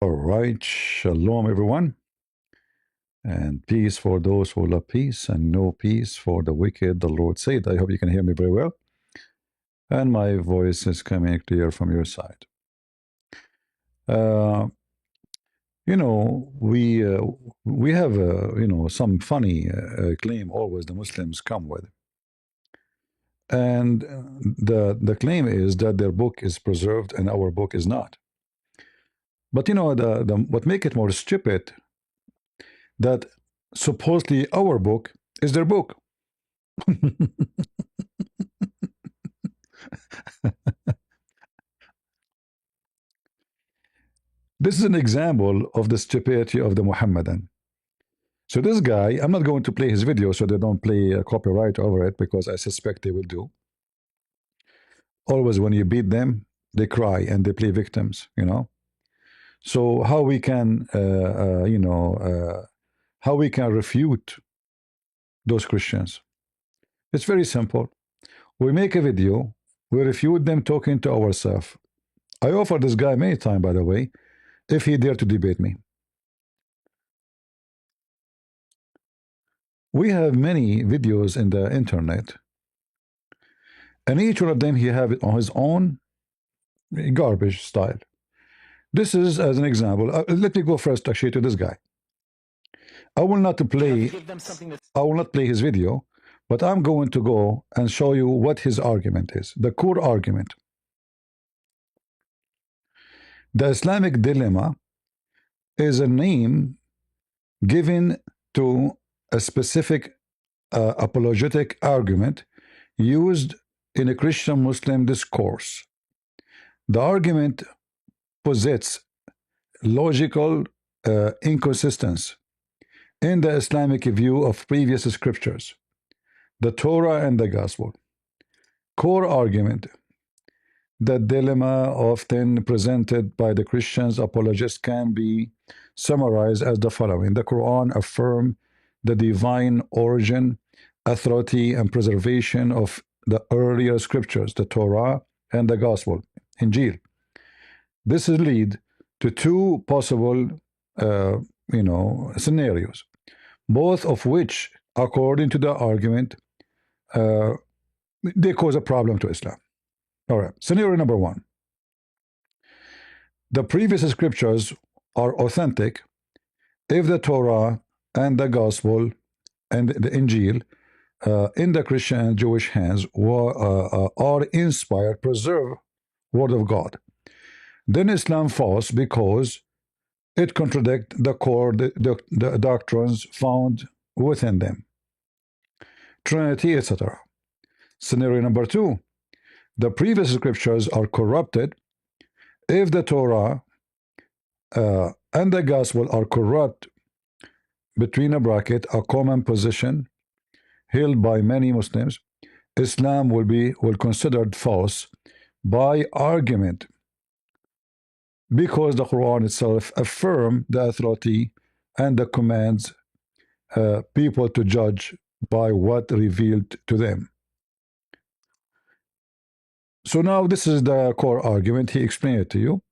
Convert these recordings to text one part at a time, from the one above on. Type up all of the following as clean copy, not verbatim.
All right, shalom everyone, and peace for those who love peace, and no peace for the wicked, the Lord said. I hope you can hear me very well, and my voice is coming clear from your side. Uh, we have some funny claim always the Muslims come with, and the claim is that their book is preserved and our book is not. But the what make it more stupid that supposedly our book is their book. This is an example of the stupidity of the Muhammadan. So this guy, I'm not going to play his video so they don't play copyright over it, because I suspect they will do. Always when you beat them, they cry and they play victims. So how we can, how we can refute those Christians? It's very simple. We make a video, we refute them talking to ourselves. I offered this guy many times, by the way, if he dare to debate me. We have many videos in the internet, and each one of them he have it on his own garbage style. This is as an example. Let me go first actually to this guy. I will not play his video, but I'm going to go and show you what his argument is, the core argument. The Islamic Dilemma is a name given to a specific apologetic argument used in a Christian Muslim discourse. The argument posits logical inconsistency in the Islamic view of previous scriptures, the Torah and the Gospel. Core argument: the dilemma often presented by the Christians apologists can be summarized as the following. The Quran affirms the divine origin, authority, and preservation of the earlier scriptures, the Torah and the Gospel, Injil. This will lead to two possible scenarios, both of which, according to the argument, they cause a problem to Islam. All right, scenario number one: the previous scriptures are authentic if the Torah and the Gospel and the Injil in the Christian and Jewish hands are inspired, preserved Word of God. Then Islam falls because it contradicts the core the doctrines found within them, Trinity, etc. Scenario number two: the previous scriptures are corrupted if the Torah and the Gospel are corrupt, between a bracket, a common position held by many Muslims. Islam will considered false by argument, because the Quran itself affirms the authority and the commands people to judge by what revealed to them. So now this is the core argument. He explained it to you.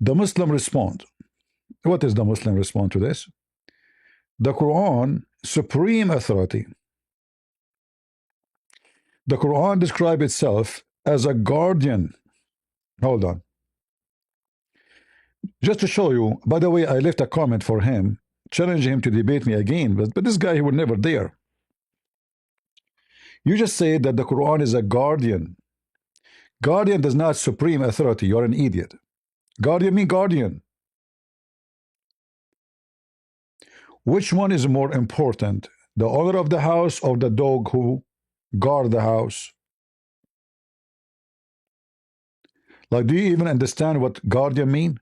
The Muslim respond. What is the Muslim response to this? The Quran, supreme authority. The Quran describes itself as a guardian. Hold on. Just to show you, by the way, I left a comment for him, challenging him to debate me again, but this guy, he would never dare. You just say that the Quran is a guardian. Guardian does not supreme authority. You're an idiot. Guardian means guardian. Which one is more important, the owner of the house or the dog who guard the house? Like, do you even understand what guardian mean?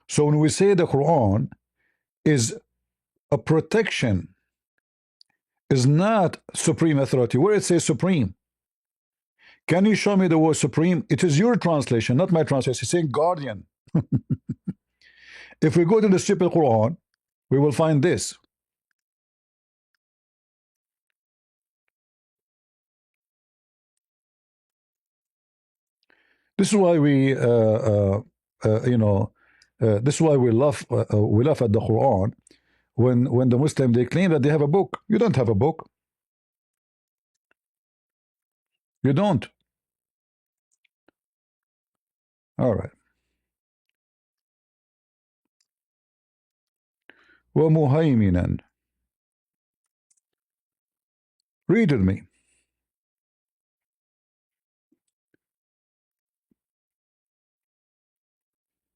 So when we say the Quran is a protection, is not supreme authority, where it says supreme, can you show me the word supreme? It is your translation, not my translation. It's saying guardian. If we go to the stupid Quran, we will find this. This is why this is why we laugh at the Quran when the Muslim they claim that they have a book. You don't have a book. You don't. All right. وَمُهَيْمِنًا. Read with me.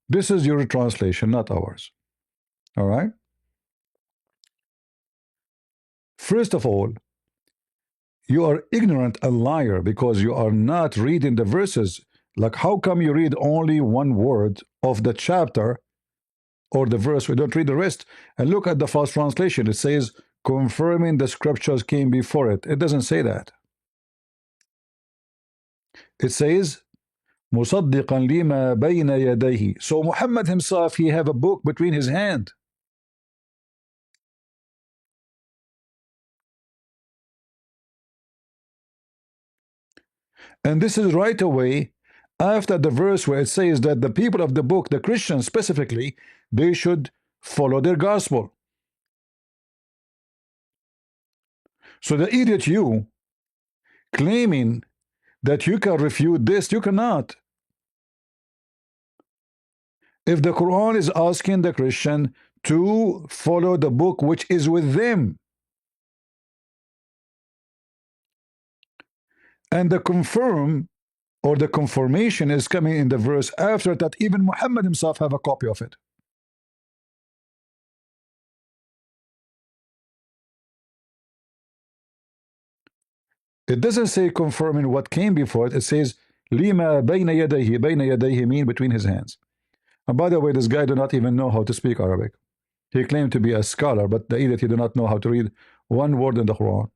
This is your translation, not ours. All right. First of all, you are ignorant and liar because you are not reading the verses. Like, how come you read only one word of the chapter or the verse? We don't read the rest. And look at the false translation. It says, confirming the scriptures came before it. It doesn't say that. It says, مصدقا لما بين يديه. So Muhammad himself, he have a book between his hand. And this is right away after the verse where it says that the people of the book, the Christians specifically, they should follow their gospel. So the idiot you, claiming that you can refute this, you cannot. If the Quran is asking the Christian to follow the book which is with them, and the confirm or the confirmation is coming in the verse after that, even Muhammad himself have a copy of it. It doesn't say confirming what came before it. It says lima bayna yadayhi. Bayna yadayhi mean between his hands. And by the way, this guy do not even know how to speak Arabic. He claimed to be a scholar, but the idiot, he do not know how to read one word in the Quran.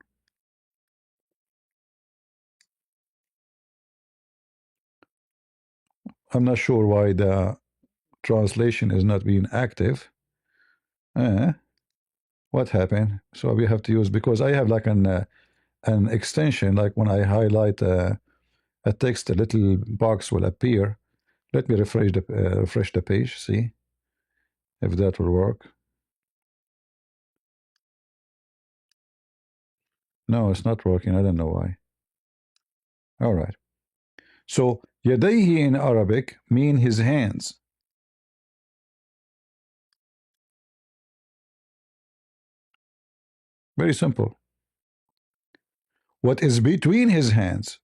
I'm not sure why the translation is not being active. What happened? So we have to use, because I have like an extension, like when I highlight a text, a little box will appear. Let me refresh the page, see if that will work. No, it's not working. I don't know why. All right. So yadayhi in Arabic mean his hands. Very simple. What is between his hands?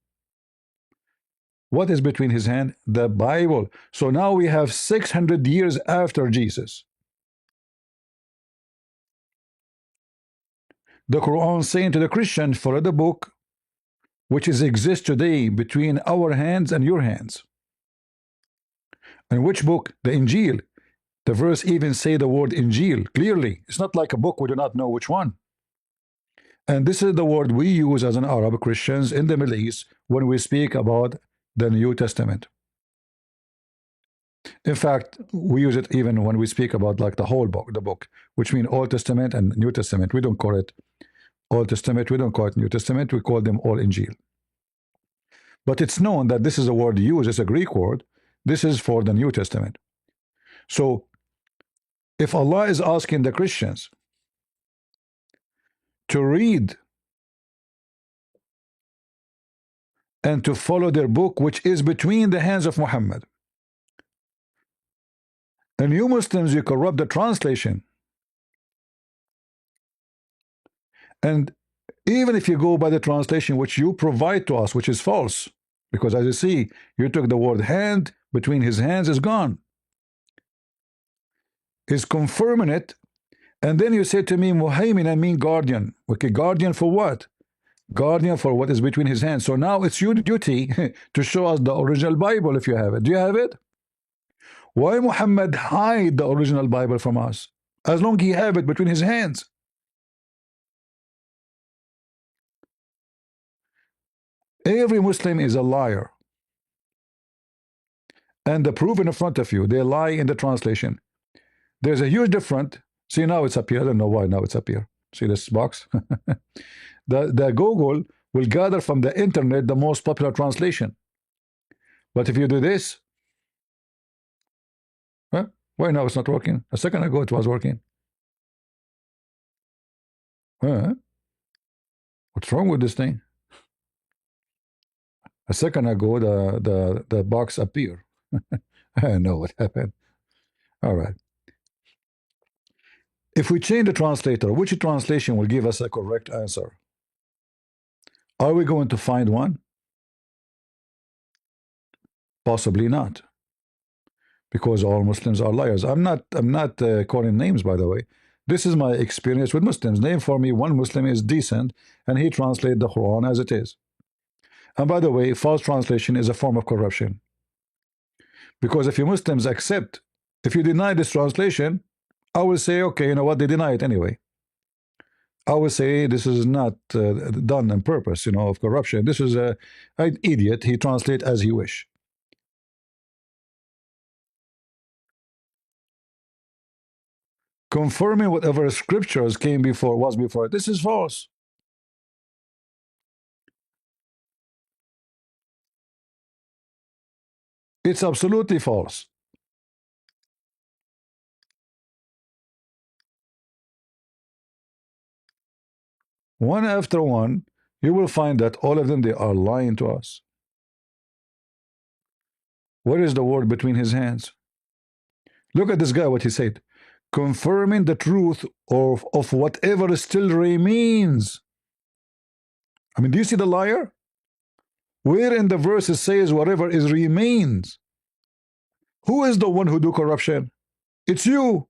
What is between his hand? The Bible. So now we have 600 years after Jesus. The Quran saying to the Christian, follow the book which is exists today between our hands and your hands. And which book? The Injil. The verse even say the word Injil clearly. It's not like a book we do not know which one. And this is the word we use as an Arab Christians in the Middle East when we speak about the New Testament. In fact, we use it even when we speak about like the whole book, the book, which means Old Testament and New Testament. We don't call it Old Testament, we don't call it New Testament, we call them all Injil. But it's known that this is a word used, it's a Greek word. This is for the New Testament. So if Allah is asking the Christians to read and to follow their book which is between the hands of Muhammad, and you Muslims, you corrupt the translation, and even if you go by the translation which you provide to us, which is false, because as you see, you took the word hand, between his hands is gone, is confirming it, and then you say to me, Muhaymin, I mean guardian. Okay, guardian for what? Guardian for what is between his hands. So now it's your duty to show us the original Bible if you have it. Do you have it? Why Muhammad hide the original Bible from us? As long as he have it between his hands. Every Muslim is a liar. And the proof in front of you, they lie in the translation. There's a huge difference. See, now it's up here. I don't know why now it's up here. See this box? the Google will gather from the internet the most popular translation. But if you do this, huh? Why now it's not working? A second ago it was working. Huh? What's wrong with this thing? A second ago the box appeared. I know what happened. All right. If we change the translator, which translation will give us a correct answer? Are we going to find one? Possibly not, because all Muslims are liars. I'm not calling names, by the way. This is my experience with Muslims. Name for me one Muslim is decent and he translates the Quran as it is. And by the way, false translation is a form of corruption. Because if you Muslims accept, if you deny this translation, I will say, okay, you know what, they deny it anyway. I will say this is not done on purpose, you know, of corruption. This is an idiot. He translates as he wish. Confirming whatever scriptures came before was before. This is false. It's absolutely false. One after one, you will find that all of them, they are lying to us. What is the word between his hands? Look at this guy, what he said. Confirming the truth of whatever still remains. I mean, do you see the liar? Where in the verse it says whatever is remains? Who is the one who do corruption? It's you.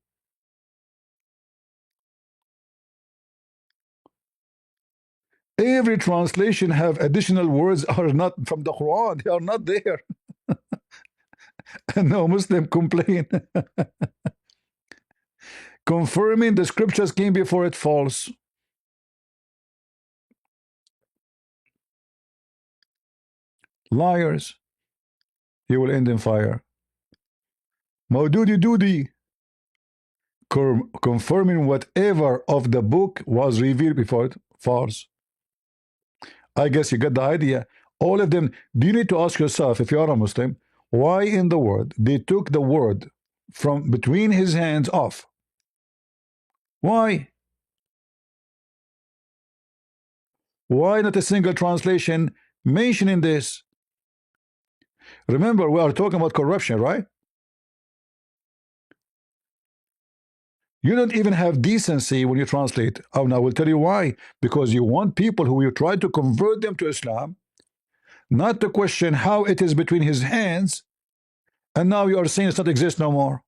Every translation have additional words are not from the Quran. They are not there. No Muslim complain. Confirming the scriptures came before it, false. Liars. You will end in fire. Maududi Dudi. Confirming whatever of the book was revealed before it, false. I guess you get the idea. All of them. Do you need to ask yourself, if you are a Muslim, why in the world they took the word from between his hands off? Why? Why not a single translation mentioning this? Remember, we are talking about corruption, right? You don't even have decency when you translate. Oh, and I will tell you why. Because you want people who you try to convert them to Islam, not to question how it is between his hands, and now you are saying it's not exist no more.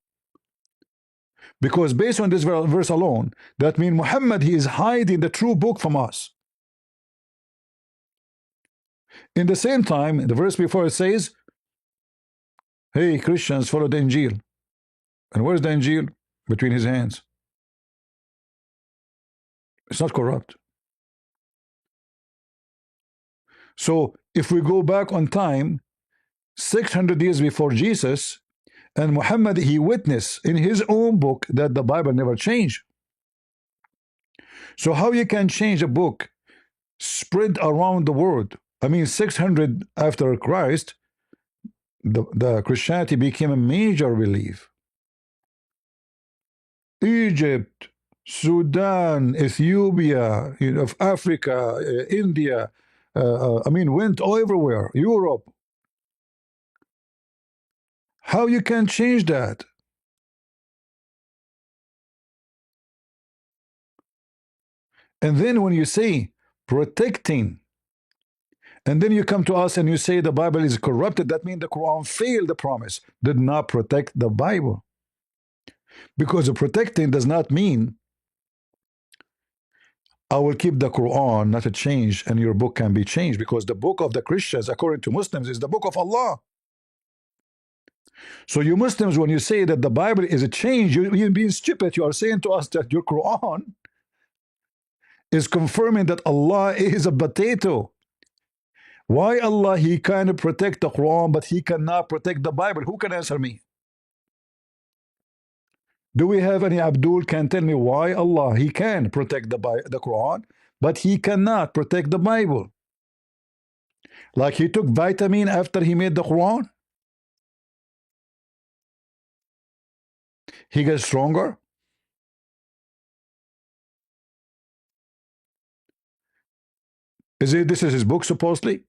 Because based on this verse alone, that means Muhammad, he is hiding the true book from us. In the same time, the verse before it says, hey, Christians, follow the Injil. And where's the Injil? Between his hands. It's not corrupt. So if we go back on time, 600 years before Jesus, and Muhammad, he witnessed in his own book that the Bible never changed. So how you can change a book spread around the world? I mean, 600 after Christ, the Christianity became a major belief. Egypt, Sudan, Ethiopia, you know, Africa, India, I mean, went all everywhere, Europe. How you can change that? And then when you say protecting, and then you come to us and you say the Bible is corrupted, that means the Quran failed the promise, did not protect the Bible. Because the protecting does not mean I will keep the Quran not to change and your book can be changed, because the book of the Christians, according to Muslims, is the book of Allah. So you Muslims, when you say that the Bible is a change, you're being stupid. You are saying to us that your Quran is confirming that Allah is a potato. Why Allah, he can protect the Quran, but he cannot protect the Bible? Who can answer me? Do we have any Abdul can tell me why Allah, he can protect the Quran, but he cannot protect the Bible? Like he took vitamin after he made the Quran? He gets stronger. This is his book supposedly?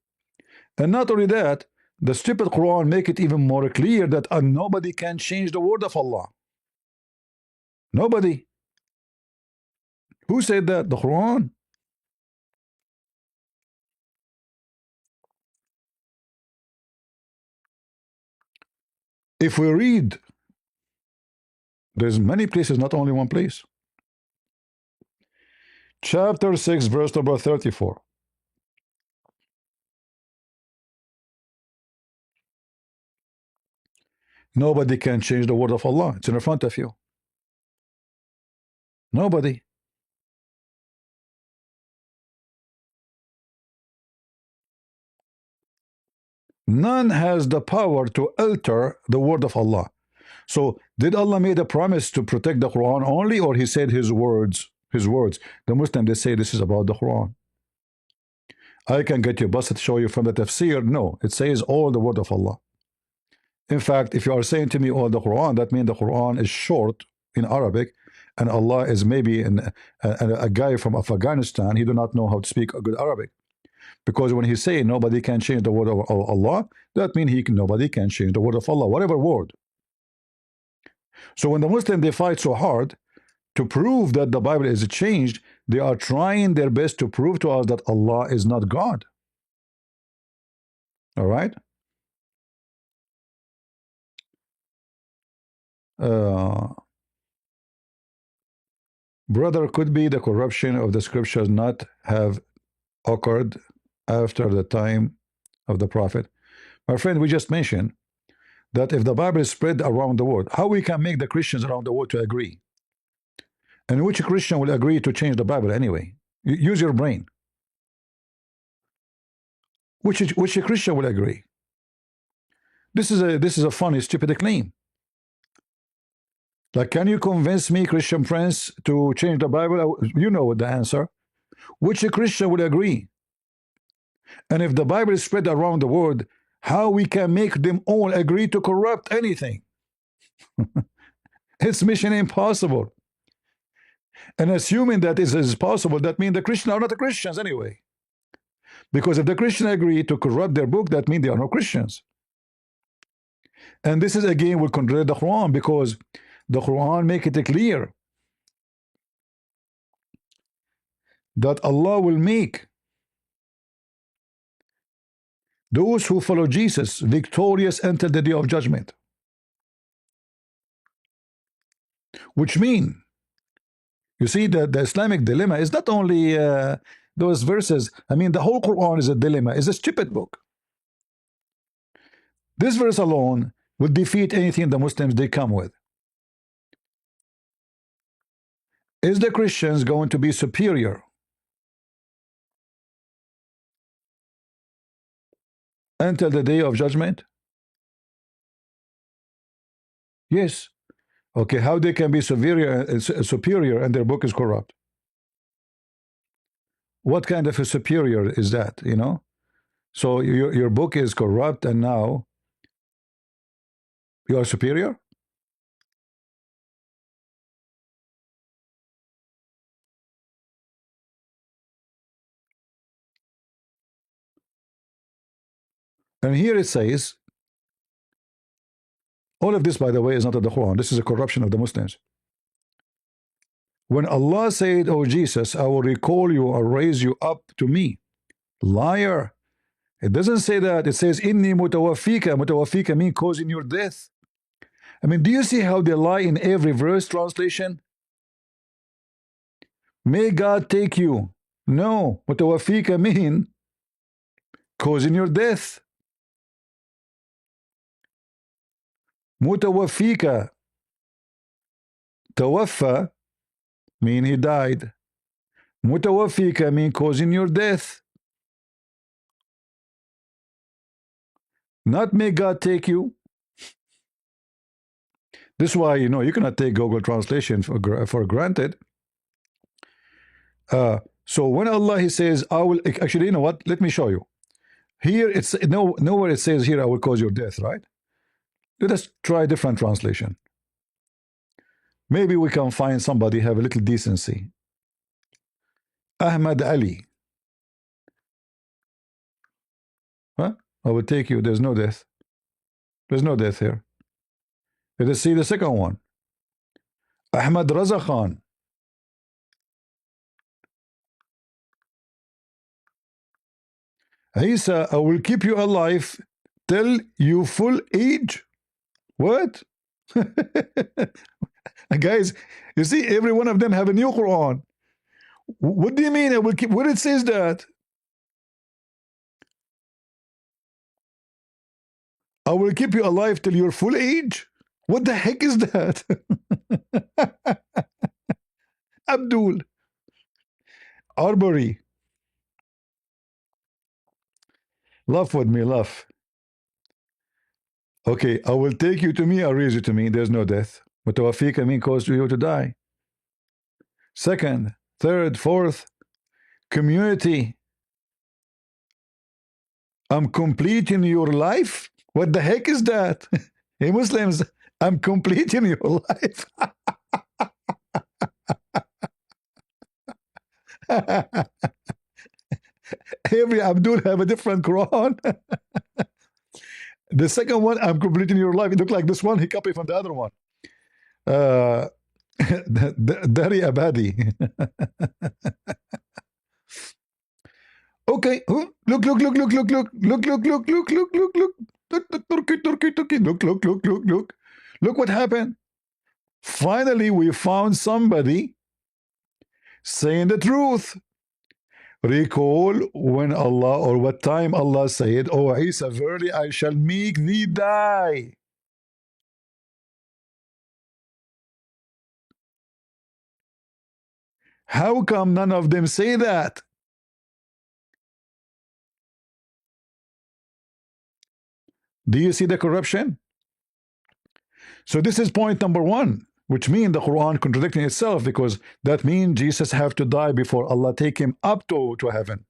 And not only that, the stupid Quran make it even more clear that nobody can change the word of Allah. Nobody. Who said that? The Quran. If we read, there's many places, not only one place. Chapter 6, verse number 34. Nobody can change the word of Allah. It's in front of you. Nobody. None has the power to alter the word of Allah. So did Allah made a promise to protect the Quran only, or he said his words? His words. The Muslims, they say this is about the Quran. I can get you busted to show you from the tafsir. No, it says all the word of Allah. In fact, if you are saying to me all the Quran, that means the Quran is short in Arabic, and Allah is maybe a guy from Afghanistan. He do not know how to speak a good Arabic. Because when he say nobody can change the word of Allah, that means nobody can change the word of Allah, whatever word. So when the Muslims, they fight so hard to prove that the Bible is changed, they are trying their best to prove to us that Allah is not God. All right? Brother, could be the corruption of the scriptures not have occurred after the time of the prophet. My friend, we just mentioned that if the Bible is spread around the world, how we can make the Christians around the world to agree? And which Christian will agree to change the Bible anyway? Use your brain. Which Christian will agree? This is a funny, stupid claim. Like, can you convince me, Christian Prince, to change the Bible? You know the answer. Which Christian will agree? And if the Bible is spread around the world, how we can make them all agree to corrupt anything? It's mission impossible. And assuming that this is possible, that means the Christians are not the Christians anyway. Because if the Christians agree to corrupt their book, that means they are not Christians. And this is again will contradict the Quran, because the Quran make it clear that Allah will make those who follow Jesus victorious until the day of judgment. Which means, you see, the Islamic dilemma is not only those verses. I mean, the whole Quran is a dilemma. It's a stupid book. This verse alone will defeat anything the Muslims they come with. Is the Christians going to be superior until the day of judgment? Yes. Okay, how they can be superior and their book is corrupt? What kind of a superior is that, you know? So your book is corrupt and now you are superior? And here it says, all of this, by the way, is not of the Quran. This is a corruption of the Muslims. When Allah said, "Oh Jesus, I will recall you or raise you up to me," liar. It doesn't say that. It says, "Inni mutawafika." Mutawafika means causing your death. I mean, do you see how they lie in every verse translation? May God take you. No, mutawafika mean causing your death. Mutawafika. Tawaffa mean he died. Mutawafika mean causing your death. Not may God take you. This is why, you know, you cannot take Google translation for granted. So when Allah he says, I will, actually, you know what? Let me show you. Here it's nowhere it says here I will cause your death, right? Let us try a different translation. Maybe we can find somebody have a little decency. Ahmad Ali. Huh? I will take you. There's no death. There's no death here. Let us see the second one. Ahmad Raza Khan. Isa, I will keep you alive till you full age. What? Guys, you see, every one of them have a new Quran. What do you mean I will keep? Where it says that? I will keep you alive till your full age? What the heck is that? Abdul. Arbery. Laugh with me, laugh. Okay, I will take you to me, I'll raise you to me. There's no death. But Tawfiq mean cause you to die. Second, third, fourth, community. I'm completing your life? What the heck is that? Hey Muslims, I'm completing your life. Every Abdul have a different Quran. The second one, I'm completing your life. It looked like this one, he copied from the other one. Dari Abadi. Okay, look, look, look, look, look, look, look, look, look, look, look, look, look, look. Turkey, Turkey, Turkey. Look, look, look, look, look. Look what happened. Finally, we found somebody saying the truth. Recall when Allah, or what time Allah said, "Oh Isa, verily I shall make thee die." How come none of them say that? Do you see the corruption? So this is point number one, which means the Quran contradicting itself, because that means Jesus have to die before Allah take him up to heaven.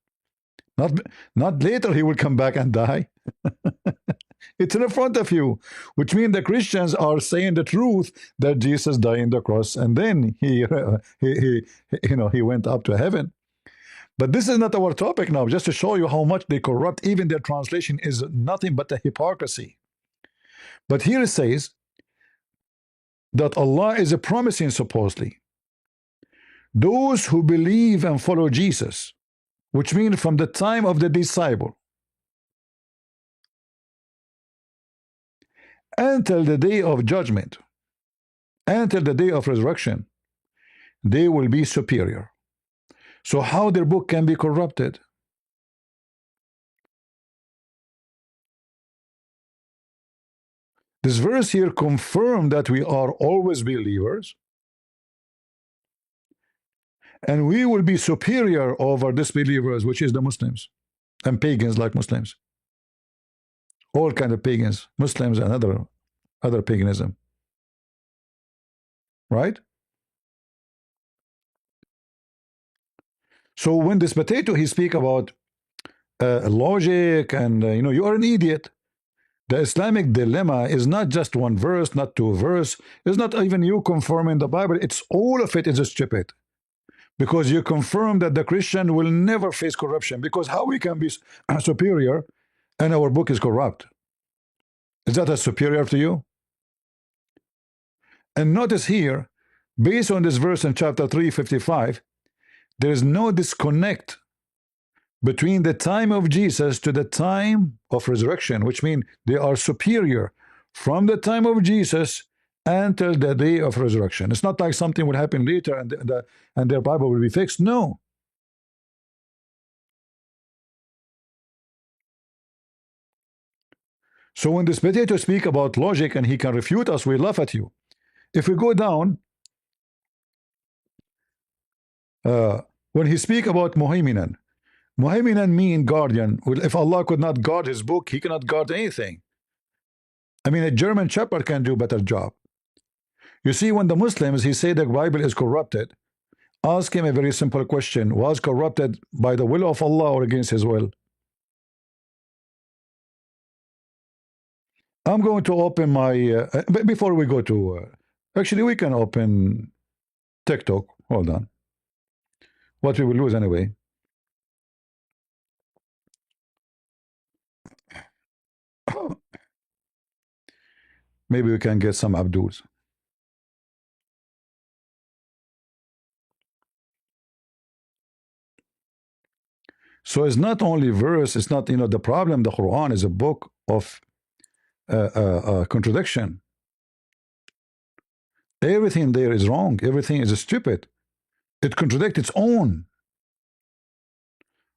Not later he will come back and die. It's in front of you, which means the Christians are saying the truth that Jesus died on the cross and then he went up to heaven. But this is not our topic now, just to show you how much they corrupt. Even their translation is nothing but a hypocrisy. But here it says that Allah is promising, supposedly, those who believe and follow Jesus, which means from the time of the disciple until the day of judgment, until the day of resurrection, they will be superior. So how their book can be corrupted? This verse here confirms that we are always believers, and we will be superior over disbelievers, which is the Muslims and pagans like Muslims. All kind of pagans, Muslims and other paganism. Right? So when this potato he speak about logic and you are an idiot. The Islamic dilemma is not just one verse, not two verse. It's not even you confirming the Bible. It's all of it is stupid, because you confirm that the Christian will never face corruption, because how we can be superior and our book is corrupt? Is that a superior to you? And notice here, based on this verse in chapter 355, there is no disconnect between the time of Jesus to the time of resurrection, which means they are superior from the time of Jesus until the day of resurrection. It's not like something will happen later and their Bible will be fixed. No. So when this potato speak about logic and he can refute us, we laugh at you. If we go down, when he speak about Muhaiminan, Muhaiminan mean guardian. Well, if Allah could not guard his book, he cannot guard anything. I mean, a German shepherd can do a better job. You see, when the Muslims, he say the Bible is corrupted, ask him a very simple question. Was corrupted by the will of Allah or against his will? I'm going to open my, before we go to Actually, we can open TikTok. Hold on. What we will lose anyway. Maybe we can get some Abduls. So it's not only verse. It's not, the problem. The Quran is a book of contradiction. Everything there is wrong. Everything is stupid. It contradicts its own.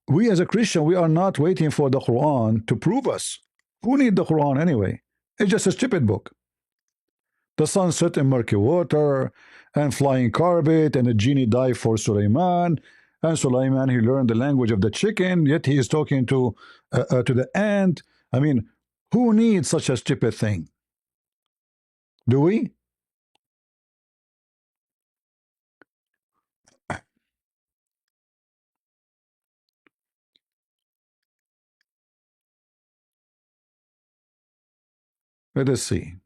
We as a Christian, we are not waiting for the Quran to prove us. Who need the Quran anyway? It's just a stupid book. The sun set in murky water, and flying carpet, and a genie died for Sulaiman. And Sulaiman, he learned the language of the chicken, yet he is talking to the ant. I mean, who needs such a stupid thing? Do we? Let us see.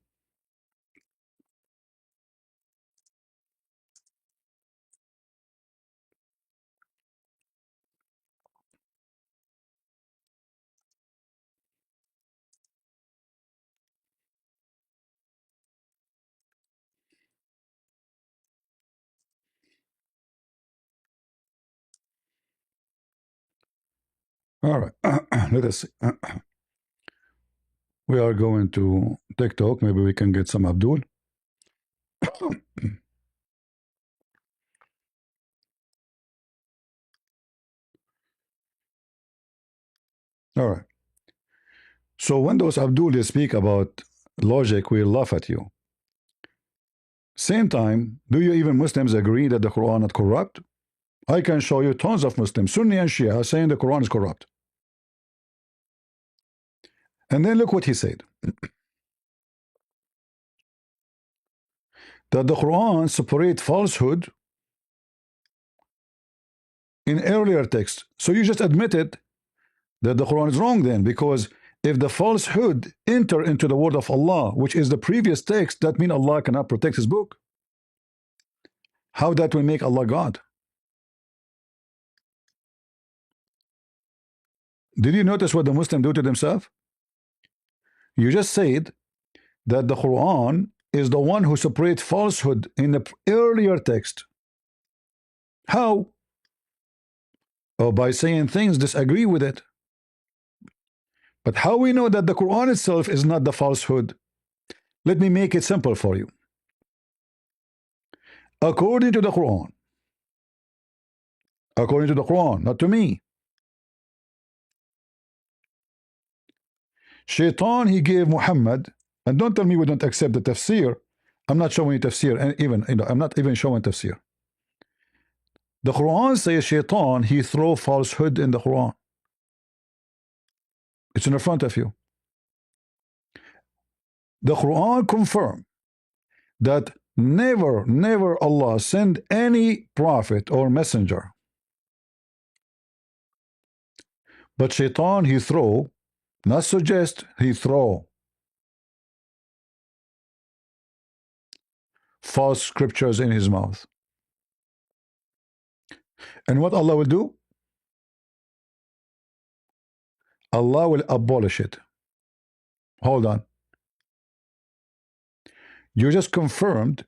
All right. Let us see. We are going to TikTok. Maybe we can get some Abdul. All right. So when those Abdul speak about logic, we laugh at you. Same time, do you even Muslims agree that the Quran is corrupt? I can show you tons of Muslims, Sunni and Shia, saying the Quran is corrupt. And then look what he said. That the Quran separate falsehood in earlier text. So you just admitted that the Quran is wrong then, because if the falsehood enter into the word of Allah, which is the previous text, that means Allah cannot protect his book. How that will make Allah God? Did you notice what the Muslim do to themselves? You just said that the Quran is the one who separates falsehood in the earlier text. How? Oh, by saying things disagree with it. But how we know that the Quran itself is not the falsehood? Let me make it simple for you. According to the Quran, not to me, Shaitan, he gave Muhammad, and don't tell me we don't accept the tafsir. I'm not showing you tafsir, and even, I'm not even showing tafsir. The Quran says Shaitan, he throw falsehood in the Quran. It's in the front of you. The Quran confirm that never Allah send any prophet or messenger. But Shaitan, he throw, not suggest, he throw false scriptures in his mouth. And what Allah will do? Allah will abolish it. Hold on. You just confirmed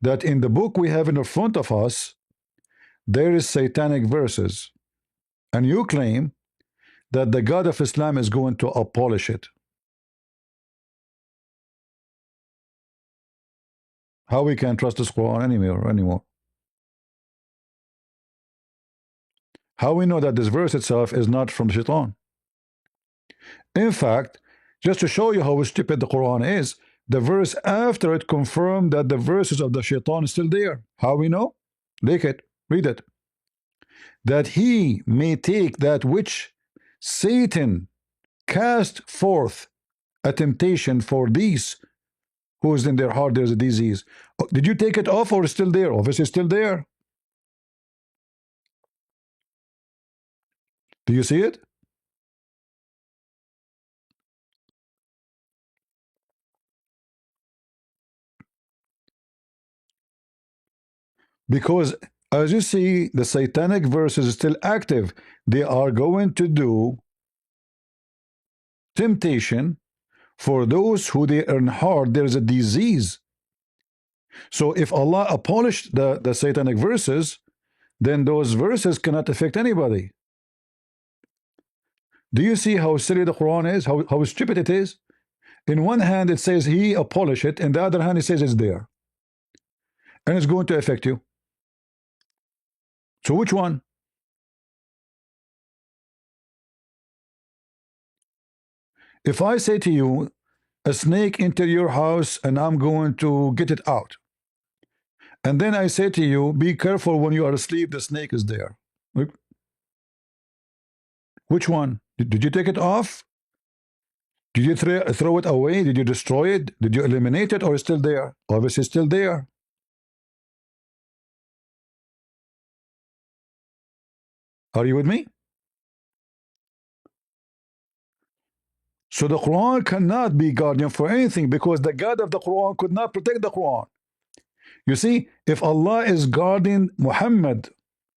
that in the book we have in front of us, there is satanic verses. And you claim that the God of Islam is going to abolish it. How we can trust this Quran anymore? How we know that this verse itself is not from Shaitan? In fact, just to show you how stupid the Quran is, the verse after it confirmed that the verses of the Shaitan is still there. How we know? Take it, read it. That he may take that which Satan cast forth a temptation for these who is in their heart there's a disease. Oh, did you take it off or still there? Obviously still there. Do you see it? Because as you see, the satanic verse is still active. They are going to do temptation for those who they earn hard. There's a disease. So if Allah abolished the satanic verses, then those verses cannot affect anybody. Do you see how silly the Quran is? How stupid it is? In one hand, it says He abolished it, in the other hand, it says it's there. And it's going to affect you. So which one? If I say to you, a snake enter your house and I'm going to get it out, and then I say to you, be careful when you are asleep, the snake is there. Which one? Did you take it off? Did you throw it away? Did you destroy it? Did you eliminate it, or is it still there? Obviously, it's still there. Are you with me? So the Quran cannot be guardian for anything because the God of the Quran could not protect the Quran. You see, if Allah is guarding Muhammad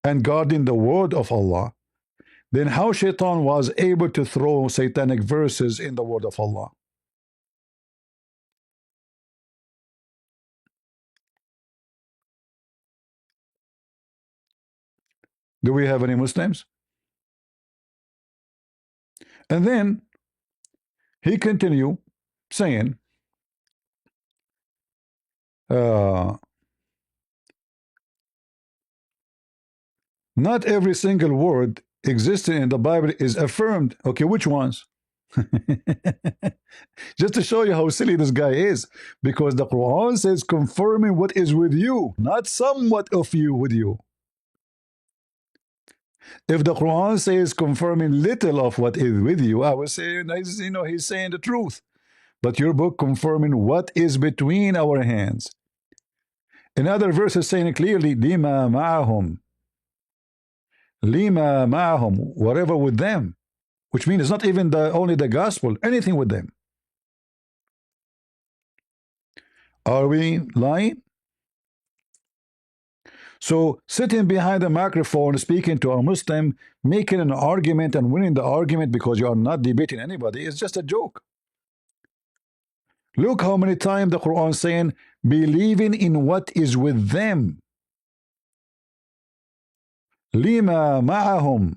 and guarding the word of Allah, then how Shaitan was able to throw satanic verses in the word of Allah? Do we have any Muslims? And then he continued saying, uh, not every single word existing in the Bible is affirmed. Okay, which ones? Just to show you how silly this guy is, because the Quran says confirming what is with you, not somewhat of you with you. If the Quran says confirming little of what is with you, I would say, he's saying the truth. But your book confirming what is between our hands. Another verse is saying clearly, lima ma'ahum. Lima ma'ahum, whatever with them. Which means it's not even only the gospel, anything with them. Are we lying? So sitting behind a microphone, speaking to a Muslim, making an argument and winning the argument because you are not debating anybody is just a joke. Look how many times the Quran is saying, believing in what is with them. Lima ma'ahum.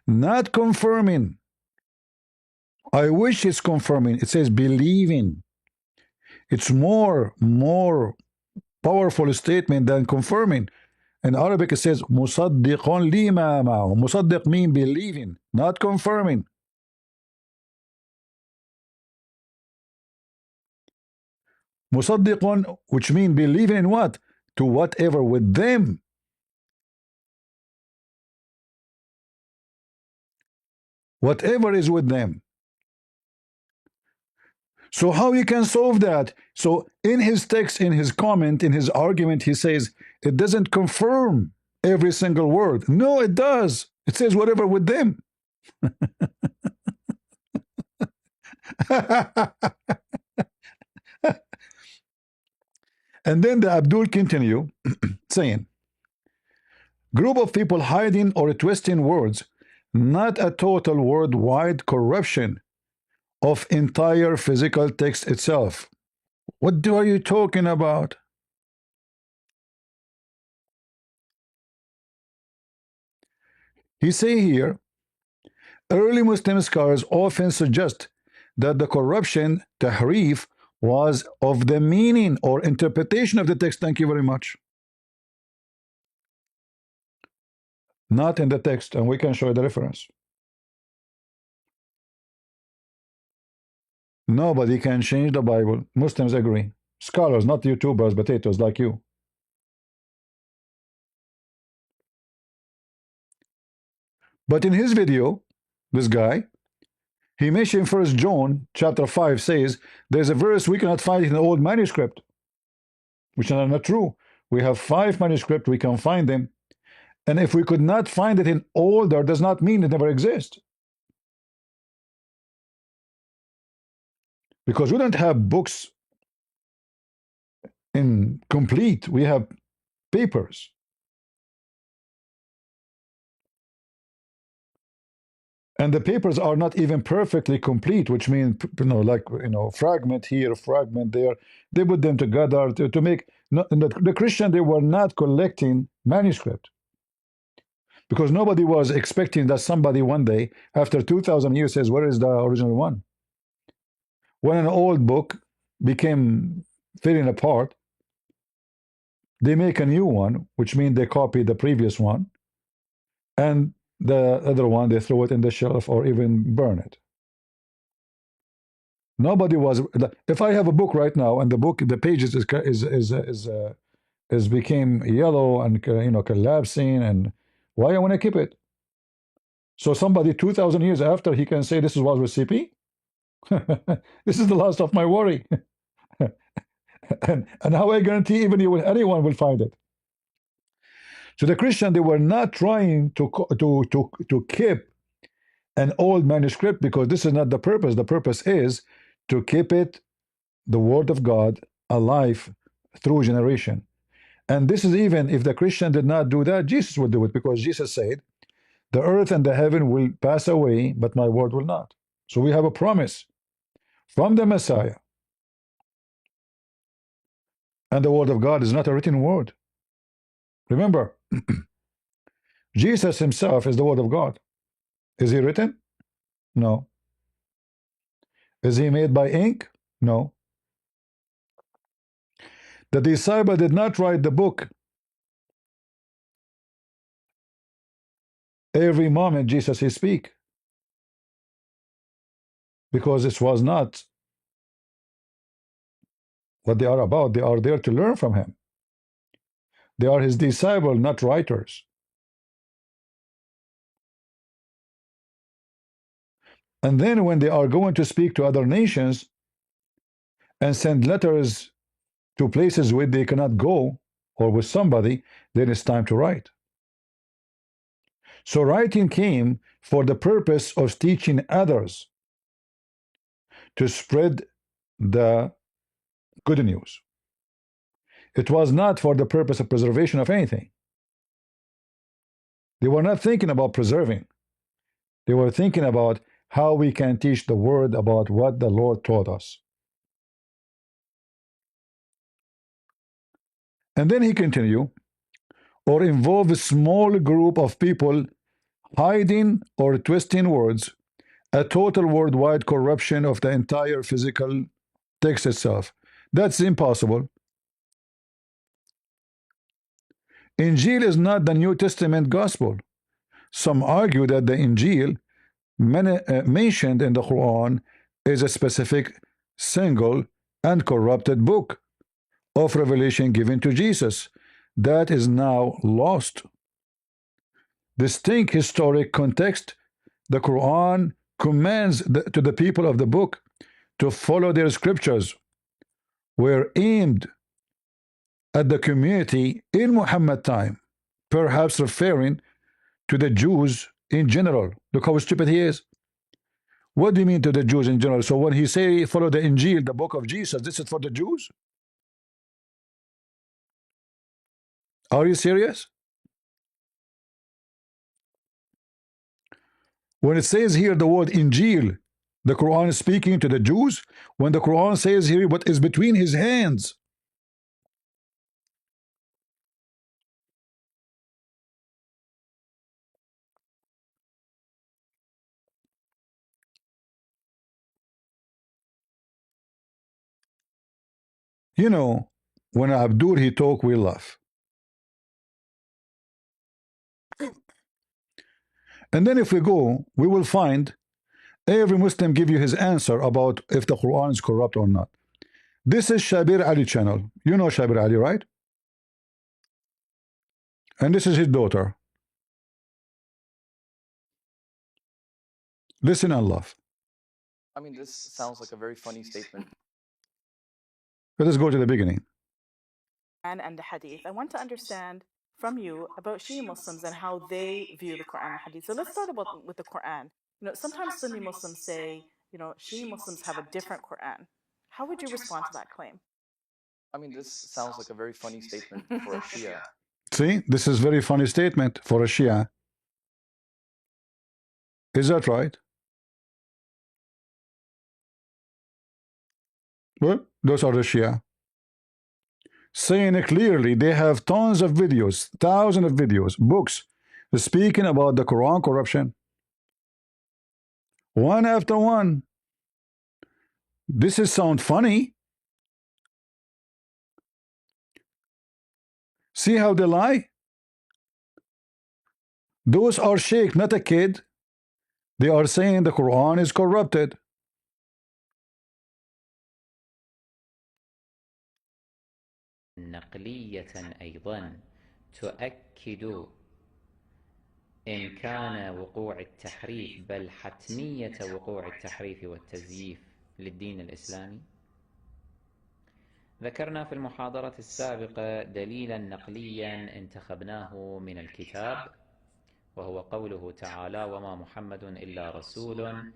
Not confirming. I wish it's confirming. It says believing. It's more powerful statement than confirming. In Arabic it says musaddiqun lima ma'ahum. Musaddiq mean believing, not confirming. Musaddiqun, which mean believing in what? To whatever with them. Whatever is with them. So how you can solve that? So in his text, in his comment, in his argument, he says it doesn't confirm every single word. No, it does. It says whatever with them. And then the Abdul continue saying, group of people hiding or twisting words, not a total worldwide corruption of entire physical text itself. What are you talking about? He say here, early Muslim scholars often suggest that the corruption, tahrif, was of the meaning or interpretation of the text. Thank you very much. Not in the text, and we can show the reference. Nobody can change the Bible. Muslims agree. Scholars, not YouTubers, potatoes like you. But in his video, this guy, he mentioned First John chapter 5 says there's a verse we cannot find in the old manuscript, which are not true. We have 5 manuscripts, we can find them. And if we could not find it in older, does not mean it never exists. Because we don't have books incomplete. We have papers. And the papers are not even perfectly complete, which means, like, fragment here, fragment there. They put them together to make. No, the Christian, they were not collecting manuscript because nobody was expecting that somebody one day, after 2,000 years, says, "Where is the original one?" When an old book became falling apart, they make a new one, which means they copy the previous one, and the other one they throw it in the shelf or even burn it. Nobody was. If I have a book right now and the book, the pages is became yellow and collapsing, and why I want to keep it? So somebody 2,000 years after, he can say this is was recipe. This is the last of my worry. And how I guarantee even anyone will find it. So the Christian, they were not trying to keep an old manuscript because this is not the purpose. The purpose is to keep it, the word of God, alive through generation. And this is even if the Christian did not do that, Jesus would do it because Jesus said, "The earth and the heaven will pass away, but my word will not." So we have a promise from the Messiah. And the word of God is not a written word. Remember, Jesus himself is the word of God. Is he written? No. Is he made by ink? No. The disciple did not write the book every moment Jesus he speak because it was not what they are about. They are there to learn from him. They are his disciple, not writers. And then when they are going to speak to other nations and send letters to places where they cannot go or with somebody, then it's time to write. So writing came for the purpose of teaching others to spread the good news. It was not for the purpose of preservation of anything. They were not thinking about preserving. They were thinking about how we can teach the word about what the Lord taught us. And then he continued, or involve a small group of people hiding or twisting words, a total worldwide corruption of the entire physical text itself. That's impossible. Injil is not the New Testament gospel. Some argue that the Injil mentioned in the Quran is a specific, single, and corrupted book of revelation given to Jesus that is now lost. Distinct historic context, the Quran commands to the people of the book to follow their scriptures, were aimed at the community in Muhammad time, perhaps referring to the Jews in general. Look how stupid he is. What do you mean to the Jews in general? So when he say follow the Injil, the book of Jesus, this is for the Jews? Are you serious? When it says here the word Injil, the Quran is speaking to the Jews. When the Quran says here what is between his hands, you know, when Abdur he talk, we laugh. And then if we go, we will find every Muslim give you his answer about if the Quran is corrupt or not. This is Shabir Ali channel. You know Shabir Ali, right? And this is his daughter. Listen and laugh. I mean, this sounds like a very funny statement. Let us go to the beginning. And the Hadith. I want to understand from you about Shia Muslims and how they view the Quran and Hadith. So let's start with the Quran. Sometimes Sunni Muslims say, Shia Muslims have a different Quran. How would you respond to that claim? I mean, this sounds like a very funny statement for a Shia. See, this is very funny statement for a Shia. Is that right? Well, those are the Shia. Saying it clearly, they have tons of videos, thousands of videos, books, speaking about the Quran corruption. One after one. This is sound funny. See how they lie? Those are sheikh, not a kid. They are saying the Quran is corrupted. نقلية أيضا تؤكد إمكان وقوع التحريف بل حتمية وقوع التحريف والتزييف للدين الإسلامي. ذكرنا في المحاضرة السابقة دليلا نقليا انتخبناه من الكتاب، وهو قوله تعالى: وما محمد إلا رسول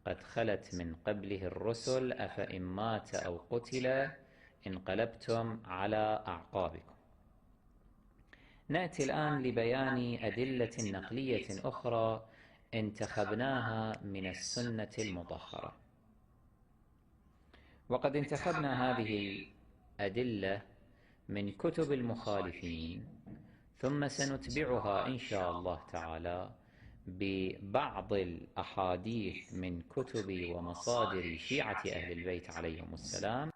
قد خلت من قبله الرسل أفإن مات أو قتل انقلبتم على أعقابكم. نأتي الآن لبيان أدلة نقلية أخرى انتخبناها من السنة المطهرة. وقد انتخبنا هذه الأدلة من كتب المخالفين، ثم سنتبعها إن شاء الله تعالى ببعض الأحاديث من كتب ومصادر شيعة أهل البيت عليهم السلام.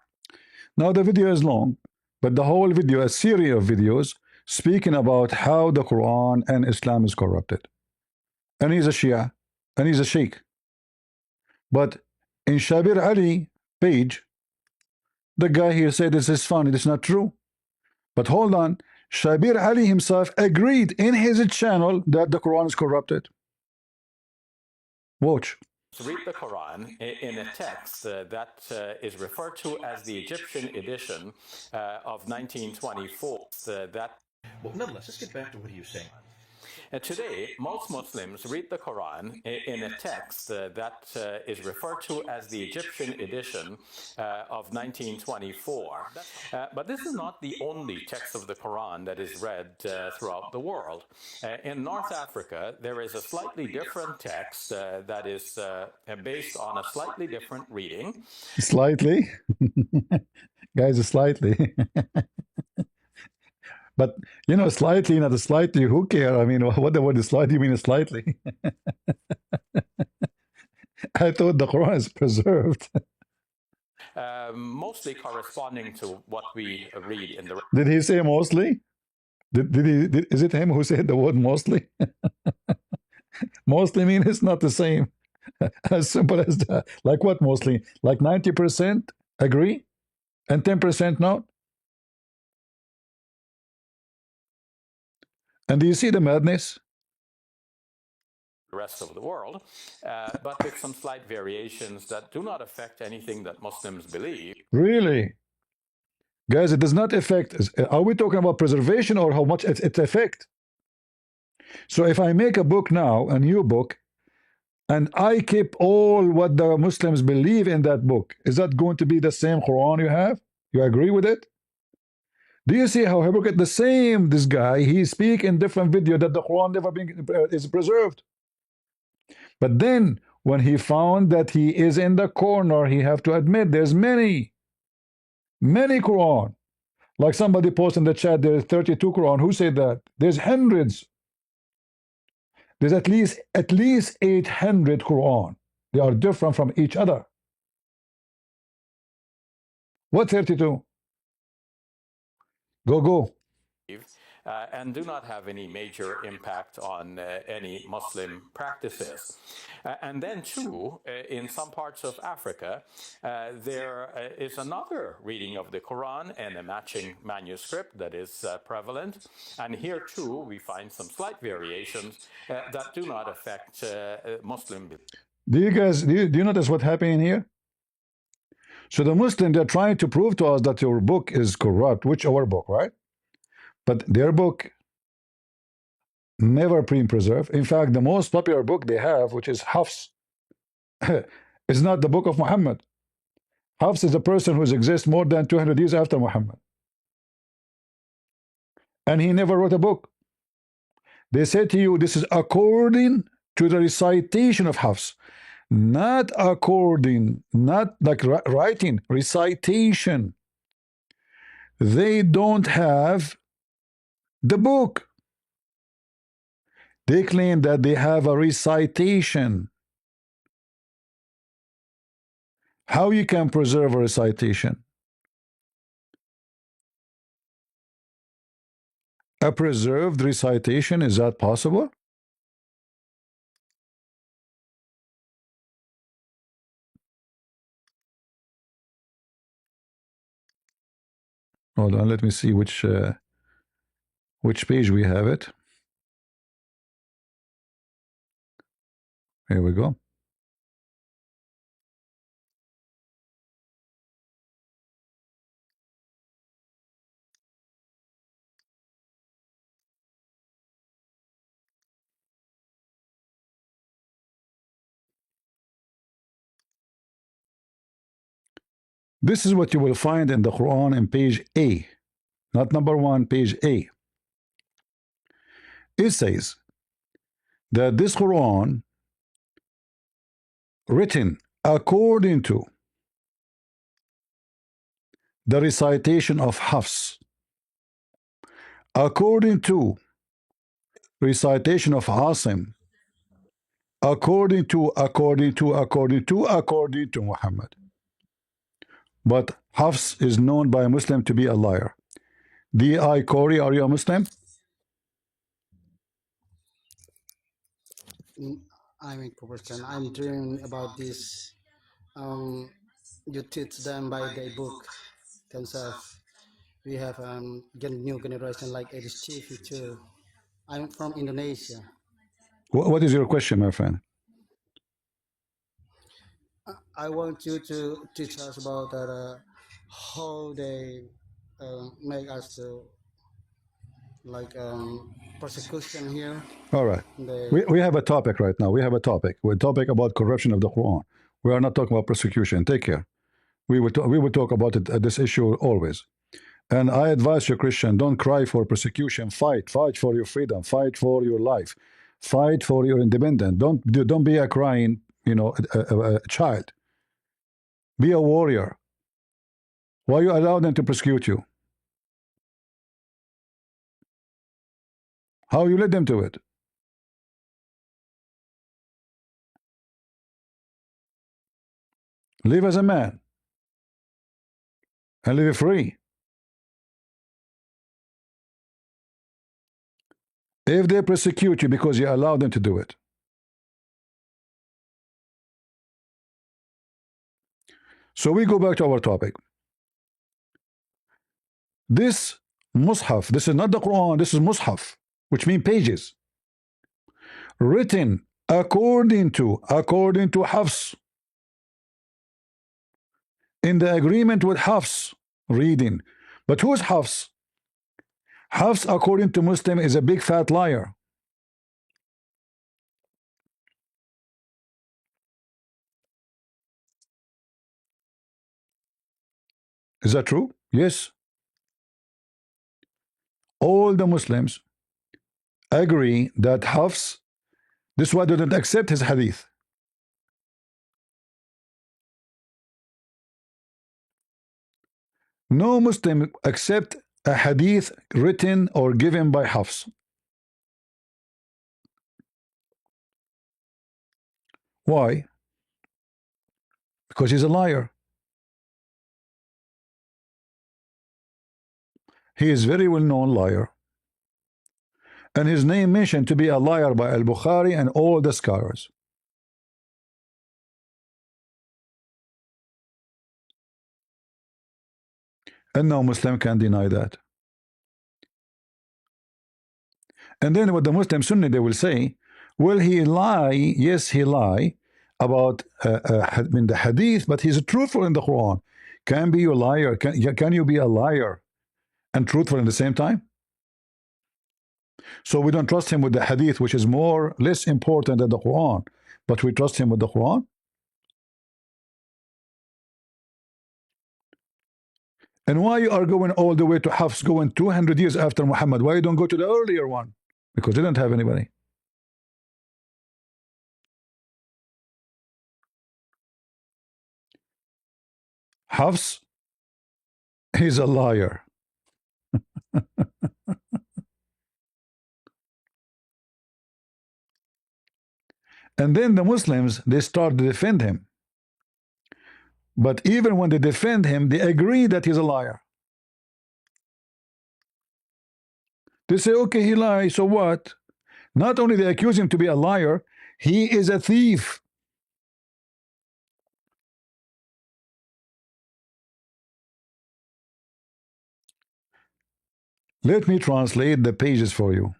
Now the video is long, but the whole video, a series of videos speaking about how the Quran and Islam is corrupted. And he's a Shia, and he's a Sheikh. But in Shabir Ali page, the guy here said this is funny, this is not true. But hold on, Shabir Ali himself agreed in his channel that the Quran is corrupted. Watch. Read the Quran in a text that is referred to as the Egyptian edition of 1924. Well, nonetheless, let's get back to what he was saying. Today, most Muslims read the Quran in a text that is referred to as the Egyptian edition of 1924. But this is not the only text of the Quran that is read throughout the world. In North Africa, there is a slightly different text that is based on a slightly different reading. Slightly? Guys, slightly. But, you know, slightly, not a slightly, who care? I mean, what the word is slightly, you mean slightly? I thought the Quran is preserved. Mostly corresponding to what we read in the... Did he say mostly? Is it him who said the word mostly? Mostly mean it's not the same. As simple as that. Like what mostly? Like 90% agree and 10% not? And do you see the madness? The rest of the world, but with some slight variations that do not affect anything that Muslims believe. Really? Guys, it does not affect. Are we talking about preservation or how much it affects? So if I make a book now, a new book, and I keep all what the Muslims believe in that book, is that going to be the same Quran you have? You agree with it? Do you see how hypocrite the same this guy, he speak in different video that the Quran never been is preserved. But then when he found that he is in the corner, he have to admit there's many Quran. Like somebody posted in the chat, there's 32 Quran. Who said that? There's hundreds. There's at least 800 Quran. They are different from each other. What 32? Go. And do not have any major impact on any Muslim practices. And then too, in some parts of Africa, there is another reading of the Quran and a matching manuscript that is prevalent. And here too, we find some slight variations that do not affect Muslim belief. Do you notice what happened here? So the Muslims, they're trying to prove to us that your book is corrupt, which our book, right? But their book never been preserved. In fact, the most popular book they have, which is Hafs, is not the book of Muhammad. Hafs is a person who exists more than 200 years after Muhammad. and he never wrote a book. They said to you, this is according to the recitation of Hafs, not according, not like writing, recitation. They don't have the book. They claim that they have a recitation. How you can preserve a recitation? A preserved recitation, is that possible? Hold on, let me see which page we have it. Here we go. This is what you will find in the Quran in page A, not number 1, page A. It says that this Quran, written according to the recitation of Hafs, according to recitation of Asim, according to Muhammad. But Hafs is known by a Muslim to be a liar. D.I. Corey, are you a Muslim? I'm a Christian. I'm dreaming about this. You teach them by the book themselves. We have new generation like Edis TV too. I'm from Indonesia. What is your question, my friend? I want you to teach us about how they make us to like persecution here. All right. We have a topic right now. We have a topic. We're talking about corruption of the Quran. We are not talking about persecution. Take care. We would talk about it, this issue always. And I advise you, Christian, don't cry for persecution. Fight for your freedom. Fight for your life. Fight for your independence. Don't be a crying, a child. Be a warrior. Why you allow them to persecute you? How you let them do it? Live as a man and live free. If they persecute you because you allow them to do it. So we go back to our topic. This Mus'haf, this is not the Quran, this is Mus'haf, which means pages, written according to Hafs, in the agreement with Hafs, reading. But who is Hafs? Hafs, according to Muslim, is a big fat liar. Is that true? Yes. All the Muslims agree that Hafs, this is why they don't accept his hadith. No Muslim accept a hadith written or given by Hafs. Why? Because he's a liar. He is very well-known liar. And his name mentioned to be a liar by Al-Bukhari and all the scholars. And no Muslim can deny that. And then with the Muslim Sunni, they will say, well, he lie, yes, he lie about in the hadith, but he's truthful in the Quran. Can be a liar? Can you be a liar and truthful at the same time? So we don't trust him with the hadith, which is less important than the Quran, but we trust him with the Quran. And why you are going all the way to Hafs, going 200 years after Muhammad? Why you don't go to the earlier one? Because they don't have anybody. Hafs, he's a liar. And then the Muslims, they start to defend him. But even when they defend him, they agree that he's a liar. They say, okay, he lies, so what? Not only they accuse him to be a liar, he is a thief. Let me translate the pages for you.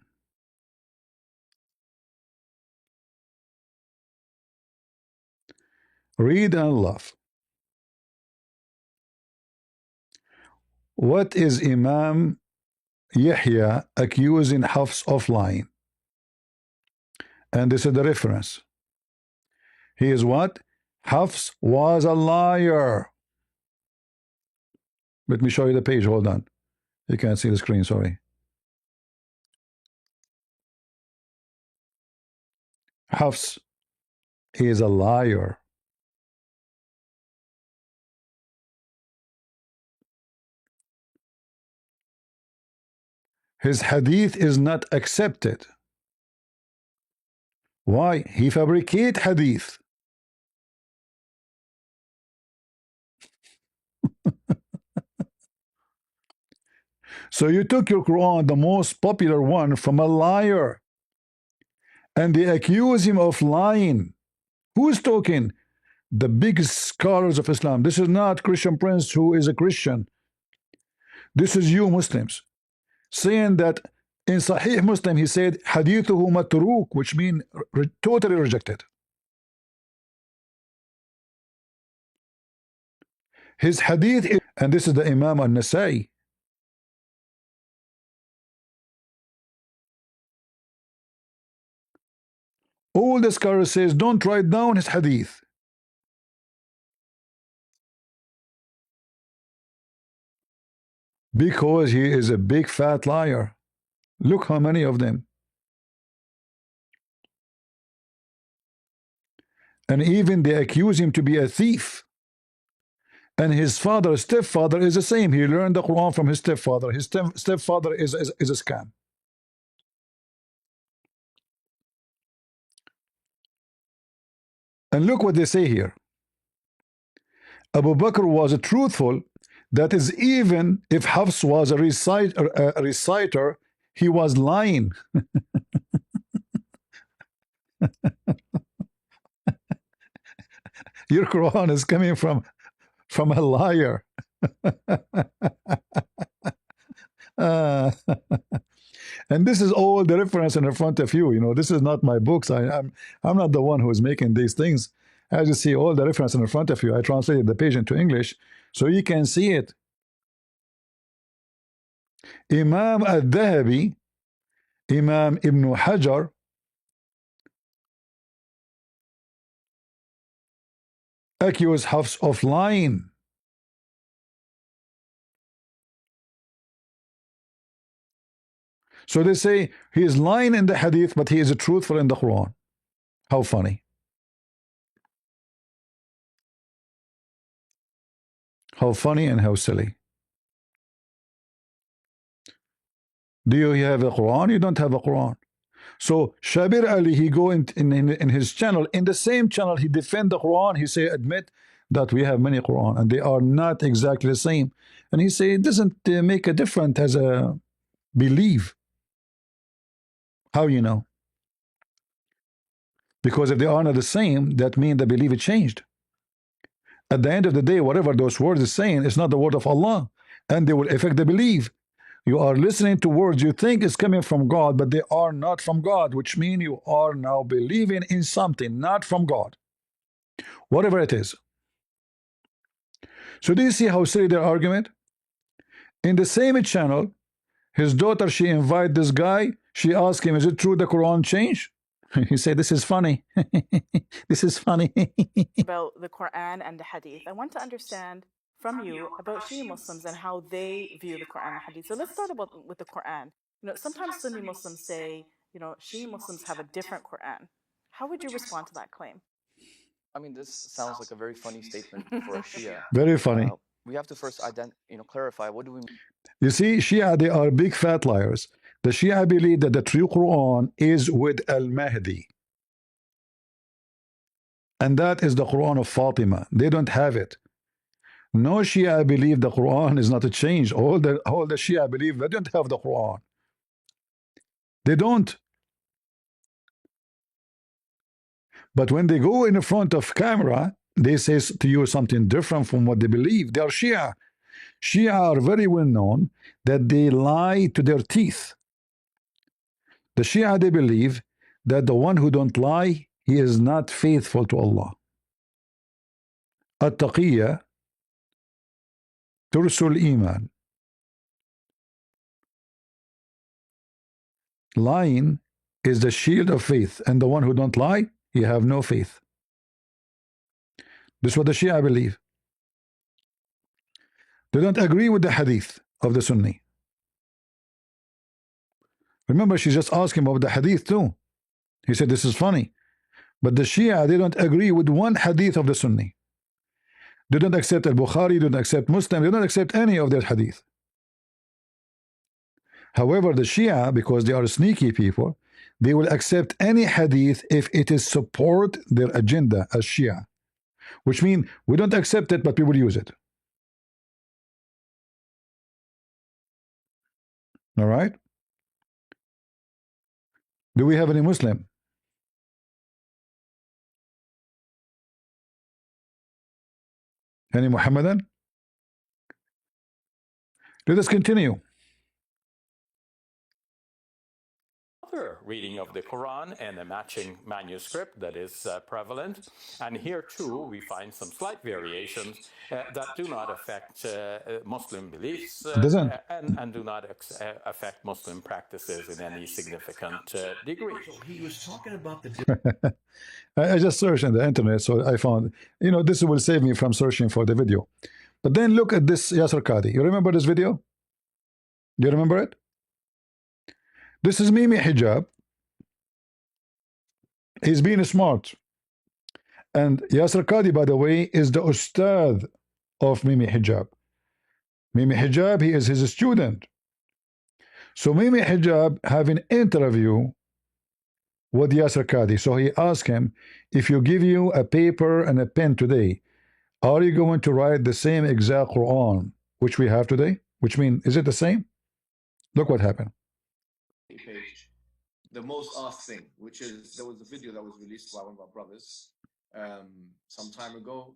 Read and laugh. What is Imam Yahya accusing Hafs of lying? And this is the reference. He is what? Hafs was a liar. Let me show you the page. Hold on. You can't see the screen, sorry. Hafs is a liar. His hadith is not accepted. Why? He fabricate hadith. So you took your Quran, the most popular one, from a liar, and they accuse him of lying. Who's talking? The biggest scholars of Islam. This is not Christian Prince who is a Christian. This is you Muslims saying that in Sahih Muslim he said hadithuhu matruk, which means totally rejected. His hadith is, and this is the Imam al-Nasai. All the scholars says don't write down his hadith. Because he is a big fat liar. Look how many of them. And even they accuse him to be a thief. And his father, stepfather, is the same. He learned the Quran from his stepfather. His stepfather is a scam. And look what they say here. Abu Bakr was truthful. That is, even if Hafs was a reciter, he was lying. Your Quran is coming from a liar. And this is all the reference in front of you. You know, this is not my books. I'm not the one who is making these things. As you see, all the reference in front of you. I translated the page into English so you can see it. Imam al-Dhahabi, Imam Ibn Hajar, accused Hafs of lying. So they say he is lying in the hadith, but he is truthful in the Quran. How funny. How funny and how silly. Do you have a Quran? You don't have a Quran. So Shabir Ali, he go in his channel, in the same channel, he defend the Quran. He say, admit that we have many Quran and they are not exactly the same. And he say, it doesn't make a difference as a belief. How you know? Because if they are not the same, that means the belief is changed. At the end of the day, whatever those words is saying is not the word of Allah, and they will affect the belief. You are listening to words you think is coming from God, but they are not from God, which means you are now believing in something not from God, whatever it is. So do you see how silly their argument? In the same channel, his daughter, she invited this guy. She asked him, is it true the Quran changed? He said, this is funny. This is funny. About the Quran and the Hadith. I want to understand from you about Shia Muslims and how they view the Quran and Hadith. So let's start with the Quran. Sometimes Sunni Muslims say, Shia Muslims have a different Quran. How would you respond to that claim? I mean, this sounds like a very funny statement for a Shia. Very funny. We have to first clarify what do we mean. You see, Shia, they are big fat liars. The Shia believe that the true Quran is with Al-Mahdi. And that is the Quran of Fatima. They don't have it. No Shia believe the Quran is not a change. All the Shia believe they don't have the Quran. They don't. But when they go in front of camera, they say to you something different from what they believe. They are Shia. Shia are very well known that they lie to their teeth. The Shia, they believe that the one who don't lie, he is not faithful to Allah. At-taqiyya tursul iman. Lying is the shield of faith, and the one who don't lie, he have no faith. This is what the Shia believe. They don't agree with the hadith of the Sunni. Remember, she just asked him about the hadith too. He said this is funny. But the Shia, they don't agree with one hadith of the Sunni. They don't accept Al-Bukhari, they don't accept Muslim, they don't accept any of their hadith. However, the Shia, because they are sneaky people, they will accept any hadith if it is support their agenda as Shia. Which means we don't accept it, but we will use it. All right? Do we have any Muslim? Any Muhammadan? Let us continue. Other reading of the Quran and a matching manuscript that is prevalent. And here too we find some slight variations that do not affect Muslim beliefs Doesn't. and do not affect Muslim practices in any significant degree. So he was talking about the I just searched on the internet, so I found, this will save me from searching for the video. But then look at this Yasser Qadi. You remember this video? Do you remember it? This is Mimi Hijab. He's being smart. And Yasser Qadi, by the way, is the Ustad of Mimi Hijab. Mimi Hijab, he is his student. So Mimi Hijab have an interview with Yasser Qadi. So he asked him, if you give you a paper and a pen today, are you going to write the same exact Quran which we have today? Which means, is it the same? Look what happened. Page, the most asked thing, which is there was a video that was released by one of our brothers some time ago,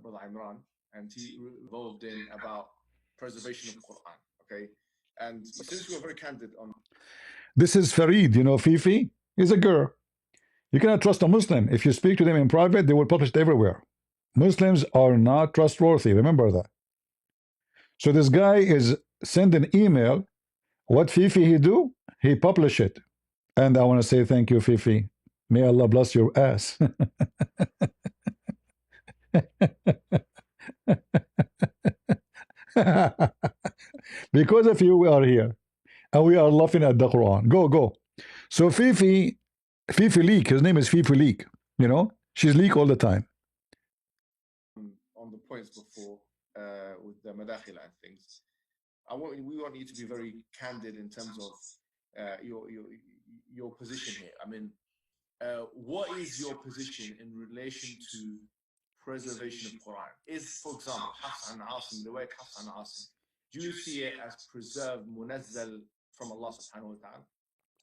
Brother Imran, and he involved in about preservation of Quran. Okay, and since we were very candid on this is Farid, Fifi is a girl. You cannot trust a Muslim. If you speak to them in private, they will publish it everywhere. Muslims are not trustworthy. Remember that. So this guy is sending email. What Fifi he do? He publish it. And I want to say thank you, Fifi. May Allah bless your ass. Because of you, we are here. And we are laughing at the Quran. Go. So Fifi Leak, his name is Fifi Leak. She's leak all the time. On the points before with the madakhil and things, we want you to be very candid in terms of your position here. I mean, what is your position in relation to preservation of Quran? Is, for example, Hafs and Asim, the way Hafs and Asim, do you see it as preserved, munazzal from Allah subhanahu wa ta'ala?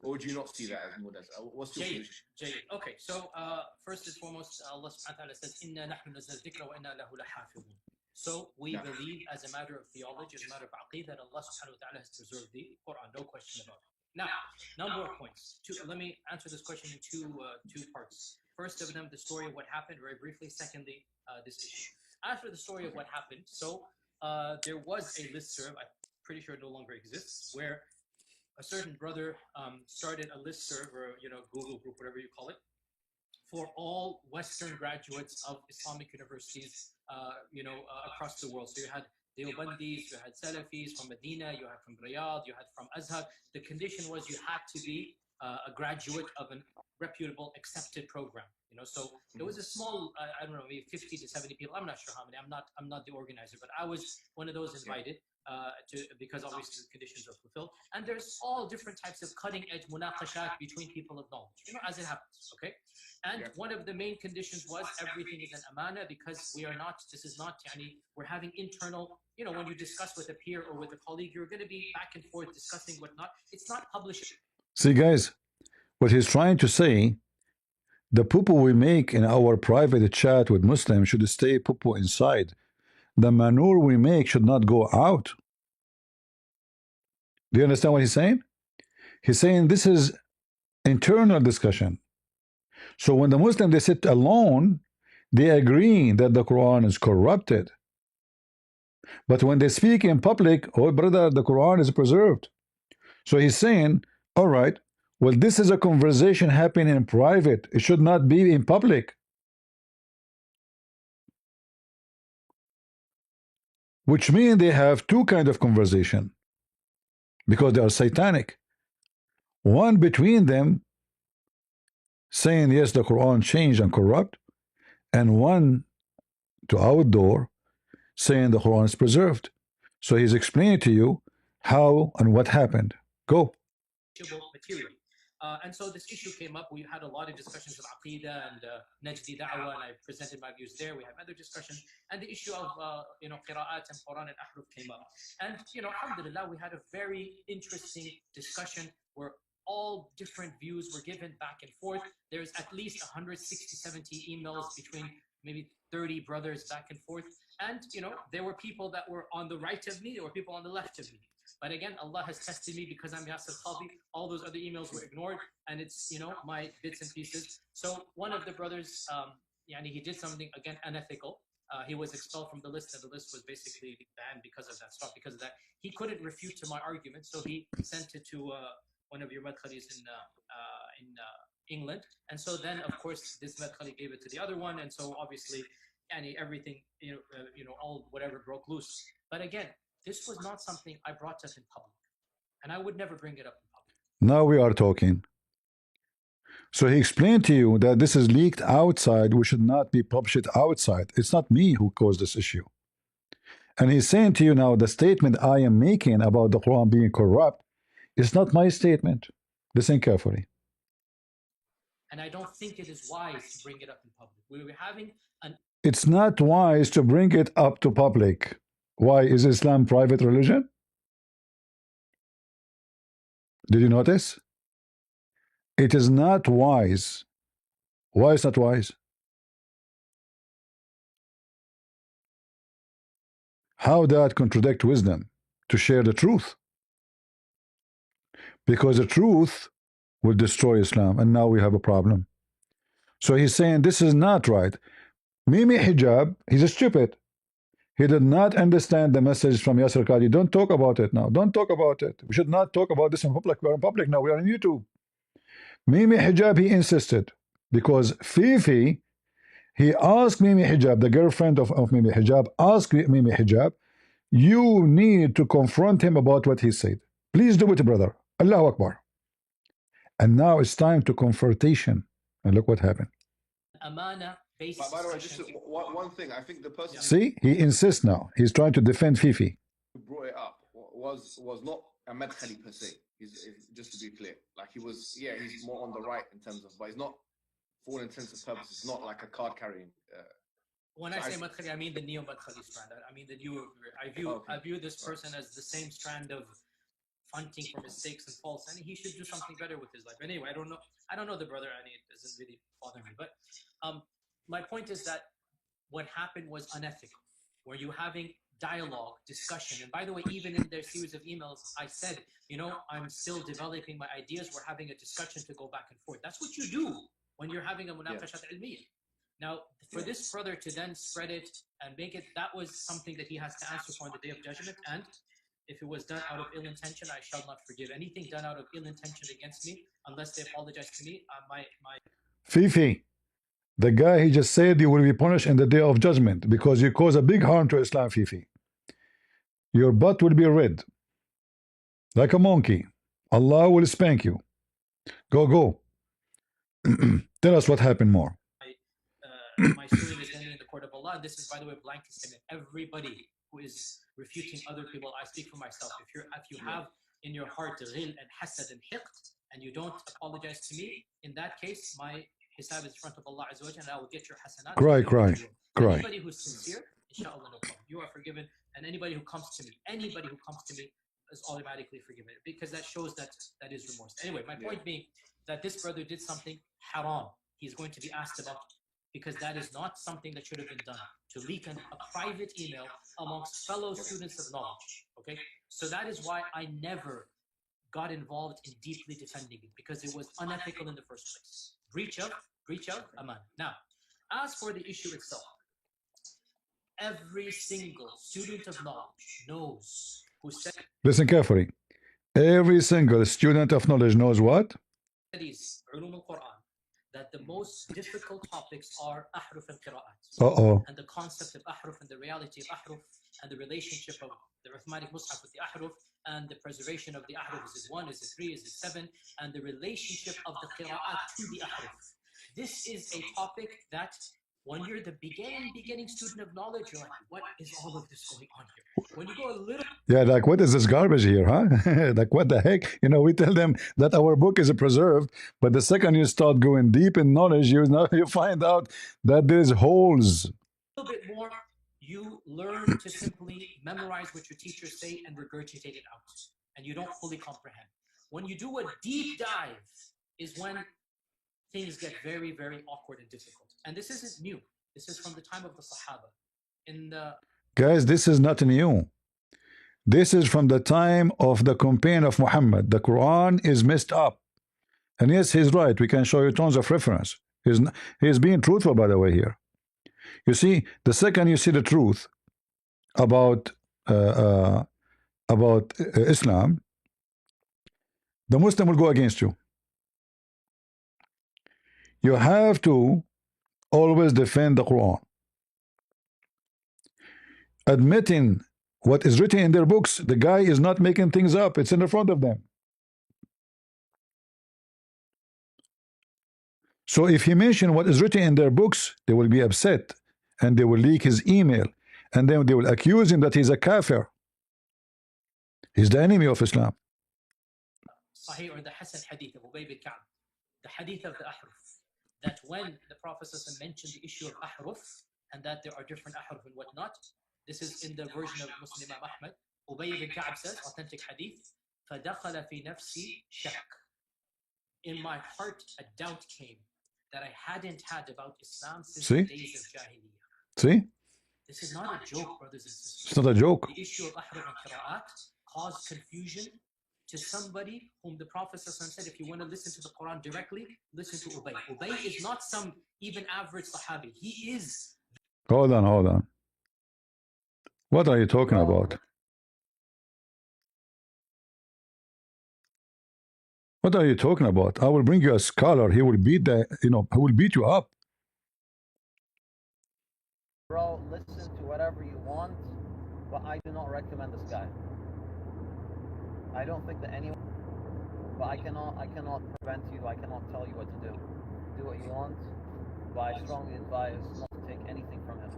Or do you not see that as munazzal? What's your position? Okay, so first and foremost, Allah subhanahu wa ta'ala says, Inna nahnu nazzal dhikra wa inna lahu lahafidhun. So we believe as a matter of theology, as a matter of aqeedah, that Allah subhanahu wa ta'ala has preserved the Quran, no question about it. Now, number of points. Let me answer this question in two parts. First of them, the story of what happened very briefly. Secondly, this issue. After the story of what happened, so there was a listserv, I'm pretty sure it no longer exists, where a certain brother started a listserv or Google group, whatever you call it, for all Western graduates of Islamic universities, across the world. So you had Deobandis, you had Salafis from Medina, you had from Riyadh, you had from Azhar. The condition was you had to be a graduate of a reputable, accepted program. So it was a small, I don't know, maybe 50 to 70 people. I'm not sure how many. I'm not the organizer, but I was one of those invited because obviously the conditions are fulfilled. And there's all different types of cutting edge munaqashat between people of knowledge, as it happens. Okay. And one of the main conditions was everything is an amana, because this is not, we're having internal, when you discuss with a peer or with a colleague, you're going to be back and forth discussing whatnot. It's not publishable. See, guys, what he's trying to say, the poo-poo we make in our private chat with Muslims should stay poo-poo inside. The manure we make should not go out. Do you understand what he's saying? He's saying this is internal discussion. So when the Muslims, they sit alone, they agree that the Quran is corrupted. But when they speak in public, oh brother, the Quran is preserved. So he's saying, all right, well, this is a conversation happening in private. It should not be in public. Which means they have two kinds of conversation because they are satanic. One between them saying, yes, the Quran changed and corrupt, and one to outdoor saying the Quran is preserved. So he's explaining to you how and what happened. Go. Material. And so this issue came up. We had a lot of discussions of Aqidah and Najdi Da'wah, and I presented my views there. We had other discussions, and the issue of Qira'at and Quran and Ahruf came up. And alhamdulillah, we had a very interesting discussion where all different views were given back and forth. There's at least 160, 70 emails between maybe 30 brothers back and forth. And there were people that were on the right of me, there were people on the left of me. But again, Allah has tested me because I'm Yasir Khaldi. All those other emails were ignored, and it's my bits and pieces. So one of the brothers, he did something again unethical. He was expelled from the list, and the list was basically banned because of that, stopped because of that. He couldn't refute to my argument, so he sent it to one of your madkhalis in England. And so then, of course, this madkhali gave it to the other one, and so obviously, everything, all whatever broke loose. But again, this was not something I brought up in public, and I would never bring it up in public. Now we are talking. So he explained to you that this is leaked outside. We should not be published outside. It's not me who caused this issue. And he's saying to you now, the statement I am making about the Quran being corrupt is not my statement. Listen carefully. And I don't think it is wise to bring it up in public. We were having an... It's not wise to bring it up to public. Why? Is Islam private religion? Did you notice? It is not wise. Why is not wise? How that contradict wisdom to share the truth? Because the truth will destroy Islam, and now we have a problem. So he's saying this is not right. Mimi Hijab, he's a stupid. He did not understand the message from Yasir Qadi. Don't talk about it now. Don't talk about it. We should not talk about this in public. We are in public now. We are on YouTube. Mimi Hijab, he insisted. Because Fifi, he asked Mimi Hijab, the girlfriend of Mimi Hijab, asked Mimi Hijab, you need to confront him about what he said. Please do it, brother. Allahu Akbar. And now it's time to confrontation. And look what happened. Amana. But by the way, just one thing. I think the person See, he insists now. He's trying to defend Fifi. who brought it up was not a madkhali per se. He's just to be clear. Like he's more on the right in terms of, but he's not, for all intents and purposes, not like a card carrying. When I say madkhali, I mean the neo madkhali strand. I mean the new. I view this person as the same strand of fronting for mistakes and faults, and he should do something better with his life. Anyway, I don't know the brother, and it doesn't really bother me. But my point is that what happened was unethical. Were you having dialogue, discussion? And by the way, even in their series of emails, I said, I'm still developing my ideas. We're having a discussion to go back and forth. That's what you do when you're having a munaqashat ilmiyyah. Now, for this brother to then spread it and make it, that was something that he has to answer for on the day of judgment. And if it was done out of ill intention, I shall not forgive. Anything done out of ill intention against me, unless they apologize to me, my Fifi, The guy, he just said you will be punished in the day of judgment because you cause a big harm to Islam, Fifi. Your butt will be red like a monkey. Allah will spank you. Go. Tell us what happened more. My student is standing in the court of Allah. And this is, by the way, a blanket statement. Everybody who is refuting other people, I speak for myself. If you have in your heart ghil and hasad and hiqt, and you don't apologize to me, in that case, my hisab is in front of Allah Azza wa Jalla, and I will get your hasanat. Cry. Anybody who's sincere, inshallah, no problem. You are forgiven. And anybody who comes to me is automatically forgiven, because that shows that is remorse. Anyway, my point being that this brother did something haram. He's going to be asked about it, because that is not something that should have been done, to leak a private email amongst fellow students of knowledge. Okay, so that is why I never got involved in deeply defending it, because it was unethical in the first place. Breach of aman. Now, as for the issue itself, every single student of knowledge knows who Listen carefully. Every single student of knowledge knows what? studies ulum al-Quran, that the most difficult topics are ahruf and qira'at. And the concept of ahruf and the reality of ahruf and the relationship of the Uthmanic Mus'haf with the ahruf and the preservation of the ahruf. Is it 1? Is it 3? Is it 7? And the relationship of the qira'at to the ahruf. This is a topic that when you're the beginning student of knowledge, you're like, what is all of this going on here? When you go a little... Yeah, like, what is this garbage here, huh? Like, what the heck? You know, we tell them that our book is preserved, but the second you start going deep in knowledge, you find out that there's holes. A little bit more, you learn to simply memorize what your teachers say and regurgitate it out, and you don't fully comprehend. When you do a deep dive is when things get very, very awkward and difficult. And this isn't new. This is from the time of the Sahaba. Guys, this is not new. This is from the time of the campaign of Muhammad. The Quran is messed up. And yes, he's right. We can show you tons of reference. He's being truthful, by the way, here. You see, the second you see the truth about Islam, the Muslim will go against you. You have to always defend the Quran. Admitting what is written in their books, the guy is not making things up. It's in the front of them. So if he mentions what is written in their books, they will be upset and they will leak his email, and then they will accuse him that he's a kafir. He's the enemy of Islam. Sahih, or the Hasan hadith of Ubay bin Ka'b, the hadith of the ahruf, that when the Prophet mentioned the issue of ahruf and that there are different ahruf and whatnot, this is in the version of Muslim Imam Ahmad. Ubay bin Ka'b says, authentic hadith, فَدَخَلَ فِي نَفْسِي شَكْ. In my heart, a doubt came that I hadn't had about Islam since the days of Jahiliyyah. See? This is not a joke, brothers and sisters. It's not a joke. The issue of ahruf and qira'at caused confusion to somebody whom the Prophet said, if you want to listen to the Quran directly, listen to Ubay. Ubay is not some even average Sahabi. He is... Hold on. What are you talking about? What are you talking about? I will bring you a scholar. He will beat he will beat you up. Bro, listen to whatever you want, but I do not recommend this guy. I don't think that anyone, but I cannot prevent you. I cannot tell you what to do. Do what you want, but I strongly advise not to take anything from him.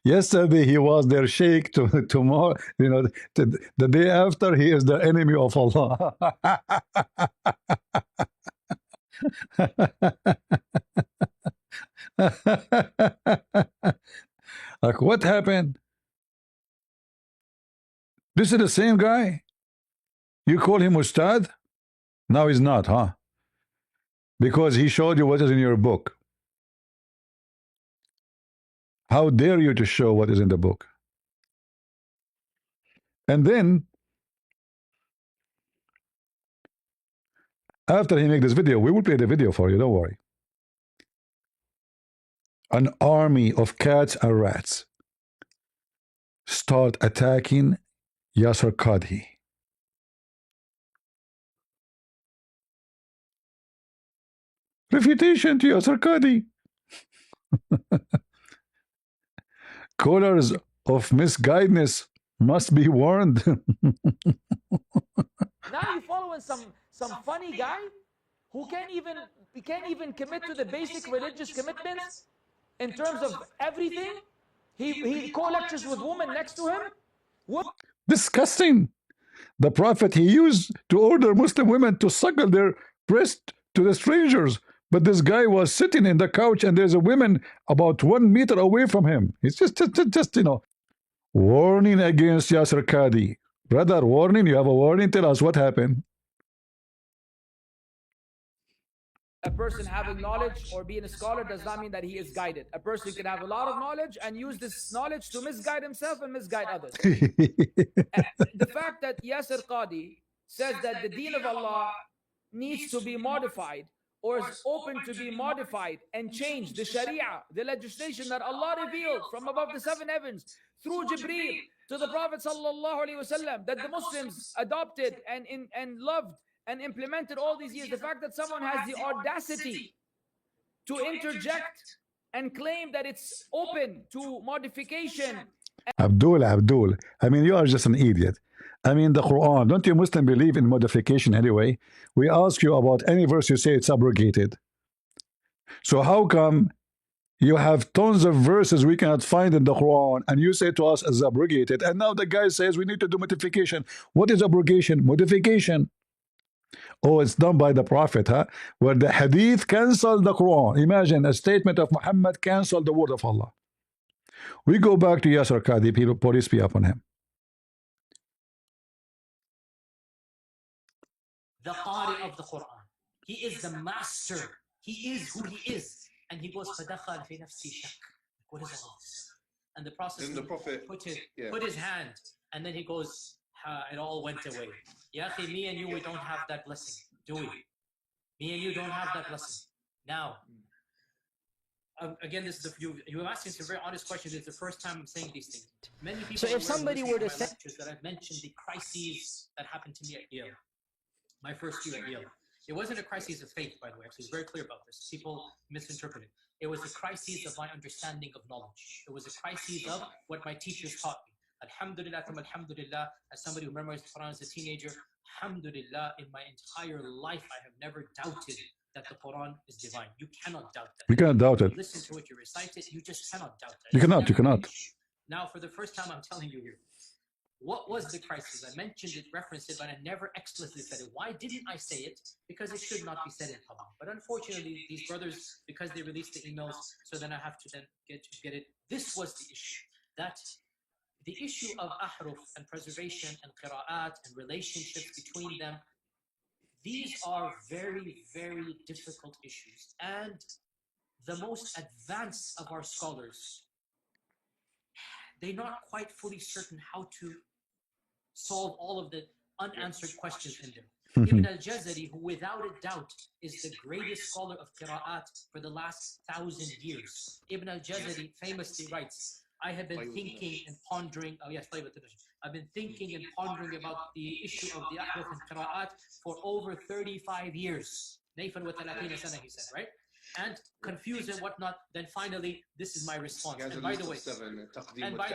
Yesterday he was their sheikh. Tomorrow, the day after, he is the enemy of Allah. Like, what happened? This is the same guy. You call him Ustad? Now he's not, huh? Because he showed you what is in your book. How dare you to show what is in the book? And then, after he make this video, we will play the video for you, don't worry. An army of cats and rats start attacking Yasser Qadhi. Refutation to Yasser Qadi. Callers of misguidedness must be warned. Now you following some funny guy who can't even commit to the basic religious commitments in terms of everything. He co-lectures with women next to him. Disgusting. The Prophet, he used to order Muslim women to suckle their breast to the strangers. But this guy was sitting in the couch and there's a woman about 1 meter away from him. It's just warning against Yasser Qadi. Brother, warning, you have a warning, tell us what happened. A person having knowledge or being a scholar does not mean that he is guided. A person can have a lot of knowledge and use this knowledge to misguide himself and misguide others. The fact that Yasser Qadi says that the deen of Allah needs to be modified or is open to be modified and changed, the Sharia, the legislation that Allah revealed from above the 7 heavens through Jibreel to the Prophet sallallahu alaihi wasallam, that the Muslims adopted and loved and implemented all these years. The fact that someone has the audacity to interject and claim that it's open to modification. Abdul, I mean, you are just an idiot. I mean, the Quran, don't you Muslim believe in modification anyway? We ask you about any verse, you say it's abrogated. So how come you have tons of verses we cannot find in the Quran and you say to us it's abrogated, and now the guy says we need to do modification? What is abrogation? Modification. Oh, it's done by the Prophet, huh? Where the Hadith cancelled the Quran. Imagine a statement of Muhammad cancelled the word of Allah. We go back to Yasser Qadi, people, peace be upon him. The Qari of the Quran. He is the master. He is who he is. And he goes, فَدَخَلْ فِي نَفْسِي شَكْ. What is all this? And the Prophet put his hand, and then he goes, it all went away. Ya akhi, me and you, we don't have that blessing, do we? Me and you don't have that blessing. Now, again, this is you're asking some very honest questions. It's the first time I'm saying these things. Many people. So if somebody were to say that I've mentioned the crises that happened to me at Yale, my first year at Yale. It wasn't a crisis of faith, by the way. Actually, it's very clear about this. People misinterpret it. It was a crisis of my understanding of knowledge. It was a crisis of what my teachers taught me. Alhamdulillah, alhamdulillah, as somebody who memorized the Quran as a teenager, alhamdulillah, in my entire life, I have never doubted that the Quran is divine. You cannot doubt that. You cannot doubt it. You listen to it, you recite it, you just cannot doubt that. You cannot. Now, for the first time, I'm telling you here, what was the crisis? I mentioned it, referenced it, but I never explicitly said it. Why didn't I say it? Because it should not be said in public. But unfortunately, these brothers, because they released the emails, so then I have to then get it. This was the issue. That the issue of ahruf and preservation and qira'at and relationships between them, these are very, very difficult issues. And the most advanced of our scholars, they're not quite fully certain how to solve all of the unanswered questions in there. Ibn al-Jazari, who without a doubt is the greatest scholar of qira'at for the last 1,000 years. Ibn al-Jazari famously writes, I have been thinking and pondering, I've been thinking and pondering about the issue of the ahruf and qira'at for over 35 years. Nayfan wa 30 sana, he said, right? And confused and whatnot, then finally, this is my response. And by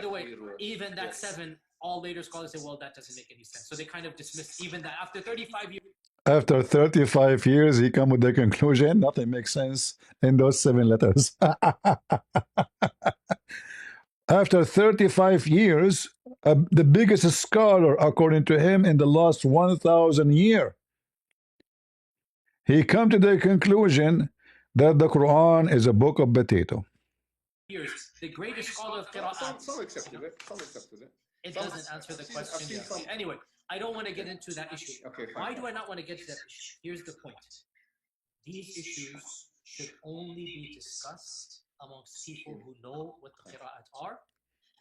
the way, even that 7, all later scholars say, well, that doesn't make any sense. So they kind of dismissed even that after 35 years. After 35 years, he come with the conclusion, nothing makes sense in those 7 letters. After 35 years, the biggest scholar, according to him, in the last 1,000 years, he come to the conclusion that the Quran is a book of potato. The greatest scholar of qira'at. Some accepted it. It doesn't answer the question. Anyway, I don't want to get into that issue. Okay, why do I not want to get to that issue? Here's the point. These issues should only be discussed amongst people who know what the qira'at are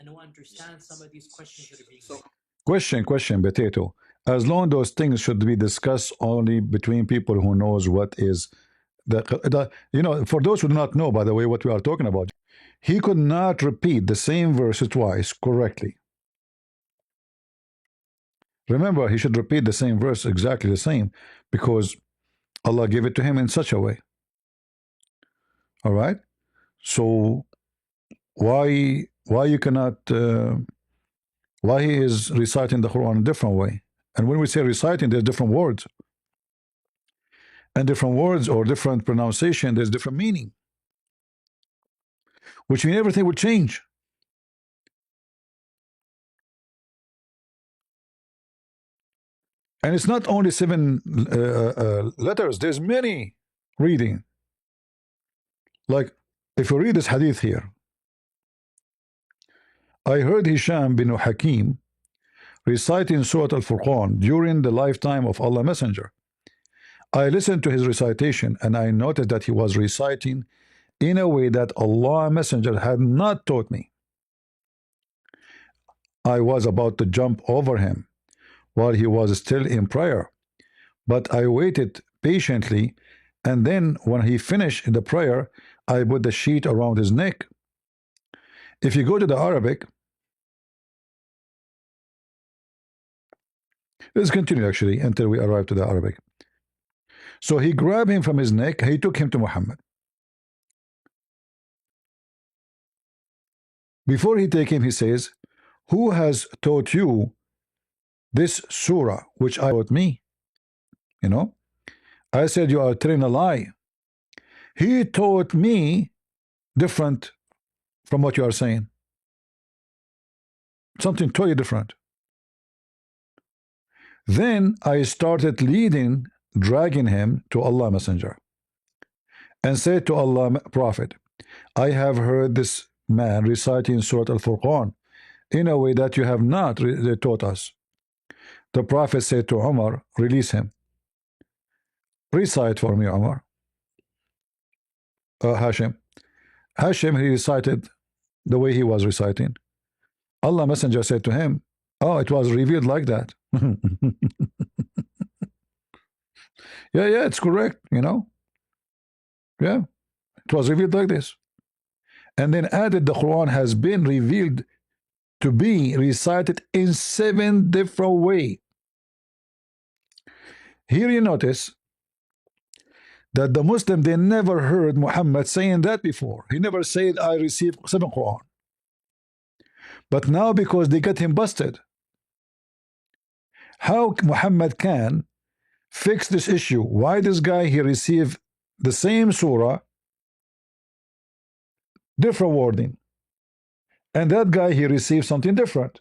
and who understand some of these questions that are being made. Question, potato. As long those things should be discussed only between people who knows what is for those who do not know, by the way, what we are talking about, he could not repeat the same verse twice correctly. Remember, he should repeat the same verse exactly the same because Allah gave it to him in such a way. All right. So why you cannot why he is reciting the Quran a different way? And when we say reciting, there's different words, and different words or different pronunciation, there's different meaning, which means everything would change. And it's not only 7 letters, there's many reading. Like if you read this hadith here, I heard Hisham bin Hakim reciting Surah Al-Furqan during the lifetime of Allah Messenger. I listened to his recitation and I noticed that he was reciting in a way that Allah Messenger had not taught me. I was about to jump over him while he was still in prayer, but I waited patiently, and then when he finished the prayer, I put the sheet around his neck. If you go to the Arabic, let's continue actually until we arrive to the Arabic. So he grabbed him from his neck, he took him to Muhammad. Before he take him, he says, who has taught you this surah which I taught me? You know, I said, you are telling a lie. He taught me different from what you are saying. Something totally different. Then I started dragging him to Allah Messenger, and said to Allah Prophet, I have heard this man reciting Surah Al-Furqan in a way that you have not taught us. The Prophet said to Umar, release him. Recite for me, Umar. Hashim, he recited the way he was reciting. Allah Messenger said to him, oh, it was revealed like that. Yeah, it's correct, you know. Yeah, it was revealed like this. And then added, the Quran has been revealed to be recited in 7 different ways. Here you notice that the Muslim, they never heard Muhammad saying that before. He never said, I received 7 Quran. But now, because they got him busted, how Muhammad can fix this issue? Why this guy, he received the same surah, different wording, and that guy, he received something different.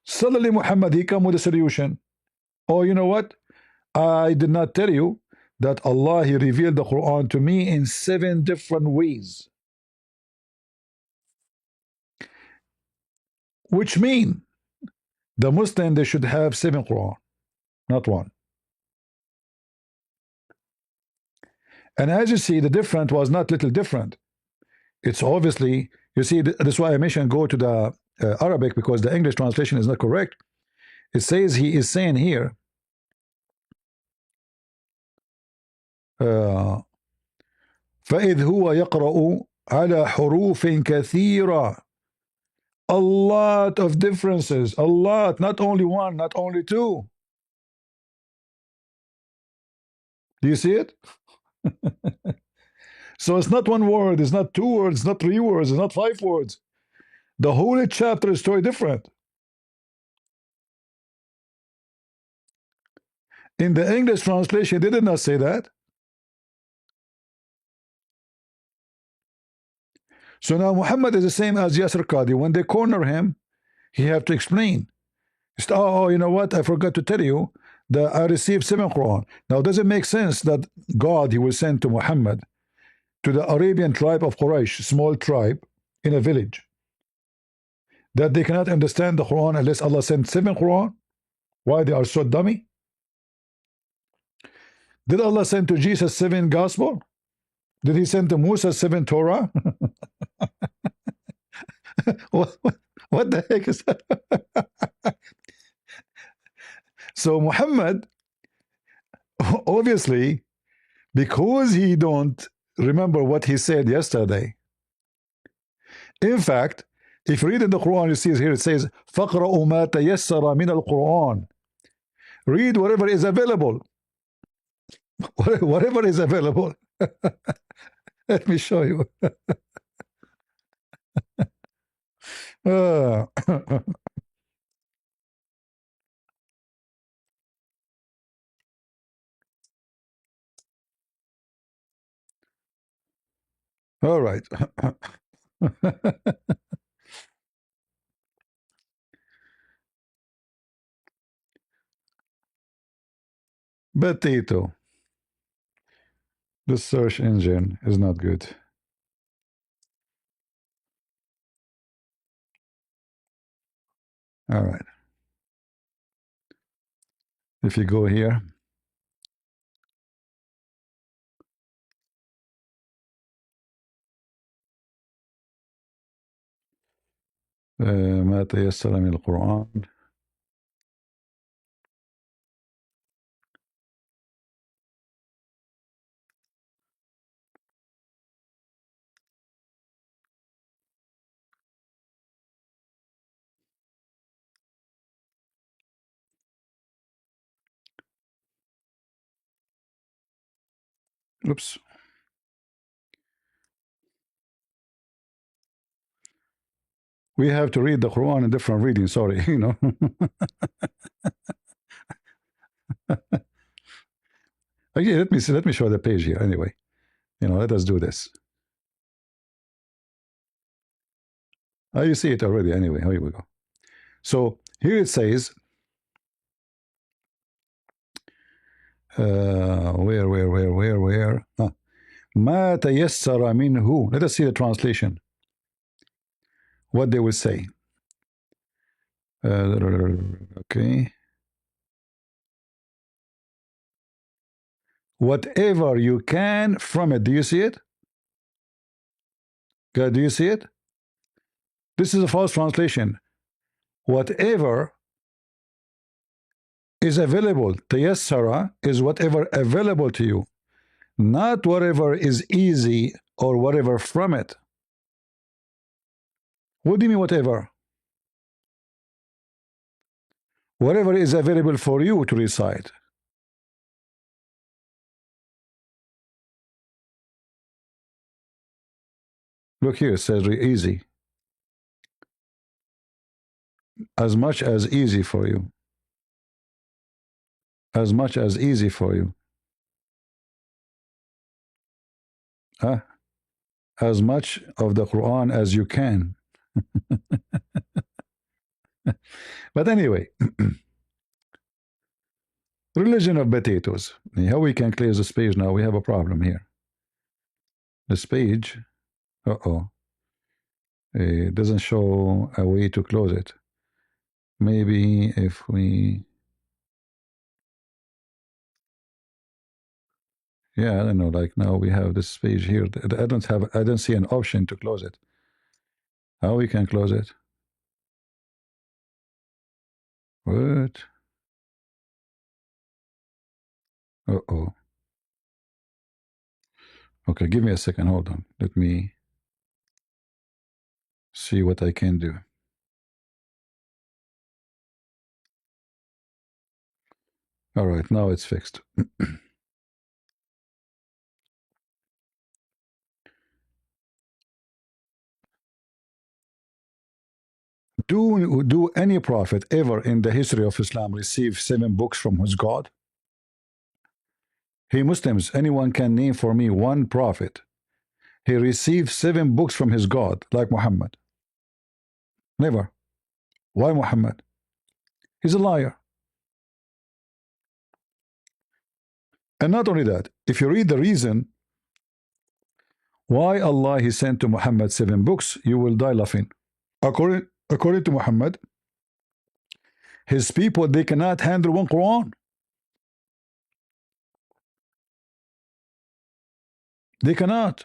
Suddenly Muhammad, he come with a solution. Oh, you know what? I did not tell you that Allah, he revealed the Quran to me in 7 different ways, which mean the Muslim, they should have 7 Quran, not 1. And as you see, the different was not little different. It's obviously, you see, that's why I mentioned go to the Arabic, because the English translation is not correct. It says, he is saying here, فإذ هو يقرأ على حروف كثيرة. A lot of differences, a lot, not only 1, not only 2. Do you see it? So it's not 1 word, it's not 2 words, it's not 3 words, it's not 5 words. The whole chapter is totally different. In the English translation, they did not say that. So now Muhammad is the same as Yasir Qadi. When they corner him, he have to explain. Said, oh, you know what? I forgot to tell you that I received 7 Quran. Now, does it make sense that God, he will send to Muhammad, to the Arabian tribe of Quraysh, small tribe in a village, that they cannot understand the Quran unless Allah sent 7 Quran? Why they are so dummy? Did Allah send to Jesus 7 gospel? Did he send to Musa 7 Torah? what the heck is that? So Muhammad, obviously, because he don't remember what he said yesterday. In fact, if you read in the Quran, you see here it says, فَقْرَأُوا مَا تَيَسَّرَ مِنَ الْقُرْآنِ. Read whatever is available. Whatever is available. Let me show you. Uh, all right. Potato. The search engine is not good. All right. If you go here, ما تيسر من القرآن. Oops. We have to read the Quran in different reading. Sorry, you know. Okay, let me see. Let me show the page here. Anyway, you know, let us do this. Oh, you see it already. Anyway, here we go. So here it says, where? ما تيسر منه. Let us see the translation. What they will say. Okay. Whatever you can from it. Do you see it? God, do you see it? This is a false translation. Whatever is available. Tayassara is whatever available to you, not whatever is easy or whatever from it. What do you mean whatever? Whatever is available for you to recite. Look here, it says easy. As much as easy for you. As much as easy for you. Huh? As much of the Quran as you can. But anyway, religion of potatoes. How we can clear this page now? We have a problem here. This page, it doesn't show a way to close it. Maybe if we, yeah, I don't know, like now we have this page here. I don't see an option to close it. How we can close it? What? Okay, give me a second, hold on. Let me see what I can do. All right, now it's fixed. Do any prophet ever in the history of Islam receive 7 books from his God? Hey Muslims, anyone can name for me one prophet he received 7 books from his God like Muhammad? Never. Why Muhammad? He's a liar. And not only that, if you read the reason why Allah He sent to Muhammad 7 books, you will die laughing. According to Muhammad, his people, they cannot handle one Quran. They cannot.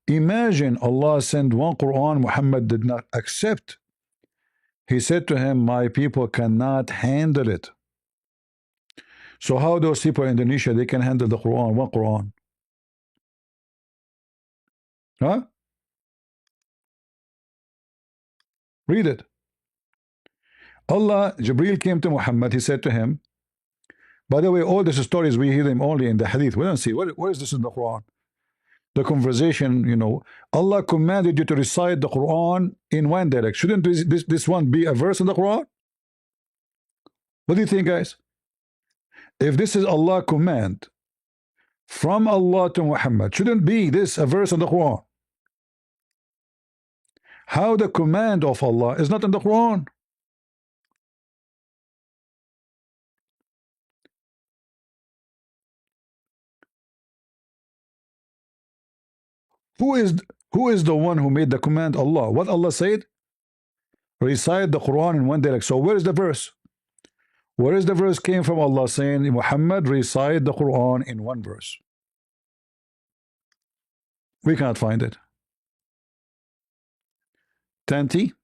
Imagine Allah sent one Quran Muhammad did not accept. He said to him, my people cannot handle it. So how those people in Indonesia, they can handle the Quran, one Quran? Huh? Read it. Allah, Jibreel came to Muhammad, he said to him, By the way, all these stories we hear them only in the hadith. We don't see where is this in the Quran? The conversation, you know, Allah commanded you to recite the Quran in one dialect. Shouldn't this one be a verse in the Quran? What do you think, guys? If this is Allah command from Allah to Muhammad, shouldn't be this a verse in the Quran? How the command of Allah is not in the Quran? Who is the one who made the command? Allah. What Allah said? Recite the Quran in one dialect. So where is the verse? Where is the verse came from Allah saying, Muhammad, recite the Quran in one verse? We cannot find it. Tanti?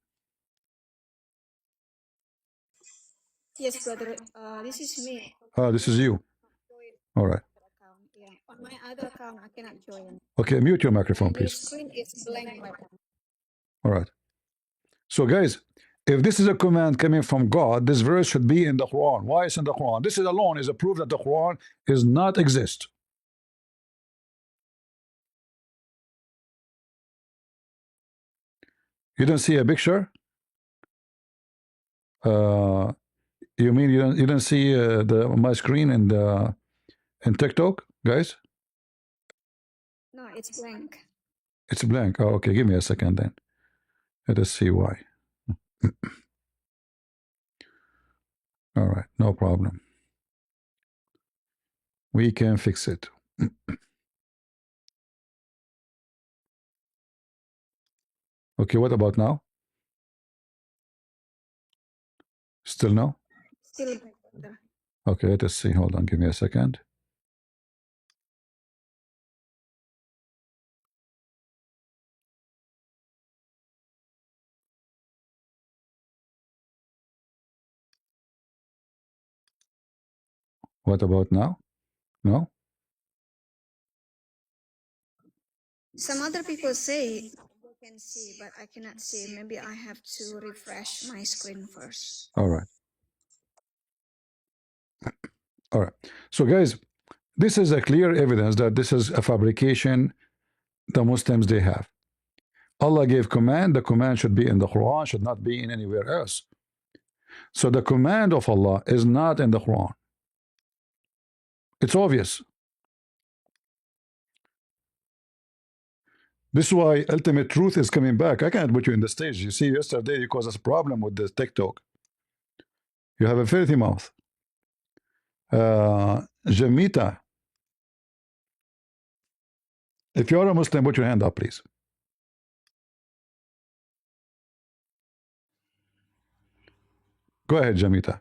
Yes, brother. This is me. Oh, this is you. All right. Yeah. On my other account, I cannot join. Okay, mute your microphone, And the please. screen is blank right now. All right. So, guys, if this is a command coming from God, this verse should be in the Quran. Why is in the Quran? This is alone is a proof that the Quran is not exist. You don't see a picture? You mean you don't see my screen in TikTok, guys? No, it's blank. It's blank. Oh, okay. Give me a second then. Let us see why. All right, no problem. We can fix it. Okay, what about now? Still no? Still blank, brother. Okay, let us see. Hold on, give me a second. What about now? No? Some other people say they can see, but I cannot see. Maybe I have to refresh my screen first. All right. All right. So, guys, this is a clear evidence that this is a fabrication the Muslims they have. Allah gave command. The command should be in the Quran, should not be in anywhere else. So the command of Allah is not in the Quran. It's obvious. This is why ultimate truth is coming back. I can't put you in the stage. You see, yesterday you caused us a problem with the TikTok. You have a filthy mouth. Jamita, if you're a Muslim, put your hand up, please. Go ahead, Jamita.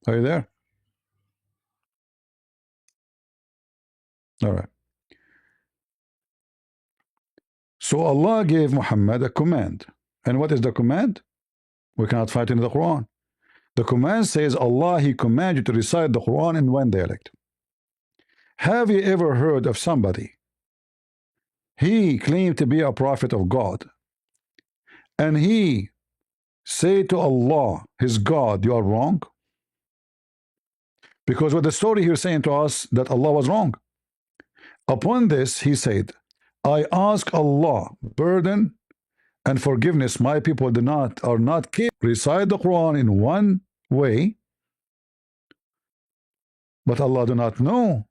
Are you there? All right. So Allah gave Muhammad a command. And what is the command? We cannot find it in the Quran. The command says, Allah, He commanded you to recite the Quran in one dialect. Have you ever heard of somebody? He claimed to be a prophet of God. And he said to Allah, his God, you are wrong? Because what the story here is saying to us that Allah was wrong. Upon this, he said, I ask Allah burden and forgiveness. My people are not capable. Recite the Quran in one way, but Allah do not know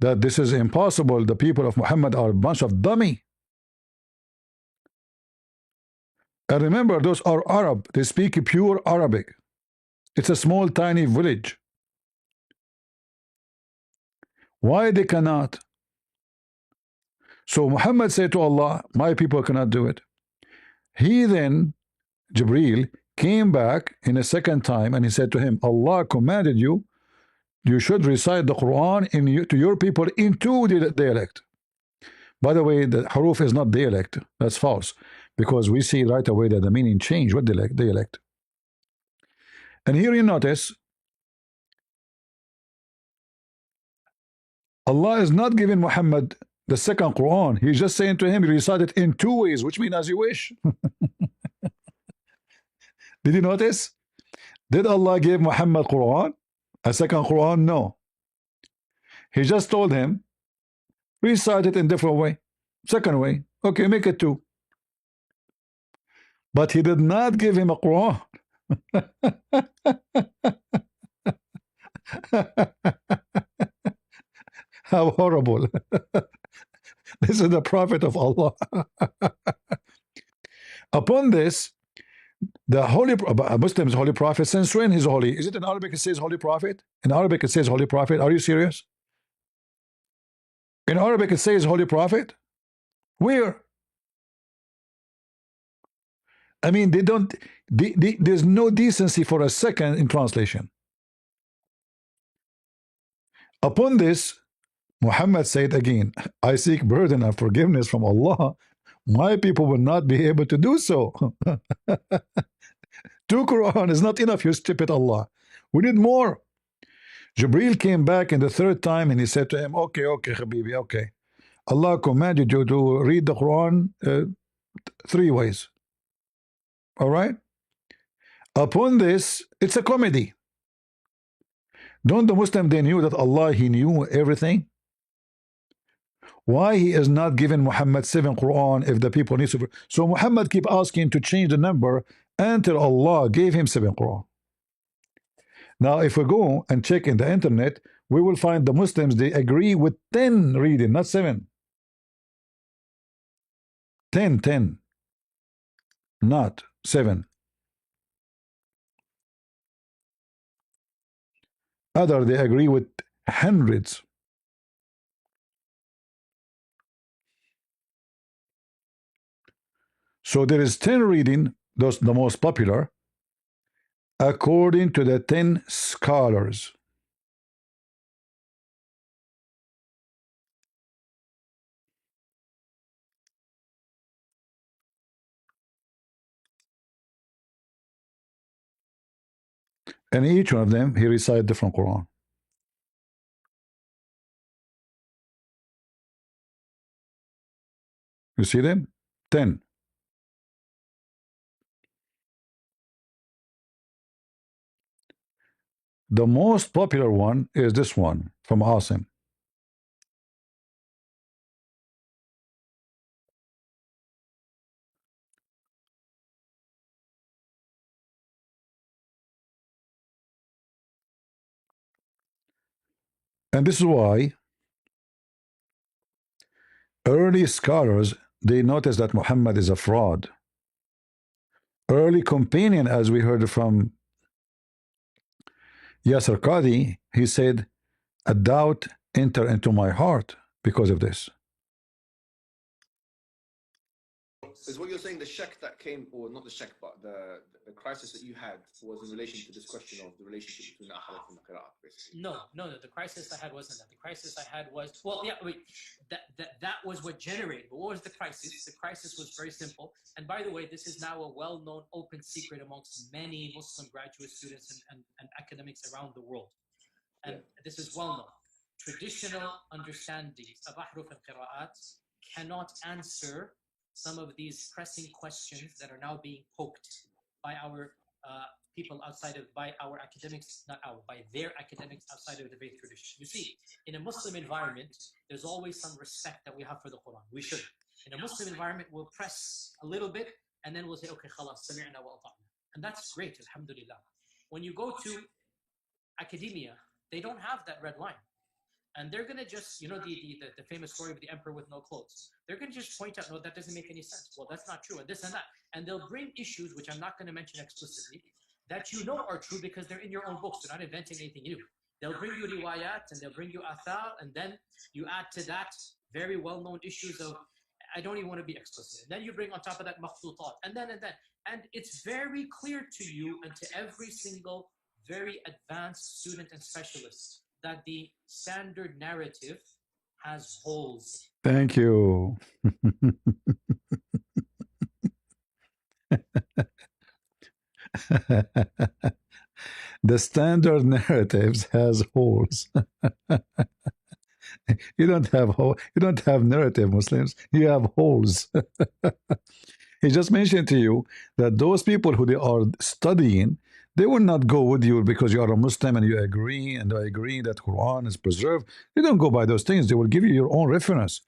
that this is impossible. The people of Muhammad are a bunch of dummy. And remember, those are Arab. They speak pure Arabic. It's a small, tiny village. Why they cannot? So Muhammad said to Allah, my people cannot do it. He then, Jibreel, came back in a second time and he said to him, Allah commanded you, you should recite the Quran to your people in two dialect. By the way, the haruf is not dialect. That's false. Because we see right away that the meaning changed. What dialect? And here you notice, Allah is not giving Muhammad the second Quran. He's just saying to him, recite it in two ways, which means as you wish. Did you notice? Did Allah give Muhammad Quran? A second Quran? No. He just told him, recite it in different way. Second way. Okay, make it two. But he did not give him a Quran. How horrible. This is the Prophet of Allah. Upon this, the holy Muslims, holy prophet, since when he's holy? Is it in Arabic it says holy prophet? In Arabic it says holy prophet. Are you serious? In Arabic it says holy prophet? Where? I mean, they don't, there's no decency for a second in translation. Upon this, Muhammad said again, I seek burden and forgiveness from Allah. My people will not be able to do so. Two Quran is not enough, you stupid Allah. We need more. Jibreel came back in the third time and he said to him, okay, Habibi, okay. Allah commanded you to read the Quran three ways. All right? Upon this, it's a comedy. Don't the Muslim, they knew that Allah, he knew everything? Why he is not giving Muhammad 7 Quran if the people need to? So Muhammad keep asking to change the number until Allah gave him 7 Quran. Now if we go and check in the internet, we will find the Muslims, they agree with 10 reading, not 7. 10, not 7. Other, they agree with hundreds. So there is 10 reading, those the most popular, according to the 10 scholars. And each one of them, he recited different Quran. You see them? 10. The most popular one is this one from Asim. And this is why early scholars, they notice that Muhammad is a fraud. Early companion, as we heard from Yasser Qadi, he said, a doubt entered into my heart because of this. Is what you're saying the shak that came, or not the shak, but the crisis that you had was in relation to this question of the relationship between the ahadith and the qira'at, basically? No. The crisis I had wasn't that. The crisis I had was, well, yeah, wait, that was what generated. But what was the crisis? The crisis was very simple. And by the way, this is now a well-known open secret amongst many Muslim graduate students and academics around the world. And this is well known. Traditional understandings of ahruf and qira'at cannot answer some of these pressing questions that are now being poked by our people outside of, by our academics, not our, by their academics outside of the faith tradition. You see, in a Muslim environment, there's always some respect that we have for the Quran. We should. In a Muslim environment, we'll press a little bit and then we'll say, okay, khalas, sami'na wa ata'na. And that's great, alhamdulillah. When you go to academia, they don't have that red line. And they're going to just, you know, the famous story of the emperor with no clothes. They're going to just point out, no, that doesn't make any sense. Well, that's not true, and this and that. And they'll bring issues, which I'm not going to mention explicitly, that you know are true because they're in your own books. They're not inventing anything new. They'll bring you riwayat, and they'll bring you athar, and then you add to that very well-known issues of, I don't even want to be explicit. And then you bring on top of that makhlutat, and then. And it's very clear to you and to every single very advanced student and specialist that the standard narrative has holes. Thank you. The standard narratives has holes. You don't have narrative, Muslims. You have holes. He just mentioned to you that those people who they are studying, They will not go with you because you are a Muslim and you agree, and I agree that Quran is preserved. They don't go by those things. They will give you your own reference.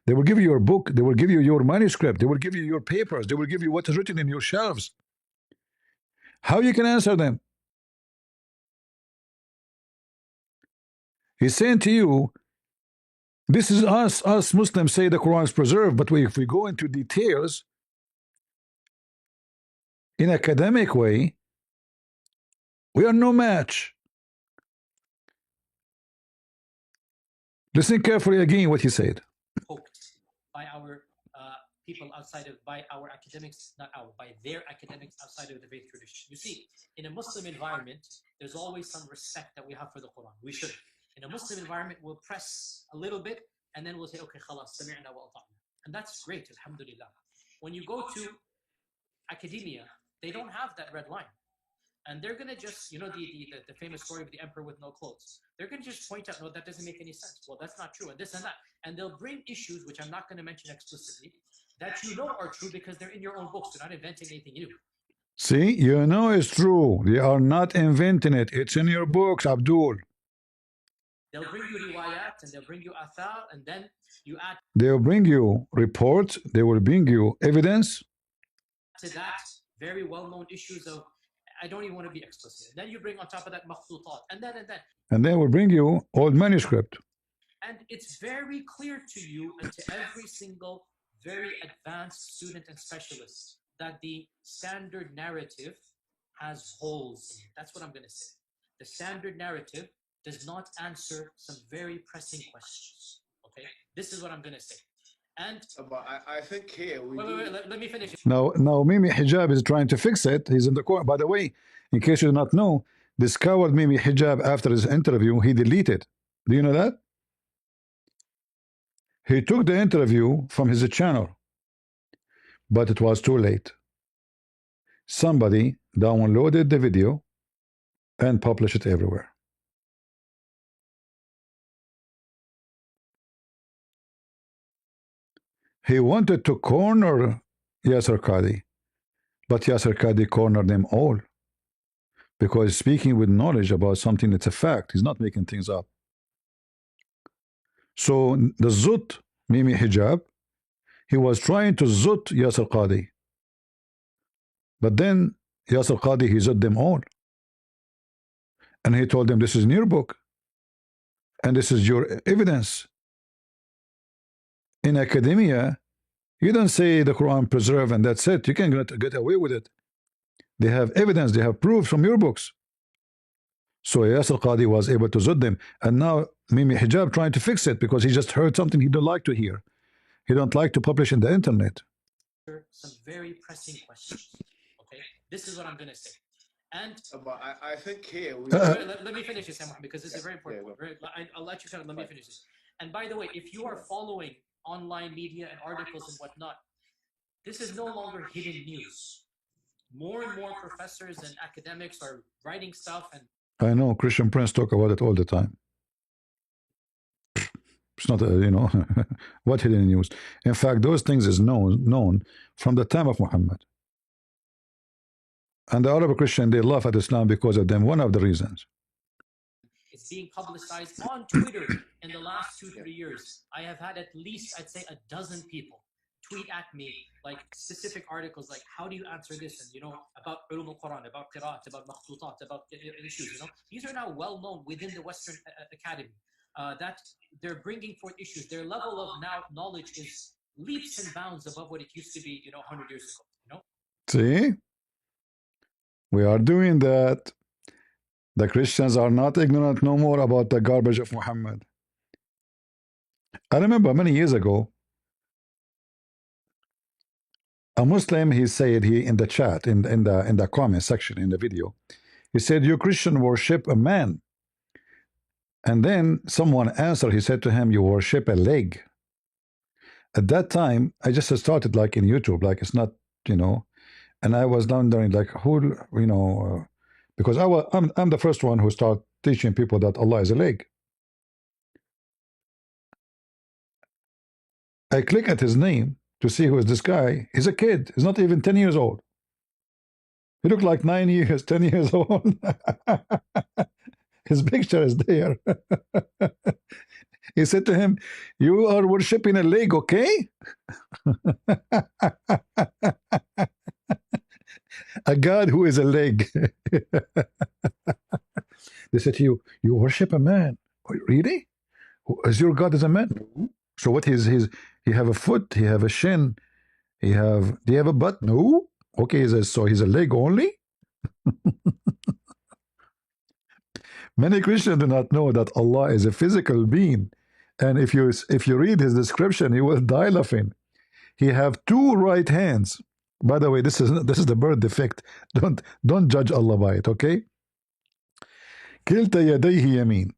They will give you your book. They will give you your manuscript. They will give you your papers. They will give you what is written in your shelves. How you can answer them? He's saying to you, this is us Muslims say the Quran is preserved, but if we go into details in academic way, we are no match. Listen carefully again what he said. Poked by our people outside of, by our academics, not our, by their academics outside of the faith tradition. You see, in a Muslim environment, there's always some respect that we have for the Quran. We should. In a Muslim environment, we'll press a little bit and then we'll say, okay, khalas, sami'na wa ata'na. And that's great, alhamdulillah. When you go to academia, they don't have that red line. And they're going to just, you know, the famous story of the emperor with no clothes. They're going to just point out, no, that doesn't make any sense. Well, that's not true, and this and that. And they'll bring issues, which I'm not going to mention explicitly, that you know are true because they're in your own books. They're not inventing anything new. See, you know it's true. They are not inventing it. It's in your books, Abdul. They'll bring you riwayat, and they'll bring you athar, and then you add They'll bring you reports. They will bring you evidence. to that very well-known issues of, I don't even want to be explicit. And then you bring on top of that makhtutat, and then. And they will bring you old manuscript. And it's very clear to you and to every single very advanced student and specialist that the standard narrative has holes in it. That's what I'm going to say. The standard narrative does not answer some very pressing questions. Okay? This is what I'm going to say. And But I think here we wait, let me finish. Now Mimi Hijab is trying to fix it. He's in the court. By the way, in case you do not know, this coward Mimi Hijab, after his interview, he deleted. Do you know that? He took the interview from his channel, but it was too late. Somebody downloaded the video and published it everywhere. He wanted to corner Yasser Qadi, but Yasser Qadi cornered them all because speaking with knowledge about something that's a fact. He's not making things up. So the Zut Mimi Hijab, he was trying to Zut Yasser Qadi, but then Yasser Qadi, he Zut them all, and he told them, this is in your book and this is your evidence. In academia, you don't say the Quran preserved and that's it. You can't get away with it. They have evidence, they have proof from your books. So Yasser Qadi was able to zut them, and now Mimi Hijab trying to fix it because he just heard something he don't like to hear. He don't like to publish in the internet. Some very pressing questions. Okay, this is what I'm going to say. And but I think here we let me finish this, Muhammad, because this is a very important point. I'll let you let me finish this. And by the way, if you are following online media and articles and whatnot, this is no longer hidden news. More and more professors and academics are writing stuff, and I know Christian Prince talk about it all the time. It's not what hidden news. In fact, those things is known from the time of Muhammad. And the Arab Christian, they laugh at Islam because of them. One of the reasons. It's being publicized on Twitter in the last 2-3 years. I have had at least, I'd say, 12 people tweet at me like specific articles, like how do you answer this, and about ulum al-Quran, about qira'at, about makhtutat, about issues. These are now well known within the Western Academy. That they're bringing forth issues. Their level of now knowledge is leaps and bounds above what it used to be, 100 years ago. See, we are doing that. The Christians are not ignorant no more about the garbage of Muhammad. I remember many years ago, a Muslim, he said, in the chat, in the comment section in the video, he said, you Christian worship a man. And then someone answered, he said to him, you worship a leg. At that time, I just started like in YouTube, like it's not, and I was wondering like who, because I'm the first one who started teaching people that Allah is a leg. I click at his name to see who is this guy. He's a kid. He's not even 10 years old. He looked like 9 years, 10 years old. His picture is there. He said to him, "You are worshiping a leg, okay?" A God who is a leg. They said to you, "You worship a man." "Oh, really? Is your God is a man?" So what is his? He have a foot. He have a shin. He have. Do you have a butt? No. Okay, so he's a leg only. Many Christians do not know that Allah is a physical being, and if you read his description, you will die laughing. He have two right hands. By the way, this is the birth defect. Don't judge Allah by it. Okay. كلتا يديه يمين,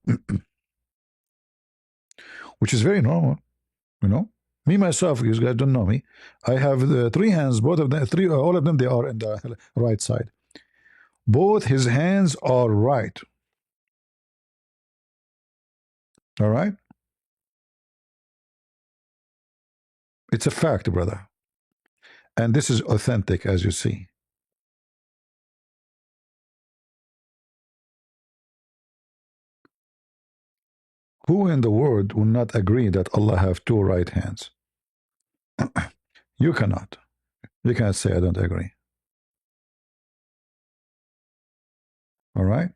which is very normal. You know, me myself, you guys don't know me. I have the three hands, both of them, all of them, they are in the right side. Both his hands are right. All right. It's a fact, brother. And this is authentic, as you see. Who in the world will not agree that Allah have two right hands? You cannot. You cannot say I don't agree. All right.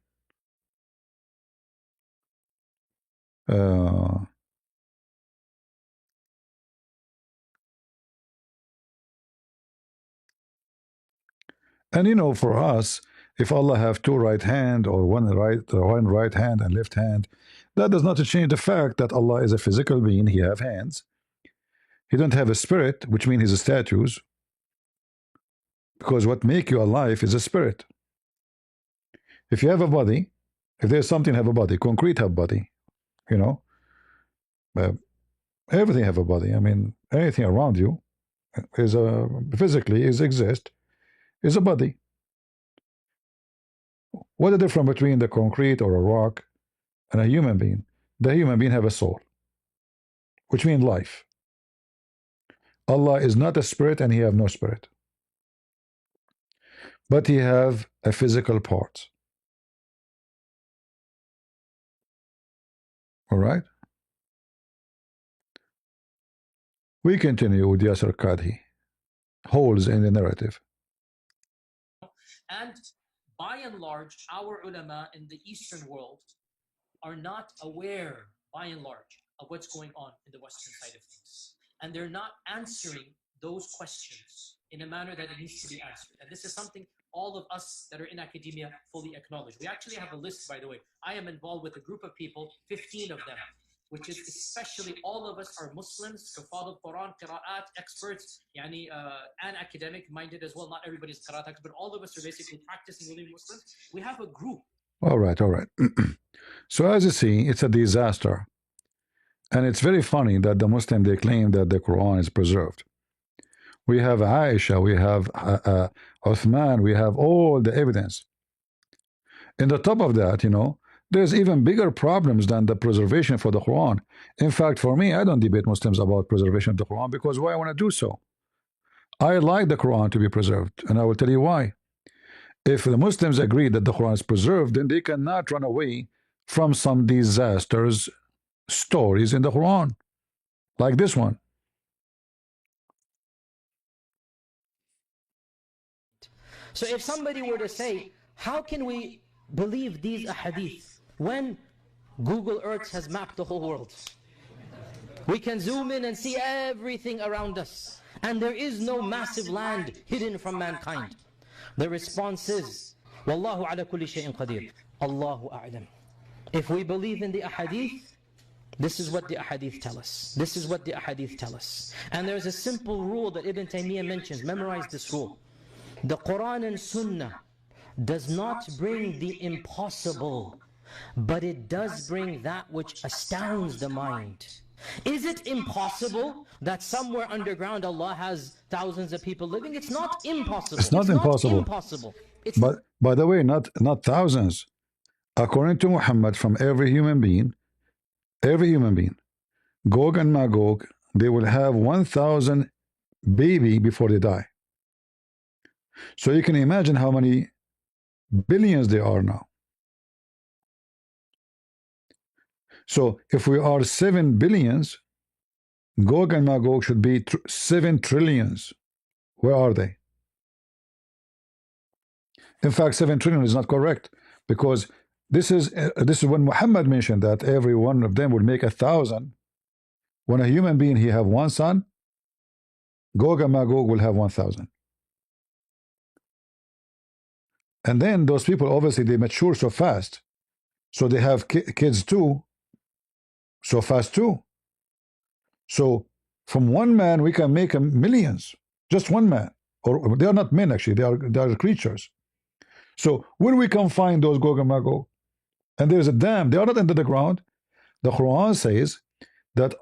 And you know, for us, if Allah have two right hand or one right hand and left hand, that does not change the fact that Allah is a physical being. He have hands. He don't have a spirit, which means he's a statues. Because what make you alive is a spirit. If you have a body, if there's something have a body, concrete have body, you know, everything have a body. I mean, anything around you is physically exist is a body. What is the difference between the concrete or a rock and a human being? The human being have a soul, which means life. Allah is not a spirit and he have no spirit. But he have a physical part. All right? We continue with Yasser Qadhi. Holes in the narrative. And by and large, our ulama in the Eastern world are not aware, by and large, of what's going on in the Western side of things. And they're not answering those questions in a manner that it needs to be answered. And this is something all of us that are in academia fully acknowledge. We actually have a list, by the way. I am involved with a group of people, 15 of them, which is especially all of us are Muslims, Kafad al-Quran, Qira'at, experts, and academic-minded as well. Not everybody's Qira'at expert, but all of us are basically practicing living Muslims. We have a group. All right. So as you see, it's a disaster. And it's very funny that the Muslim, they claim that the Quran is preserved. We have Aisha, we have Uthman, we have all the evidence. In the top of that, you know, there's even bigger problems than the preservation for the Quran. In fact, for me, I don't debate Muslims about preservation of the Quran because why I want to do so? I like the Quran to be preserved, and I will tell you why. If the Muslims agree that the Quran is preserved, then they cannot run away from some disasters stories in the Quran, like this one. So if somebody were to say, how can we believe these ahadith when Google Earth has mapped the whole world? We can zoom in and see everything around us, and there is no massive land hidden from mankind. The response is, Wallahu ala kulli shay'in qadir. Allahu a'lam. If we believe in the ahadith, this is what the ahadith tell us. This is what the ahadith tell us. And there's a simple rule that Ibn Taymiyyah mentions. Memorize this rule. The Quran and Sunnah does not bring the impossible, but it does bring that which astounds the mind. Is it impossible that somewhere underground Allah has thousands of people living? It's not impossible. It's not impossible. But by the way, not thousands. According to Muhammad, from every human being, Gog and Magog, they will have 1,000 baby before they die. So you can imagine how many billions there are now. So if we are 7 billions, Gog and Magog should be 7 trillions. Where are they? In fact, 7 trillion is not correct, because this is when Muhammad mentioned that every one of them would make 1,000. When a human being he have one son, Gog and Magog will have 1,000. And then those people obviously they mature so fast, so they have kids too, so fast too. So from one man we can make millions, just one man, or they are not men actually, they are creatures. So where we can find those Gog and Magog? And there's a dam. They are not under the ground. The Quran says that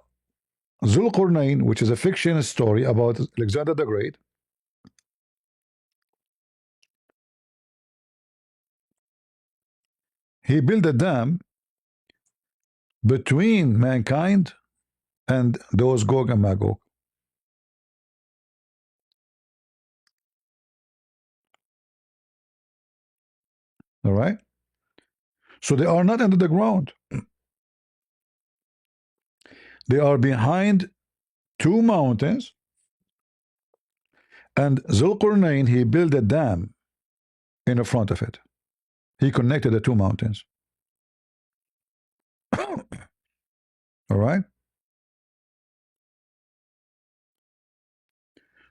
Zulqarnain, which is a fiction story about Alexander the Great, he built a dam between mankind and those Gog and Magog. All right? So they are not under the ground. They are behind 2 mountains, and Zulqarnain, he built a dam in the front of it. He connected the 2 mountains. All right?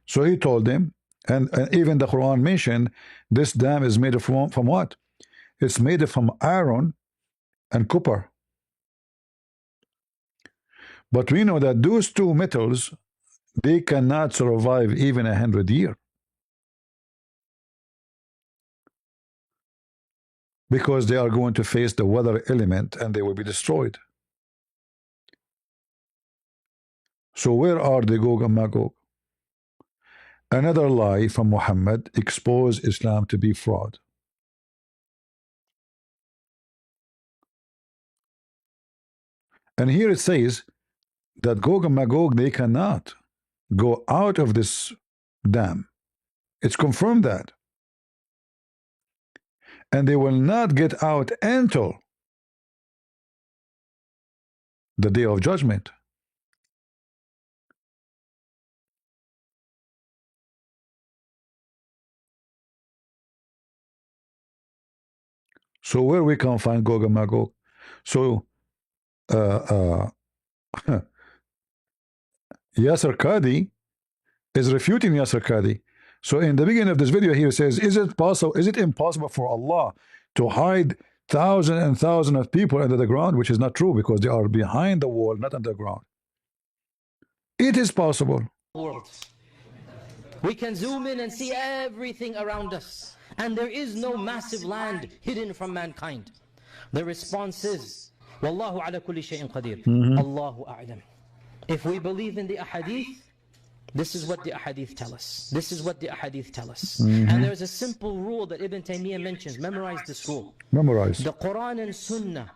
So he told them, and even the Quran mentioned this dam is made from what? It's made from iron and copper. But we know that those 2 metals, they cannot survive even 100 years. Because they are going to face the weather element and they will be destroyed. So where are the Gog and Magog? Another lie from Muhammad exposed Islam to be fraud. And here it says that Gog and Magog, they cannot go out of this dam. It's confirmed that. And they will not get out until the day of judgment. So where we can find Gog and Magog? So Yasser Qadi is refuting Yasser Qadi. So in the beginning of this video here says, is it impossible for Allah to hide thousands and thousands of people under the ground? Which is not true, because they are behind the wall, not underground. It is possible. World. We can zoom in and see everything around us, and there is no massive land hidden from mankind. The response is, Wallahu ala kulli shay'in qadir. Allahu a'lam. If we believe in the ahadith, this is what the ahadith tell us. This is what the ahadith tell us. And there's a simple rule that Ibn Taymiyyah mentions. Memorize this rule. Memorize. The Quran and Sunnah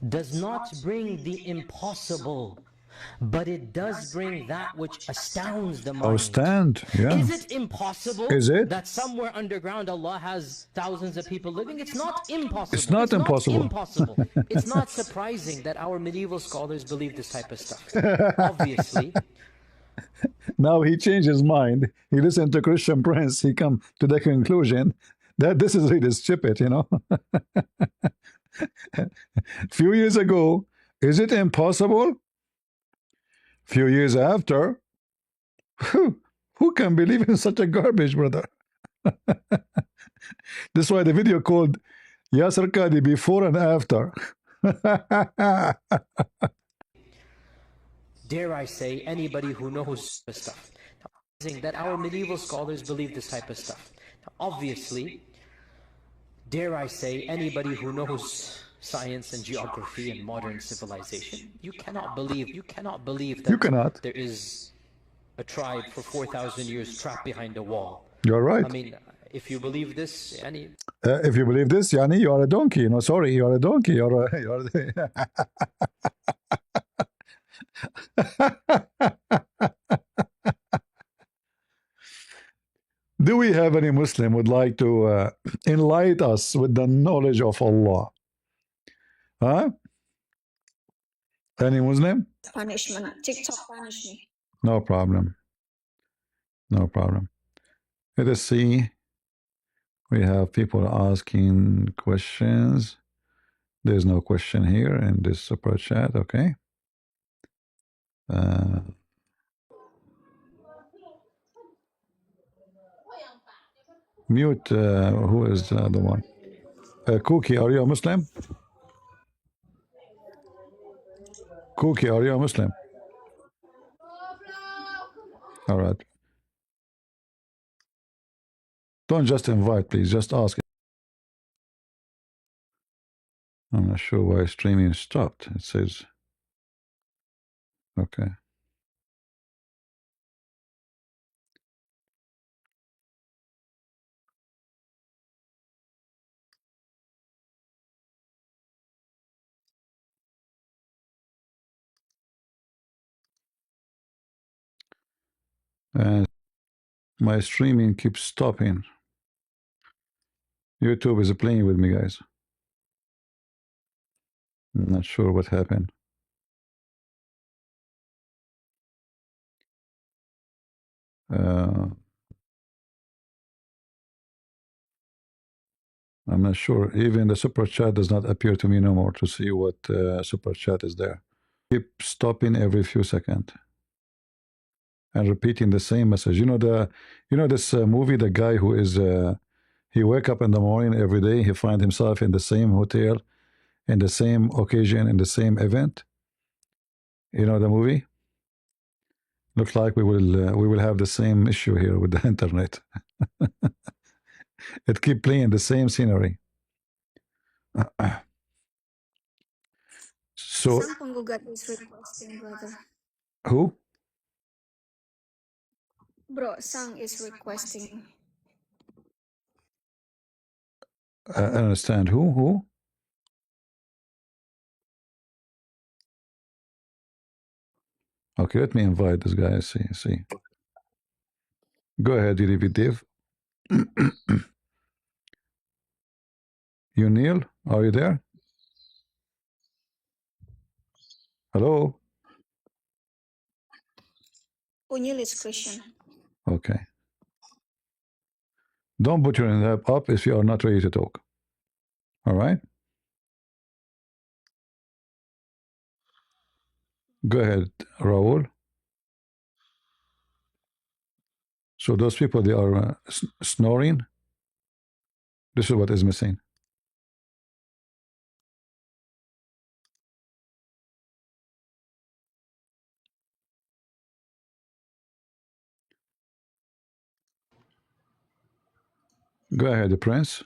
does not bring the impossible, but it does bring that which astounds the mind. Yeah. Is it impossible that somewhere underground Allah has thousands of people living? It's not impossible. It's not impossible. It's not surprising that our medieval scholars believe this type of stuff. Obviously. Now he changed his mind. He listened to Christian Prince. He come to the conclusion that this is really stupid, you know. Few years ago, is it impossible? Few years after, who can believe in such a garbage, brother? This is why the video called Yasser Qadi before and after. Dare I say, anybody who knows this stuff, that our medieval scholars believe this type of stuff. Obviously, dare I say, anybody who knows science and geography and modern civilization, you cannot believe that there is a tribe for 4,000 years trapped behind a wall. You're right. I mean, if you believe this, if you believe this, Yani, you are a donkey. No, sorry, you are a donkey. Do we have any Muslim would like to enlighten us with the knowledge of Allah? Huh? Any Muslim? Punishment. TikTok punish me. No problem. No problem. Let us see. We have people asking questions. There's no question here in this super chat. Okay. Mute. Who is the one? Cookie, are you a Muslim? Cookie, are you a Muslim? All right. Don't just invite, please. Just ask. I'm not sure why streaming stopped. It says, okay. And my streaming keeps stopping. YouTube is playing with me, guys. I'm not sure what happened. I'm not sure. Even the super chat does not appear to me no more to see what super chat is there. Keep stopping every few seconds and repeating the same message. You know this movie, the guy who is he wake up in the morning every day, he find himself in the same hotel, in the same occasion, in the same event. You know the movie? Looks like we will have the same issue here with the internet. It keep playing the same scenery. So Sang penggugat is requesting, brother. who? Bro, Sang is requesting. I understand. Who? Okay, let me invite this guy. See. Go ahead, Dave. You Neil, are you there? Hello? Unyil is Christian. Okay. Don't put your hand up if you are not ready to talk. All right? Go ahead, Raul. So those people, they are snoring. This is what is missing. Go ahead, the prince.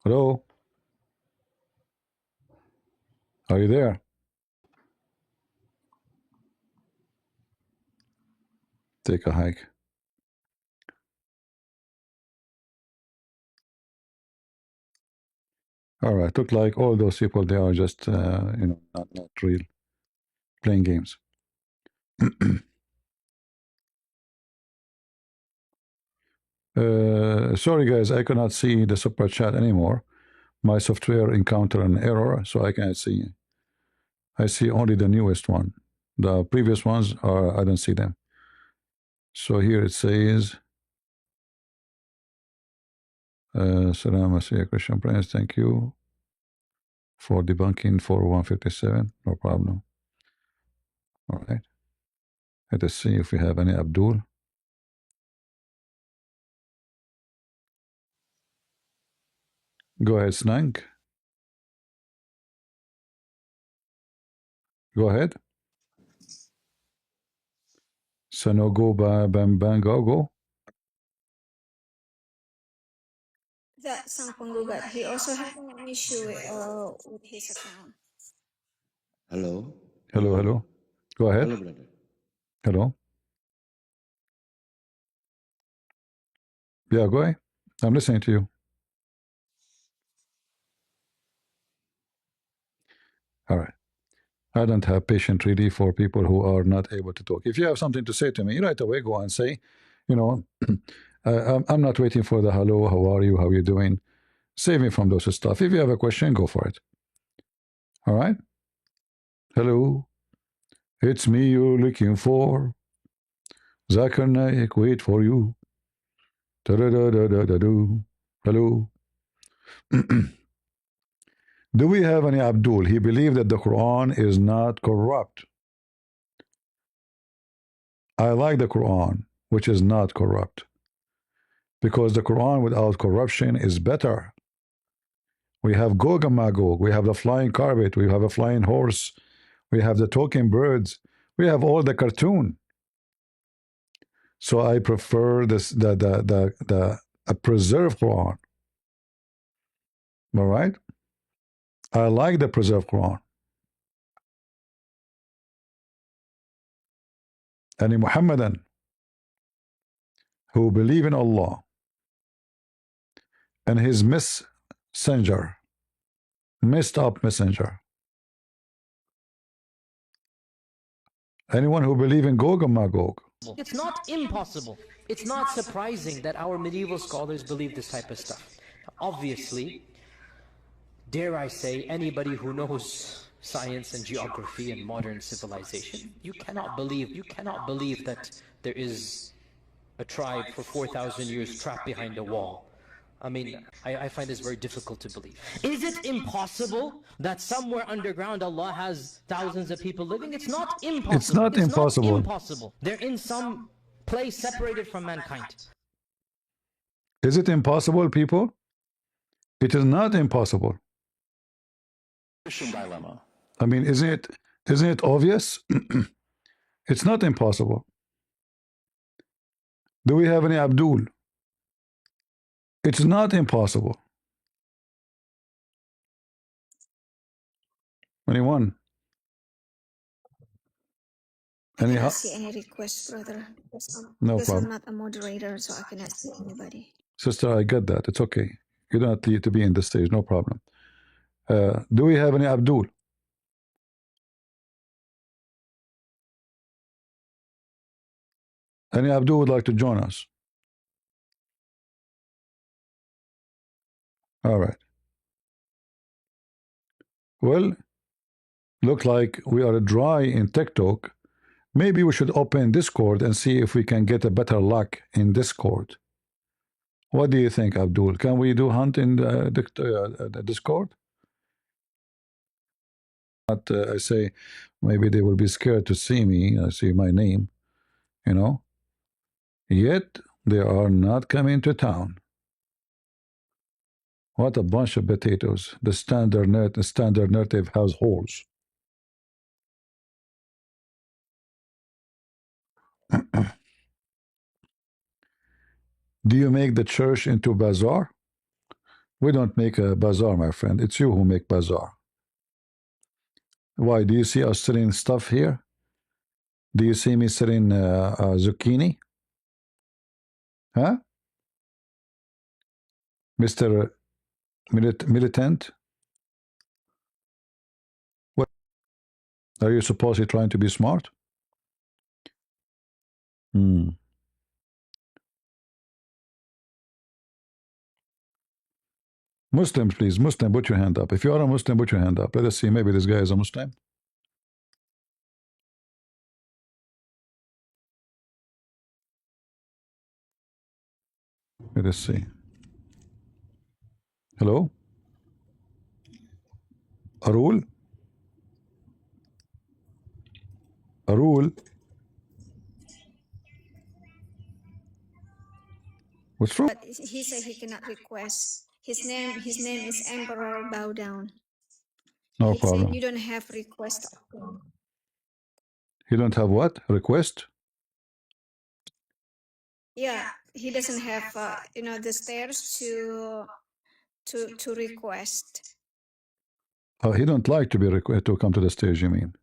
Hello? Are you there? Take a hike. All right. Look like all those people, they are just, not real, playing games. Sorry, guys, I cannot see the super chat anymore. My software encountered an error, so I can't see. I see only the newest one. The previous ones I don't see them. So here it says, Salam Alaikum, Christian Prince, thank you for debunking 4157. No problem. All right. Let us see if we have any Abdul. Go ahead, Snank. Go ahead. Sanogo Bambangogo. That Sang penggugat, he also having an issue with his account. Hello. Hello. Go ahead. Hello, brother. Hello. Yeah, go ahead. I'm listening to you. All right. I don't have patience really for people who are not able to talk. If you have something to say to me, right away go and say, you know, I'm not waiting for the hello, how are you, how are you doing? Save me from those stuff. If you have a question, go for it. All right? Hello, it's me you're looking for. Zakir Naik, wait for you. Da-da-da-da-da-da-do. Hello. Do we have any Abdul? He believed that the Quran is not corrupt. I like the Quran, which is not corrupt, because the Quran without corruption is better. We have Gog and Magog, we have the flying carpet, we have a flying horse, we have the talking birds, we have all the cartoon. So I prefer this the a preserved Quran. All right? I like the preserved Quran. Any Muhammadan who believe in Allah and his messenger, messed up messenger. Anyone who believe in Gog and Magog. It's not impossible. It's not surprising that our medieval scholars believe this type of stuff. Obviously, dare I say, anybody who knows science and geography and modern civilization, you cannot believe that there is a tribe for 4,000 years trapped behind a wall. I mean, I find this very difficult to believe. Is it impossible that somewhere underground Allah has thousands of people living? It's not impossible. It's not impossible. Not impossible. They're in some place separated from mankind. Is it impossible, people? It is not impossible. Dilemma. I mean, isn't it obvious? It's not impossible. Do we have any Abdul? It's not impossible. Anyone? I cannot see any requests, brother. No because problem. I'm not a moderator, so I cannot see anybody. Sister, I get that. It's okay. You don't need to be in the stage. No problem. Do we have any Abdul? Any Abdul would like to join us? All right. Well, look like we are dry in TikTok. Maybe we should open Discord and see if we can get a better luck in Discord. What do you think, Abdul? Can we do hunt in the Discord? But I say maybe they will be scared to see me. I see my name, you know. Yet they are not coming to town. What a bunch of potatoes. The standard native households. Do you make the church into bazaar? We don't make a bazaar, my friend. It's you who make bazaar. Why? Do you see us selling stuff here? Do you see me selling zucchini? Huh? Mr. Militant? What? Are you supposedly trying to be smart? Muslims, please. Muslim, put your hand up. If you are a Muslim, put your hand up. Let us see. Maybe this guy is a Muslim. Let us see. Hello? Arul? Arul? What's wrong? But he said he cannot request. His name is Emperor Bow Down. No He problem. said you don't have request option. You don't have what? Request? Yeah, he doesn't have the stairs to request. Oh, he don't like to be to come to the stage, you mean?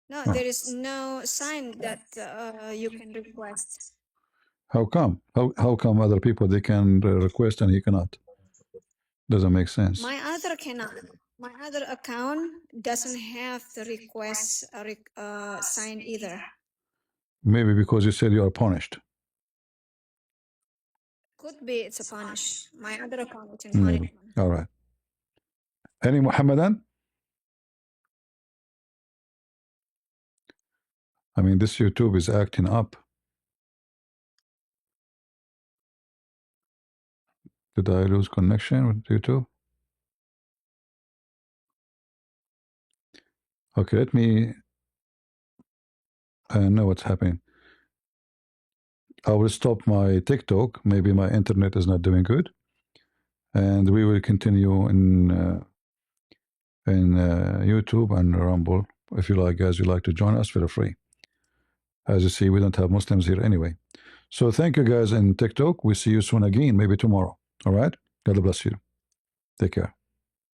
No, Oh. there is no sign that you can request. How come? How come other people they can request and he cannot? Doesn't make sense. My other cannot. My other account doesn't have the request sign either. Maybe because you said you are punished. Could be it's a punish. My other account is in Maybe. punishment. All right. Any Muhammadan? I mean, this YouTube is acting up. Did I lose connection with YouTube? Okay, let me know what's happening. I will stop my TikTok. Maybe my internet is not doing good, and we will continue in YouTube and Rumble. If you like, guys, you like to join us, feel free. As you see, we don't have Muslims here anyway. So thank you, guys, in TikTok. We see you soon again, maybe tomorrow. All right. God bless you. Take care.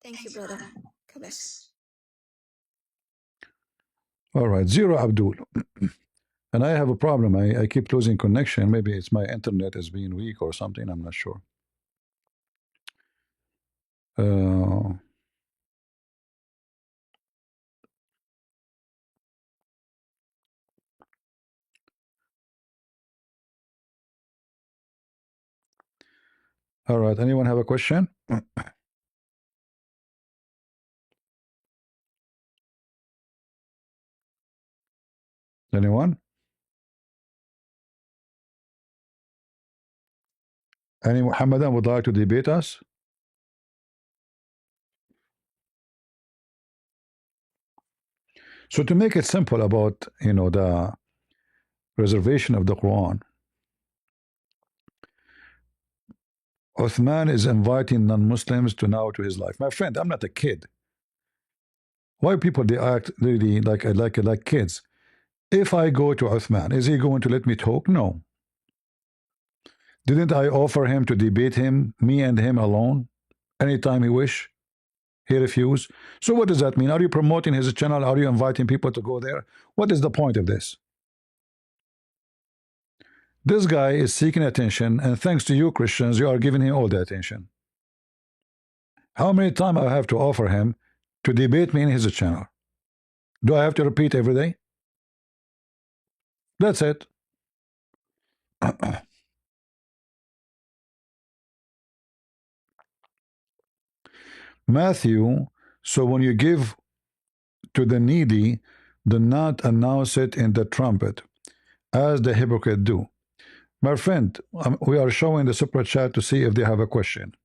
Thank you, brother. God bless. All right, Zero Abdul. And I have a problem. I keep losing connection. Maybe it's my internet is being weak or something. I'm not sure. All right. Anyone have a question? Anyone? Any Muhammadan would like to debate us? So to make it simple about the reservation of the Quran, Uthman is inviting non-Muslims to now to his life. My friend, I'm not a kid. Why people they act really like kids? If I go to Uthman, is he going to let me talk? No. Didn't I offer him to debate him, me and him alone, anytime he wish? He refused. So what does that mean? Are you promoting his channel? Are you inviting people to go there? What is the point of this? This guy is seeking attention, and thanks to you Christians, you are giving him all the attention. How many times I have to offer him to debate me in his channel? Do I have to repeat every day? That's it. Matthew, so when you give to the needy, do not announce it in the trumpet, as the hypocrite do. My friend, we are showing the super chat to see if they have a question.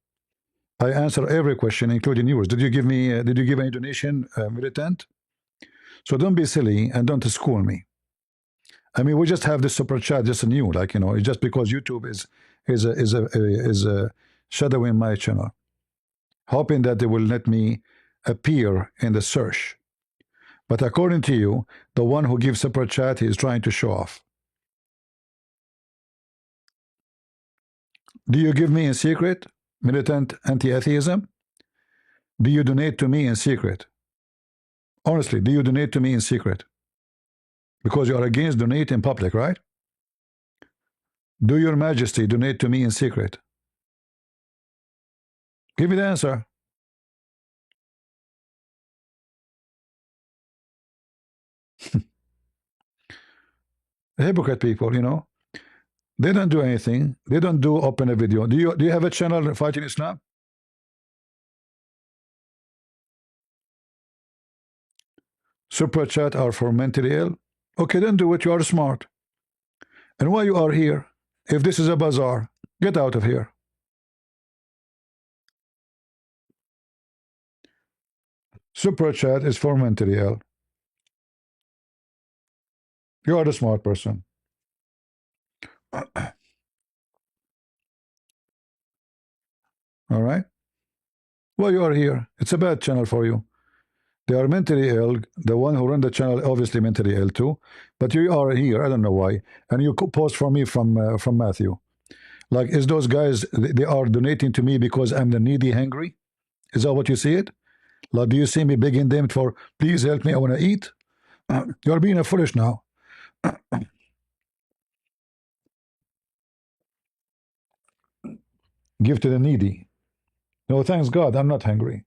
I answer every question, including yours. Did you give me? Did you give any donation, militant? So don't be silly and don't school me. I mean, we just have this super chat just new, like it's just because YouTube is shadowing my channel, hoping that they will let me appear in the search. But according to you, the one who gives super chat, he is trying to show off. Do you give me in secret, militant anti-atheism? Do you donate to me in secret? Honestly, do you donate to me in secret? Because you are against donate in public, right? Do your majesty donate to me in secret? Give me the answer. Hypocrite people, they don't do anything. They don't do open a video. Do you have a channel fighting Islam? Super chat are for mentally ill. Okay, then do it. You are smart. And why you are here? If this is a bazaar, get out of here. Super chat is for mentally ill. You are the smart person. All right. Well, you are here. It's a bad channel for you. They are mentally ill. The one who run the channel obviously mentally ill too. But you are here. I don't know why. And you post for me from Matthew. Like, is those guys, they are donating to me because I'm the needy, hungry? Is that what you see it? Like, do you see me begging them for, please help me, I want to eat? You're being a foolish now. Give to the needy. No, thanks God, I'm not hungry.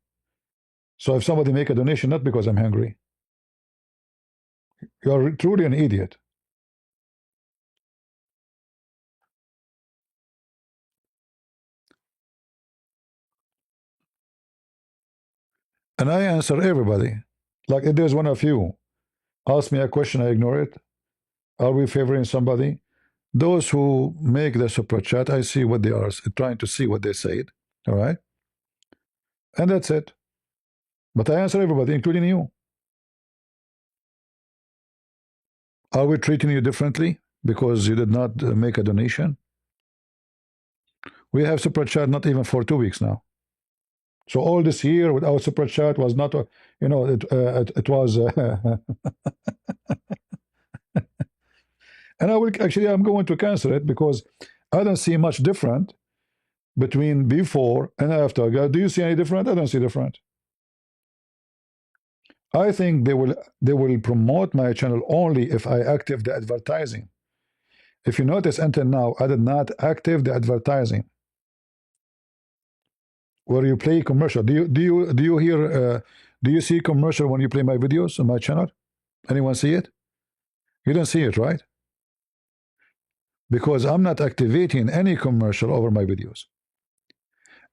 So if somebody make a donation, not because I'm hungry, you are truly an idiot. And I answer everybody. Like if there's one of you ask me a question, I ignore it. Are we favoring somebody? Those who make the super chat, I see what they are trying to see what they said. All right, and that's it. But I answer everybody, including you. Are we treating you differently because you did not make a donation? We have super chat not even for 2 weeks now. So all this year without super chat was not, you know, it was. And I will actually, I'm going to cancel it because I don't see much different between before and after. Do you see any different? I don't see different. I think they will promote my channel only if I active the advertising. If you notice, until now, I did not active the advertising. Where you play commercial. Do you hear? Do you see commercial when you play my videos on my channel? Anyone see it? You don't see it, right? Because I'm not activating any commercial over my videos.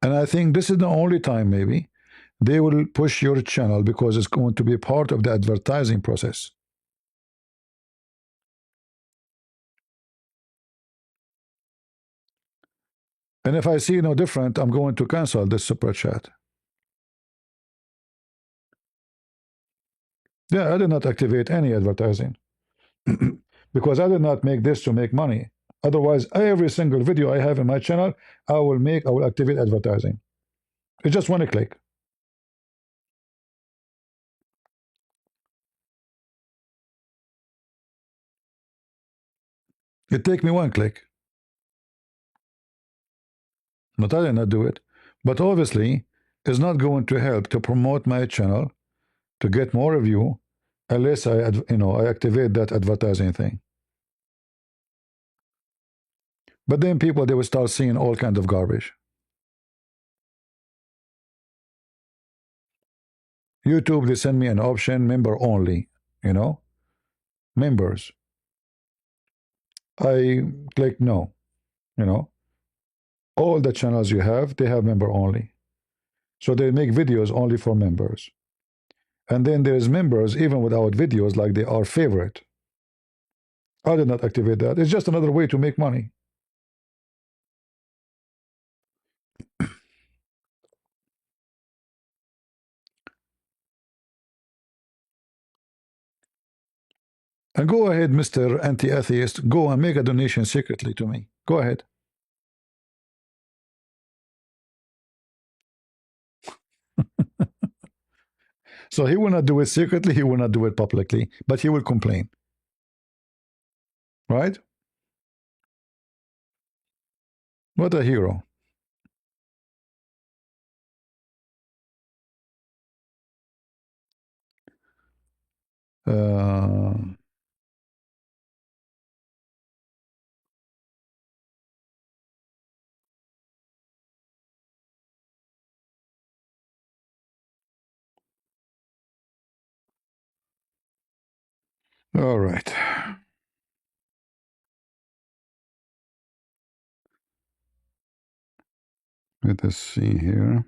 And I think this is the only time maybe they will push your channel because it's going to be part of the advertising process. And if I see no different, I'm going to cancel this super chat. Yeah, I did not activate any advertising because I did not make this to make money. Otherwise, every single video I have in my channel, I will activate advertising. It's just one click. It take me one click. But I did not do it. But obviously, it's not going to help to promote my channel to get more review unless I activate that advertising thing. But then people, they will start seeing all kinds of garbage. YouTube, they send me an option, member only, members. I click no, all the channels you have, they have member only. So they make videos only for members. And then there's members even without videos, like they are favorite. I did not activate that. It's just another way to make money. And go ahead, Mr. Anti-Atheist, go and make a donation secretly to me. Go ahead. So he will not do it secretly, he will not do it publicly, but he will complain. Right? What a hero. All right. Let us see here.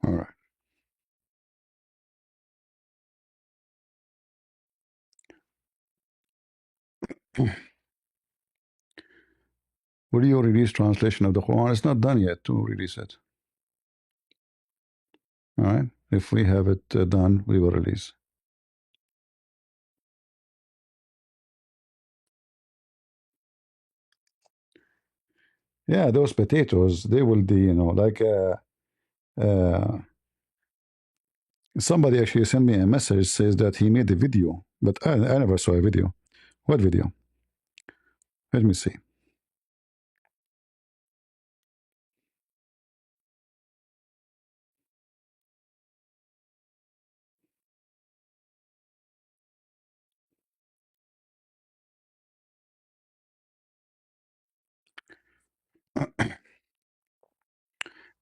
All right. Will you release translation of the Quran? It's not done yet to release it. All right. If we have it done, we will release. Yeah, those potatoes, they will be, like somebody actually sent me a message, says that he made a video, but I never saw a video What video? Let me see.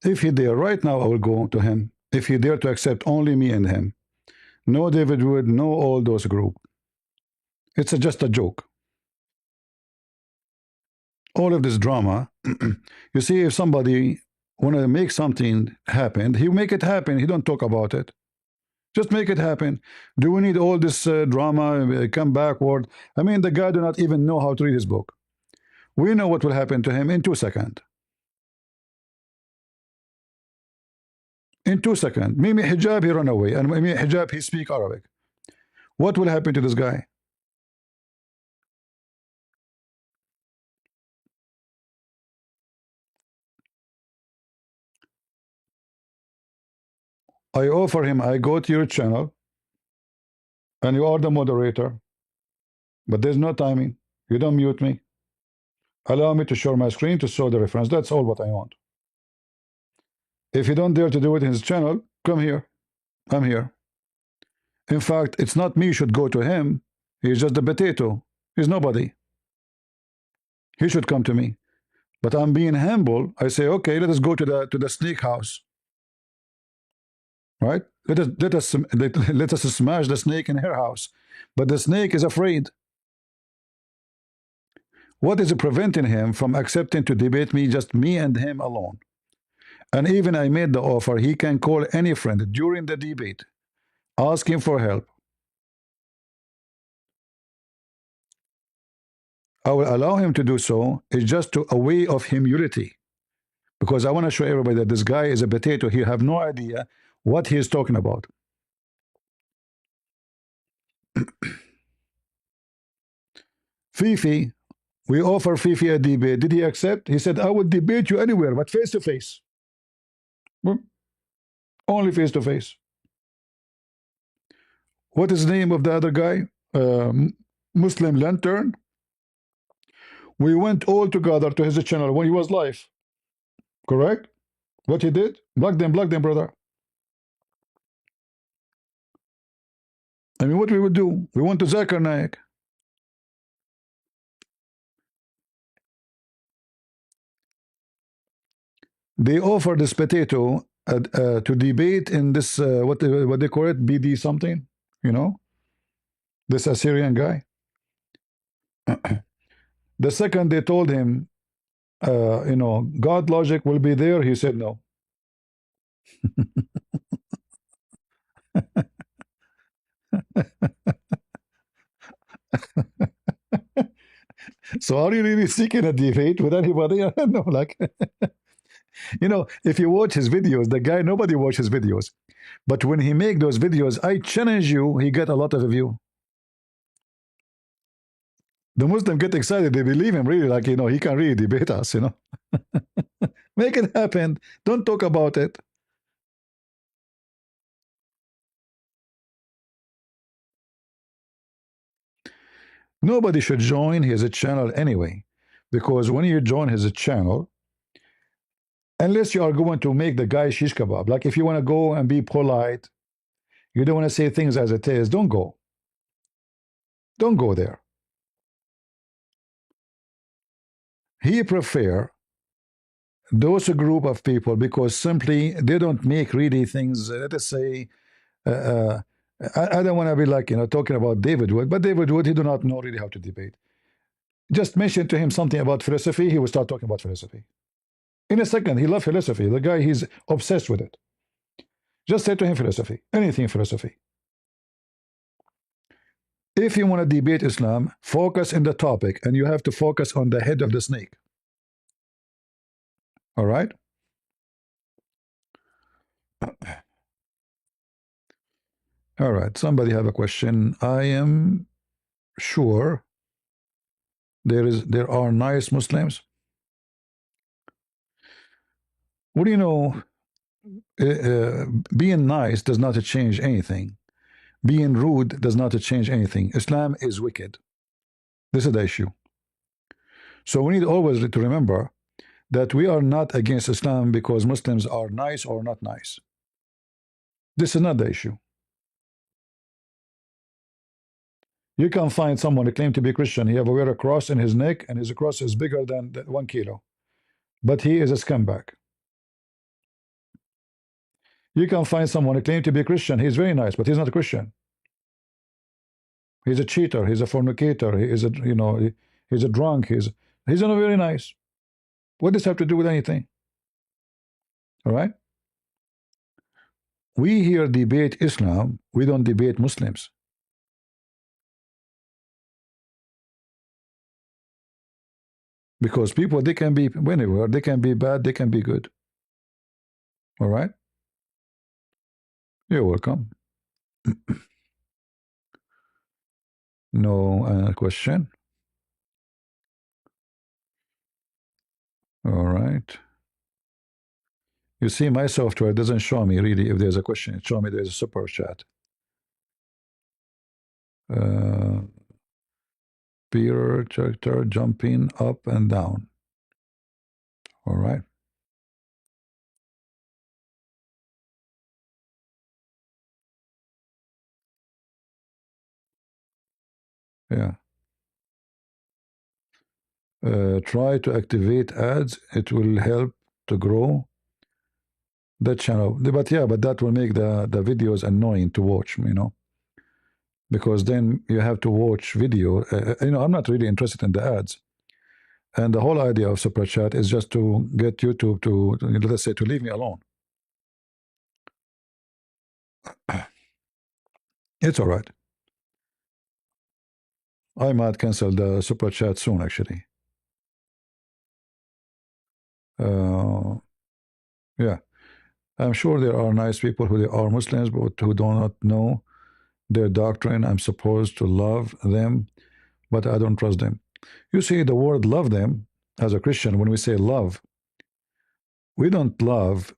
If he dare, right now I will go to him. If he dare to accept only me and him, no David Wood, no all those group. It's just a joke. All of this drama. You see, if somebody want to make something happen, he make it happen. He don't talk about it. Just make it happen. Do we need all this drama? Come backward. I mean, the guy do not even know how to read his book. We know what will happen to him in 2 seconds. In 2 seconds. Mimi hijab, he run away. And Mimi hijab, he speak Arabic. What will happen to this guy? I offer him, I go to your channel, and you are the moderator, but there's no timing. You don't mute me. Allow me to share my screen to show the reference. That's all what I want. If you don't dare to do it in his channel, come here. I'm here. In fact, it's not me should go to him. He's just a potato. He's nobody. He should come to me. But I'm being humble. I say, okay, let us go to the snake house. Right? Let us smash the snake in her house. But the snake is afraid. What is preventing him from accepting to debate me, just me and him alone? And even I made the offer, he can call any friend during the debate, ask him for help. I will allow him to do so. It's just a way of humility. Because I want to show everybody that this guy is a potato. He have no idea what he is talking about. Fifi, we offer Fifi a debate. Did he accept? He said, I would debate you anywhere, but face to face. Only face to face. What is the name of the other guy? Muslim Lantern. We went all together to his channel when he was live. Correct? What he did? Block them, brother. I mean, what we would do? We went to Zakir Naik. They offered this potato to debate in this, what they call it, BD something, you know? This Assyrian guy. The second they told him, you know, God logic will be there, he said no. So are you really seeking a debate with anybody? I don't know, like, you know, if you watch his videos, the guy, nobody watches videos. But when he make those videos, I challenge you, he get a lot of view. The Muslim get excited, they believe him really, like, you know, he can really debate us, you know. Make it happen. Don't talk about it. Nobody should join his channel anyway, because when you join his channel, unless you are going to make the guy shish kebab, like if you want to go and be polite, you don't want to say things as it is, don't go. Don't go there. He prefer those group of people because simply they don't make really things, let us say, I don't want to be like, you know, talking about David Wood, but David Wood, he do not know really how to debate. Just mention to him something about philosophy, he will start talking about philosophy. In a second, he loves philosophy. The guy, he's obsessed with it. Just say to him philosophy, anything philosophy. If you want to debate Islam, focus in the topic, and you have to focus on the head of the snake. All right? All right, somebody have a question. I am sure there are nice Muslims. What do you know? Being nice does not change anything. Being rude does not change anything. Islam is wicked. This is the issue. So we need always to remember that we are not against Islam because Muslims are nice or not nice. This is not the issue. You can find someone who claims to be Christian. He have wear a cross in his neck, and his cross is bigger than 1 kilo. But he is a scumbag. You can find someone who claims to be Christian. He's very nice, but he's not a Christian. He's a cheater. He's a fornicator. He is a he's a drunk. He's not very nice. What does this have to do with anything? All right. We here debate Islam. We don't debate Muslims. Because people, they can be anywhere. They can be bad. They can be good. All right. You're welcome. No question. All right. You see, my software doesn't show me really if there's a question. It shows me there's a super chat. Peer character jumping up and down. All right. Yeah. Try to activate ads. It will help to grow the channel. But yeah, but that will make the videos annoying to watch, because then you have to watch video. I'm not really interested in the ads. And the whole idea of super chat is just to get YouTube to let's say, to leave me alone. It's all right. I might cancel the super chat soon, actually. Yeah. I'm sure there are nice people who are Muslims, but who do not know their doctrine. I'm supposed to love them, but I don't trust them. You see, the word love them, as a Christian, when we say love, we don't love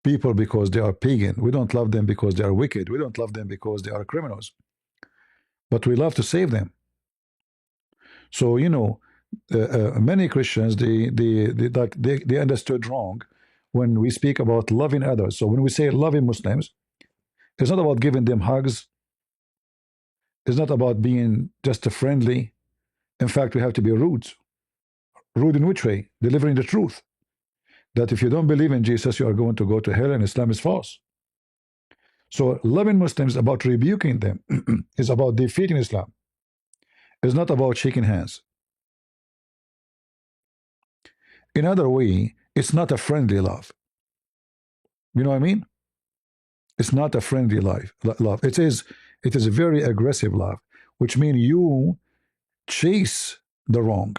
people because they are pagan. We don't love them because they are wicked. We don't love them because they are criminals. But we love to save them. So, many Christians, they understood wrong when we speak about loving others. So when we say loving Muslims, it's not about giving them hugs. It's not about being just a friendly. In fact, we have to be rude. Rude in which way? Delivering the truth. That if you don't believe in Jesus, you are going to go to hell, and Islam is false. So loving Muslims is about rebuking them. It's about defeating Islam. It's not about shaking hands. In other way, it's not a friendly love. You know what I mean? It's not a friendly love. It is a very aggressive love, which means you chase the wrong.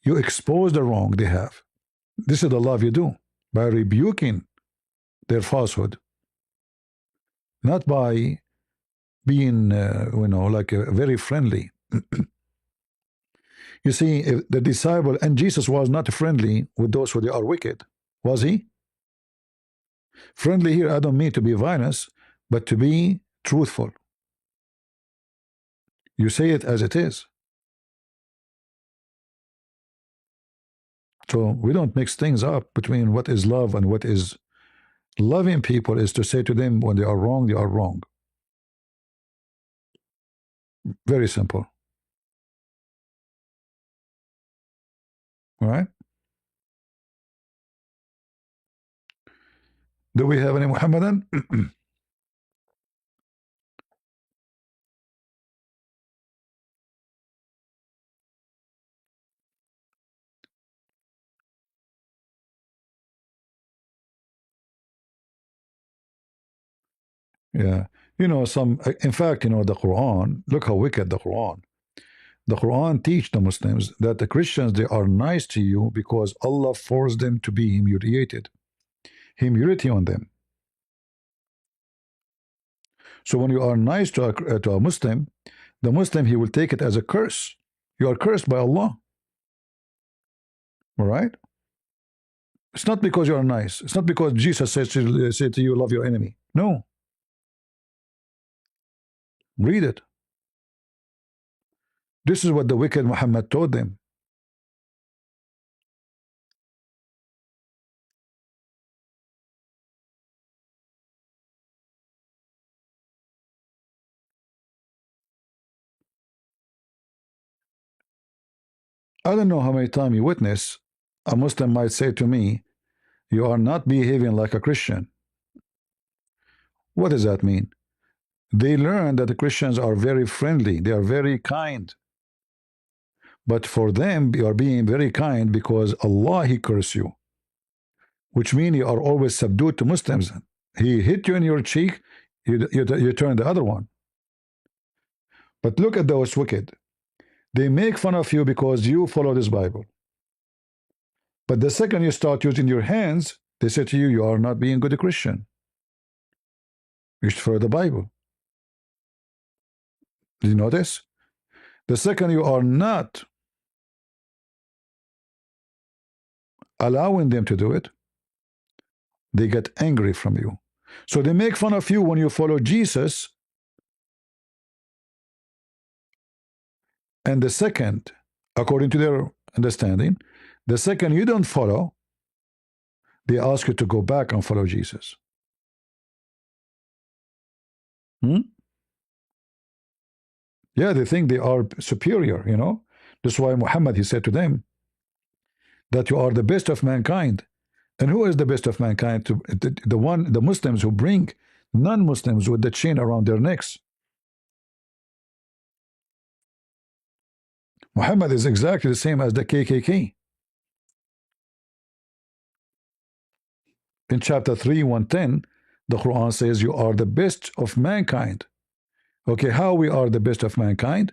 You expose the wrong they have. This is the love you do, by rebuking their falsehood, not by being, like very friendly. You see, if the disciple, and Jesus was not friendly with those who they are wicked, was he? Friendly here, I don't mean to be violent, but to be truthful. You say it as it is. So we don't mix things up between what is love and what is loving people. Is to say to them when they are wrong, they are wrong. Very simple. All right. Do we have any Muhammadan? Yeah. In fact, the Quran, look how wicked the Quran. The Quran teach the Muslims that the Christians, they are nice to you because Allah forced them to be humiliated. Humility on them. So when you are nice to a Muslim, the Muslim, he will take it as a curse. You are cursed by Allah. All right? It's not because you are nice. It's not because Jesus said to you, love your enemy. No. Read it. This is what the wicked Muhammad told them. I don't know how many times you witness a Muslim might say to me, "You are not behaving like a Christian." What does that mean? They learn that the Christians are very friendly, they are very kind. But for them, you are being very kind because Allah, He curse you, which means you are always subdued to Muslims. He hit you in your cheek, you turn the other one. But look at those wicked. They make fun of you because you follow this Bible. But the second you start using your hands, they say to you, you are not being good a Christian. You should follow the Bible. Did you notice? The second you are not allowing them to do it, they get angry from you. So they make fun of you when you follow Jesus. And the second, according to their understanding, the second you don't follow, they ask you to go back and follow Jesus. Yeah, they think they are superior, you know. That's why Muhammad, he said to them that you are the best of mankind. And who is the best of mankind? The Muslims who bring non-Muslims with the chain around their necks. Muhammad is exactly the same as the KKK. In chapter 3, 110, the Quran says you are the best of mankind. Okay, how we are the best of mankind?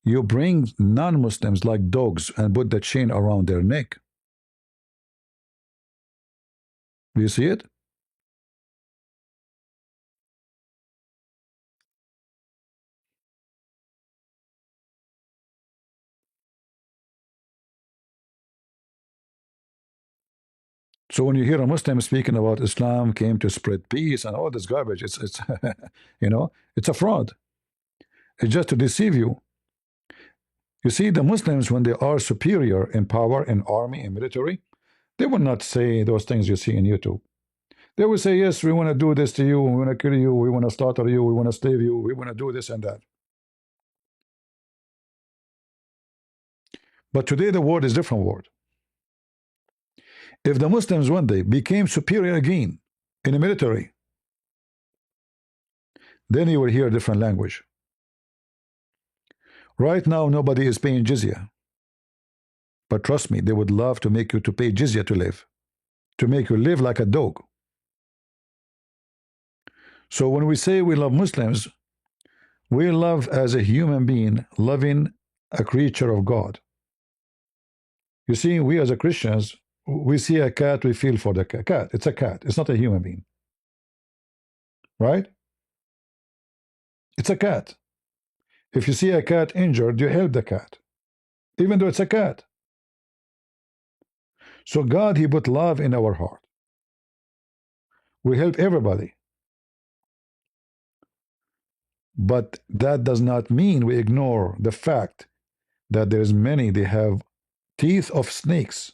You bring non-Muslims like dogs and put the chain around their neck. Do you see it? So when you hear a Muslim speaking about Islam came to spread peace and all this garbage, it's you know, it's a fraud. It's just to deceive you. You see, the Muslims, when they are superior in power, in army, in military, they will not say those things you see in YouTube. They will say, yes, we want to do this to you, we want to kill you, we want to slaughter you, we want to slave you, we want to do this and that. But today the word is different word. If the Muslims one day became superior again in the military, then you will hear a different language. Right now, nobody is paying jizya. But trust me, they would love to make you to pay jizya to live, to make you live like a dog. So when we say we love Muslims, we love as a human being, loving a creature of God. You see, we as a Christians, we see a cat, we feel for the cat. It's a cat. It's not a human being. Right? It's a cat. If you see a cat injured, you help the cat, even though it's a cat. So God, He put love in our heart. We help everybody. But that does not mean we ignore the fact that there's many, they have teeth of snakes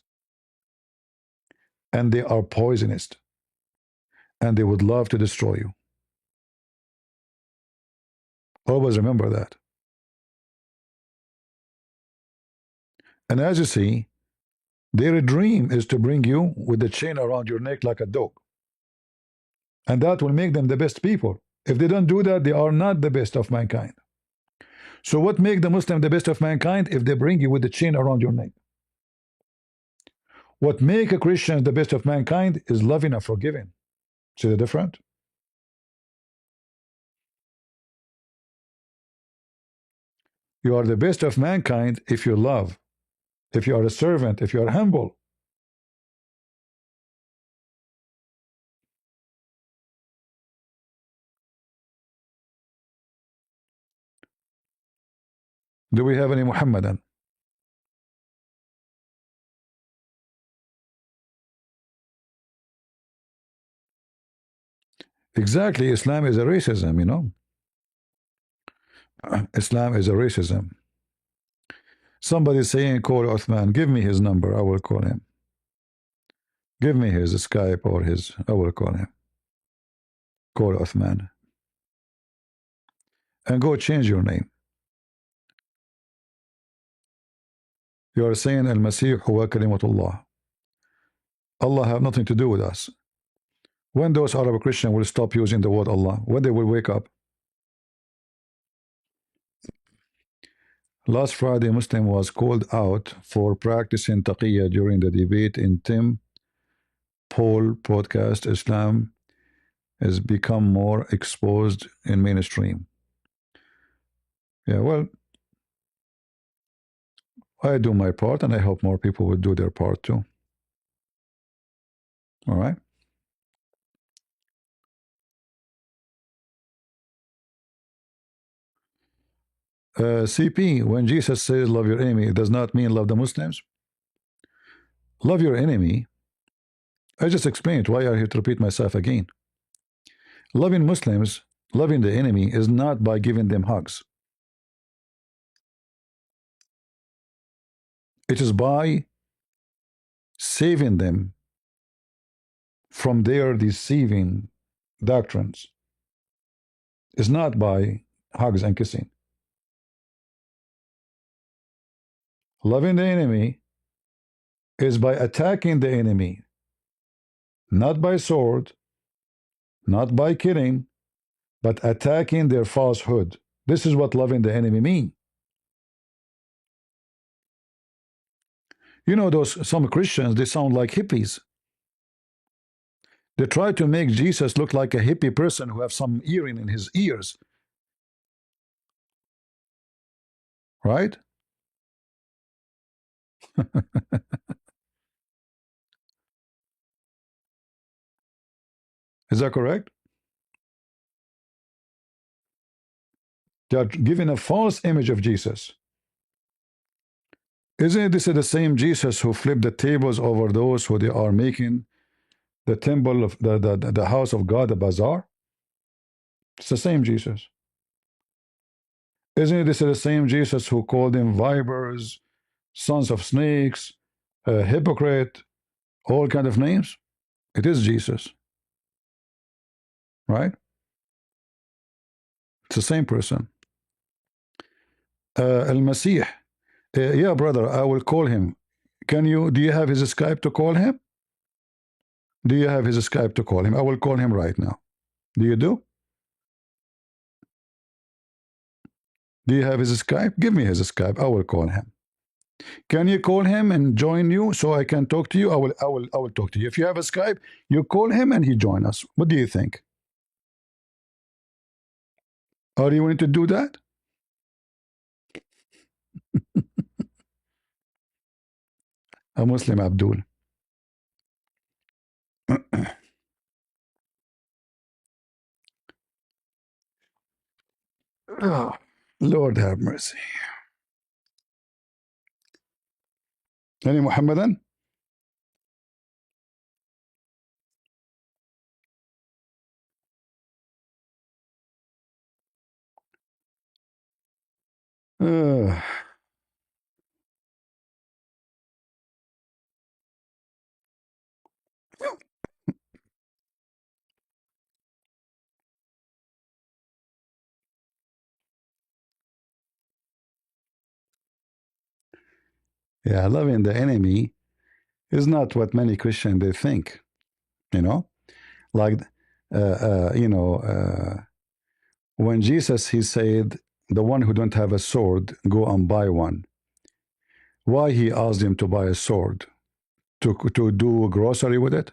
and they are poisonous and they would love to destroy you. Always remember that. And as you see, their dream is to bring you with the chain around your neck like a dog. And that will make them the best people. If they don't do that, they are not the best of mankind. So what makes the Muslim the best of mankind? If they bring you with the chain around your neck. What makes a Christian the best of mankind is loving and forgiving. See the difference? You are the best of mankind if you love, if you are a servant, if you are humble. Do we have any Muhammadan? Exactly, Islam is a racism, you know. Islam is a racism. Somebody saying call Uthman. Give me his number. I will call him. Give me his Skype or his. I will call him. Call Uthman. And go change your name. You are saying Al-Masih huwa kalimatullah. Allah have nothing to do with us. When those Arab Christians will stop using the word Allah, when they will wake up. Last Friday, Muslim was called out for practicing taqiyya during the debate in Tim Poll podcast. Islam has become more exposed in mainstream. Yeah, well, I do my part, and I hope more people will do their part too. All right. CP, when Jesus says love your enemy, it does not mean love the Muslims. Love your enemy. I just explained why I have to repeat myself again. Loving Muslims, loving the enemy is not by giving them hugs. It is by saving them from their deceiving doctrines. It's not by hugs and kissing. Loving the enemy is by attacking the enemy, not by sword, not by killing, but attacking their falsehood. This is what loving the enemy means. You know, some Christians, they sound like hippies. They try to make Jesus look like a hippie person who have some earring in his ears. Right? Is that correct? They are giving a false image of Jesus. Isn't this the same Jesus who flipped the tables over those who they are making the temple of the house of God a bazaar? It's the same Jesus. Isn't this the same Jesus who called them vipers, sons of snakes, hypocrite, all kind of names? It is Jesus. Right? It's the same person. Al-Masih. Yeah, brother, I will call him. Do you have his Skype to call him? Do you have his Skype to call him? I will call him right now. Do you do? Do you have his Skype? Give me his Skype. I will call him. Can you call him and join you so I can talk to you? I will talk to you. If you have a Skype, you call him and he join us. What do you think? Are you willing to do that? A Muslim Abdul. Oh, Lord have mercy. Any Muhammadan? Uh, yeah, loving the enemy is not what many Christians they think. You know, like when Jesus he said, "The one who don't have a sword, go and buy one." Why he asked him to buy a sword? To do grocery with it?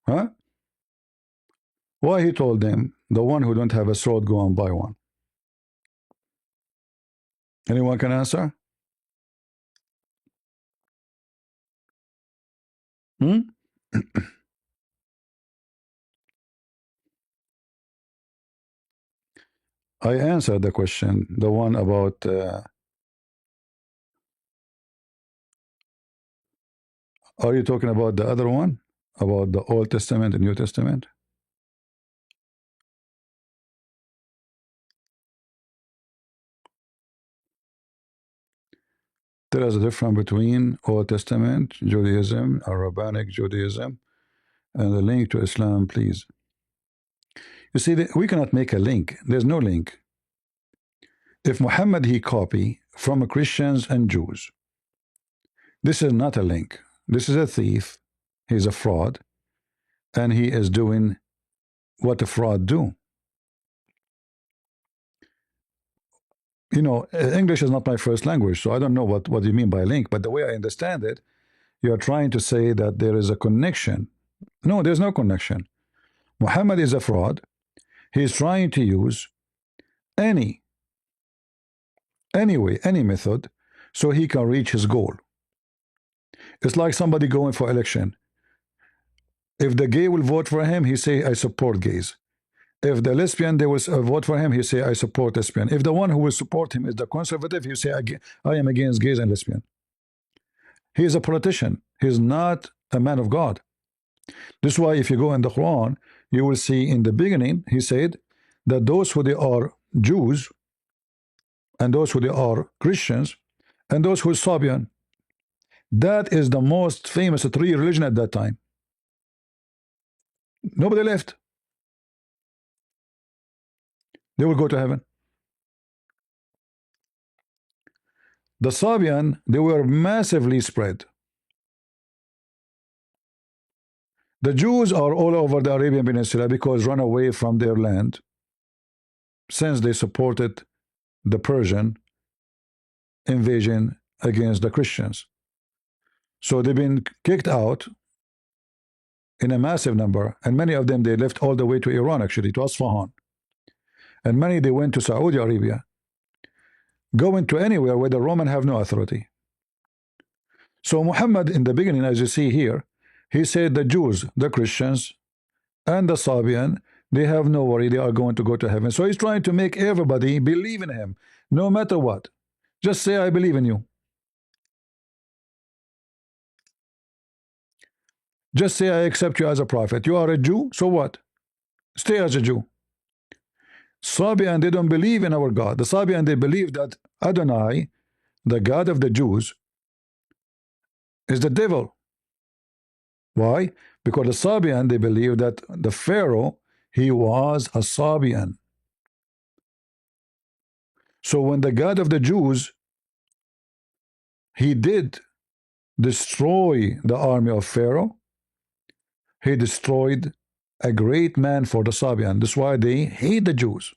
Huh? Why he told them, the one who don't have a sword, go and buy one? Anyone can answer? Hmm? I answered the question, the one about are you talking about the other one? About the Old Testament and New Testament? there is a difference between Old Testament Judaism and Rabbinic Judaism and the link to Islam, please. You see, we cannot make a link. There's no link. If Muhammad he copy from Christians and Jews, this is not a link. This is a thief. He's a fraud, and he is doing what a fraud do. You know, English is not my first language, so I don't know what you mean by link. But the way I understand it, you are trying to say that there is a connection. No, there's no connection. Muhammad is a fraud. He is trying to use any way, any method, so he can reach his goal. It's like somebody going for election. If the gay will vote for him, he say, I support gays. If the lesbian, they will vote for him, he say, I support lesbian. If the one who will support him is the conservative, he say, I am against gays and lesbian. He is a politician. He is not a man of God. This is why if you go in the Quran, you will see in the beginning, he said that those who they are Jews and those who they are Christians and those who are Sabian, that is the most famous three religion at that time. Nobody left. They will go to heaven. The Sabian, they were massively spread. The Jews are all over the Arabian Peninsula because run away from their land since they supported the Persian invasion against the Christians. So they've been kicked out in a massive number, and many of them they left all the way to Iran, actually, to Isfahan. And many they went to Saudi Arabia, going to anywhere where the Roman have no authority. So Muhammad in the beginning, as you see here, he said the Jews, the Christians, and the Sabian, they have no worry, they are going to go to heaven. So he's trying to make everybody believe in him, no matter what. Just say, I believe in you. Just say, I accept you as a prophet. You are a Jew, so what? Stay as a Jew. Sabian, they don't believe in our God. The Sabian, they believe that Adonai, the God of the Jews, is the devil. Why? Because the Sabian, they believe that the Pharaoh, he was a Sabian. So when the God of the Jews, he did destroy the army of Pharaoh, he destroyed a great man for the Sabian. That's why they hate the Jews.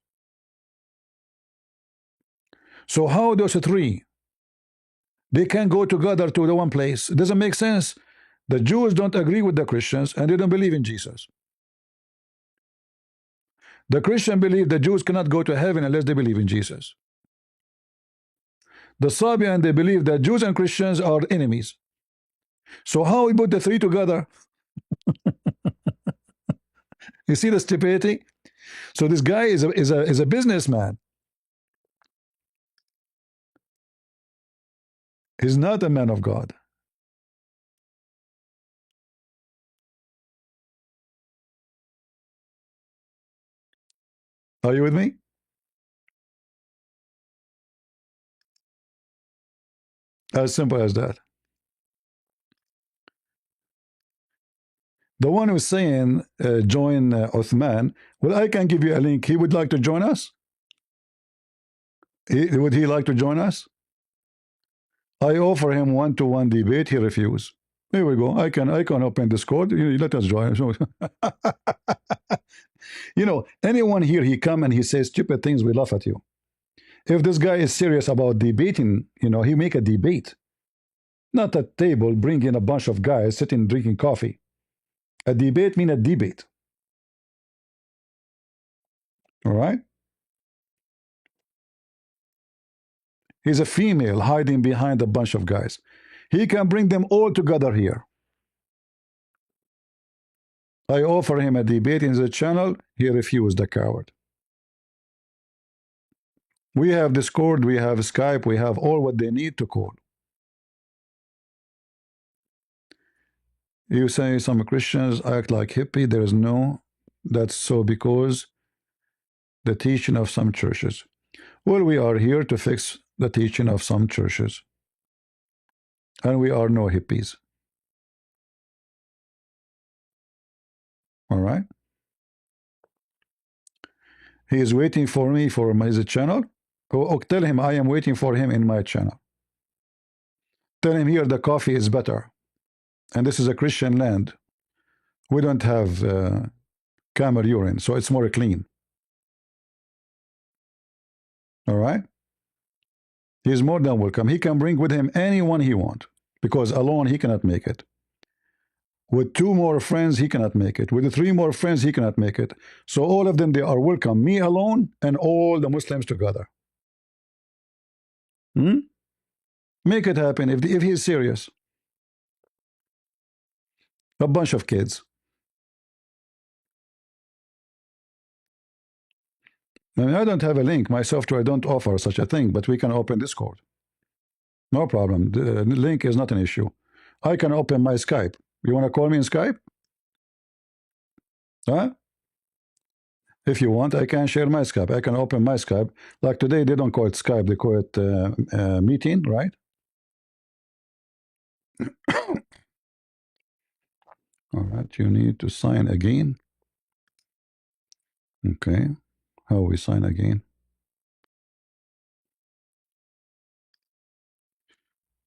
So how those three, they can go together to the one place? It doesn't make sense. The Jews don't agree with the Christians and they don't believe in Jesus. The Christian believe the Jews cannot go to heaven unless they believe in Jesus. The Sabian, they believe that Jews and Christians are enemies. So how we put the three together? You see the stupidity? So this guy is a businessman. He's not a man of God. Are you with me? As simple as that. The one who's saying join Uthman, well, I can give you a link. He would like to join us? Would he like to join us? I offer him one-to-one debate. He refused. Here we go. I can open Discord. You let us join. You know, anyone here, he come and he says stupid things, we laugh at you. If this guy is serious about debating, you know, he make a debate. Not a table, bring in a bunch of guys sitting drinking coffee. A debate mean a debate. All right? He's a female hiding behind a bunch of guys. He can bring them all together here. I offer him a debate in the channel. He refused, the coward. We have Discord, we have Skype, we have all what they need to call. You say some Christians act like hippie. There is no, that's so because the teaching of some churches. Well, we are here to fix the teaching of some churches. And we are no hippies. All right? He is waiting for me for his channel. Tell him I am waiting for him in my channel. Tell him here the coffee is better. And this is a Christian land. We don't have camel urine, so it's more clean. All right? He's more than welcome. He can bring with him anyone he wants, because alone he cannot make it. With 2 more friends, he cannot make it. With 3 more friends, he cannot make it. So all of them, they are welcome. Me alone and all the Muslims together. Make it happen if he's serious. A bunch of kids. I mean, I don't have a link. My software don't offer such a thing, but we can open Discord. No problem. The link is not an issue. I can open my Skype. You want to call me in Skype? Huh? If you want, I can share my Skype. I can open my Skype. Like today, they don't call it Skype. They call it meeting, right? All right. You need to sign again. Okay. How we sign again?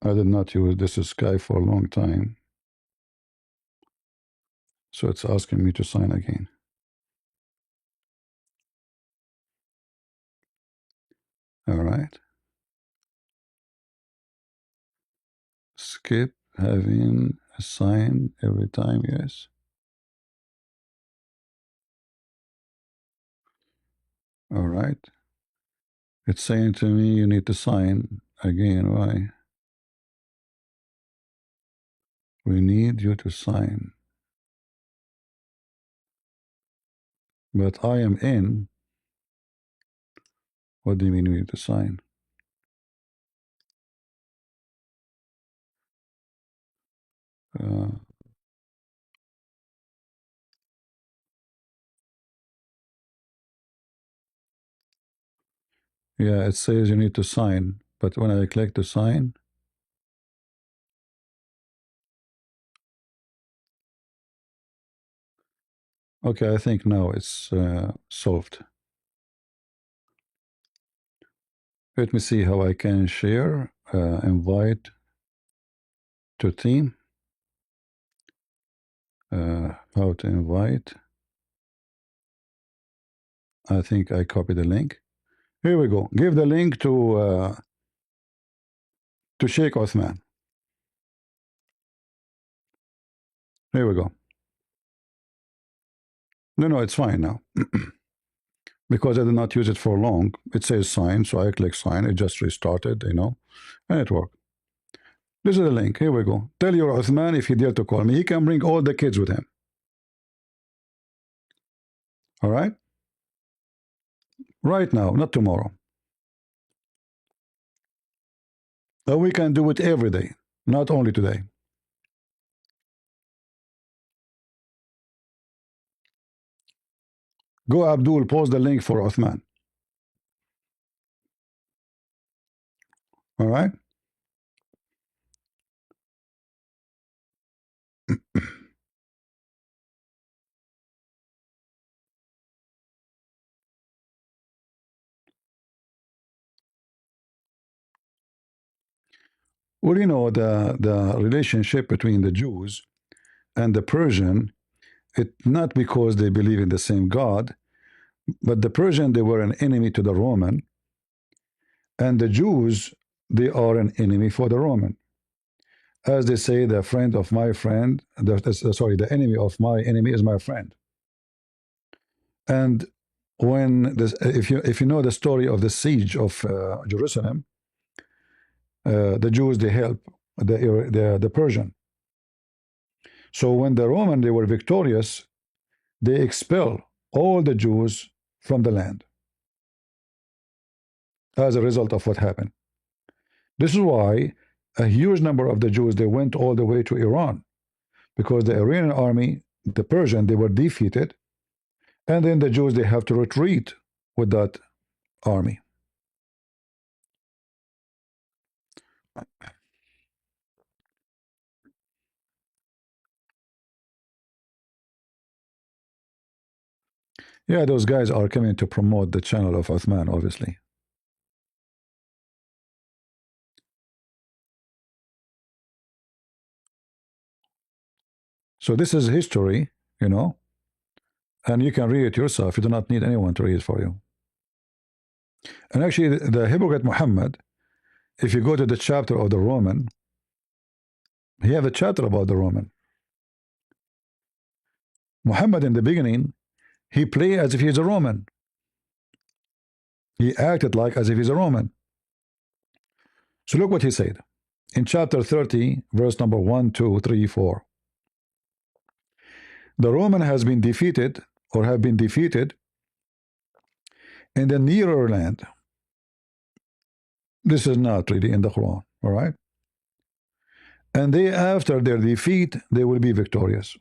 I did not use this Skype for a long time. So it's asking me to sign again. All right. Skip having a sign every time, yes. All right. It's saying to me you need to sign again. Why? We need you to sign. But I am in. What do you mean we need to sign? Yeah, it says you need to sign. But when I click to sign, okay, I think now it's solved. Let me see how I can share, invite to team. How to invite. I think I copied the link. Here we go. Give the link to Sheikh Othman. Here we go. No, it's fine now. Because I did not use it for long. It says sign, so I click sign. It just restarted, and it worked. This is the link. Here we go. Tell your Uthman if he dare to call me. He can bring all the kids with him. All right? Right now, not tomorrow. But we can do it every day, not only today. Go, Abdul, post the link for Uthman. All right? Well, the relationship between the Jews and the Persian, it's not because they believe in the same God, but the Persian, they were an enemy to the Roman, and the Jews, they are an enemy for the Roman. As they say, the friend of my friend, the enemy of my enemy is my friend. And when this, if you know the story of the siege of Jerusalem, the Jews, they help the Persian. So when the Roman, they were victorious, they expel all the Jews from the land as a result of what happened. This is why a huge number of the Jews, they went all the way to Iran, because the Iranian army, the Persian, they were defeated, and then the Jews, they have to retreat with that army. Yeah, those guys are coming to promote the channel of Uthman, obviously. So this is history, you know, and you can read it yourself. You do not need anyone to read it for you. And actually, the hypocrite Muhammad, if you go to the chapter of the Roman, he have a chapter about the Roman. Muhammad in the beginning, he played as if he's a Roman. He acted like as if he's a Roman. So look what he said in chapter 30, verse number 1, 2, 3, 4. The Roman has been defeated or have been defeated in the nearer land. This is not really in the Quran, all right? And they, after their defeat, they will be victorious.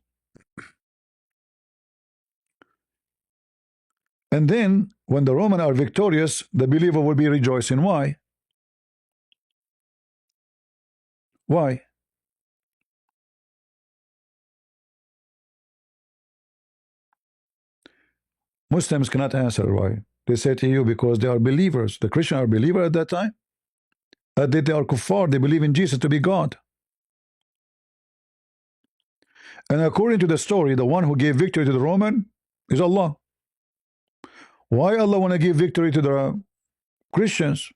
And then, when the Roman are victorious, the believer will be rejoicing. Why? Why? Muslims cannot answer why. They say to you because they are believers. The Christians are believers at that time. They are kuffar. They believe in Jesus to be God. And according to the story, the one who gave victory to the Roman is Allah. Why Allah want to give victory to the Christians?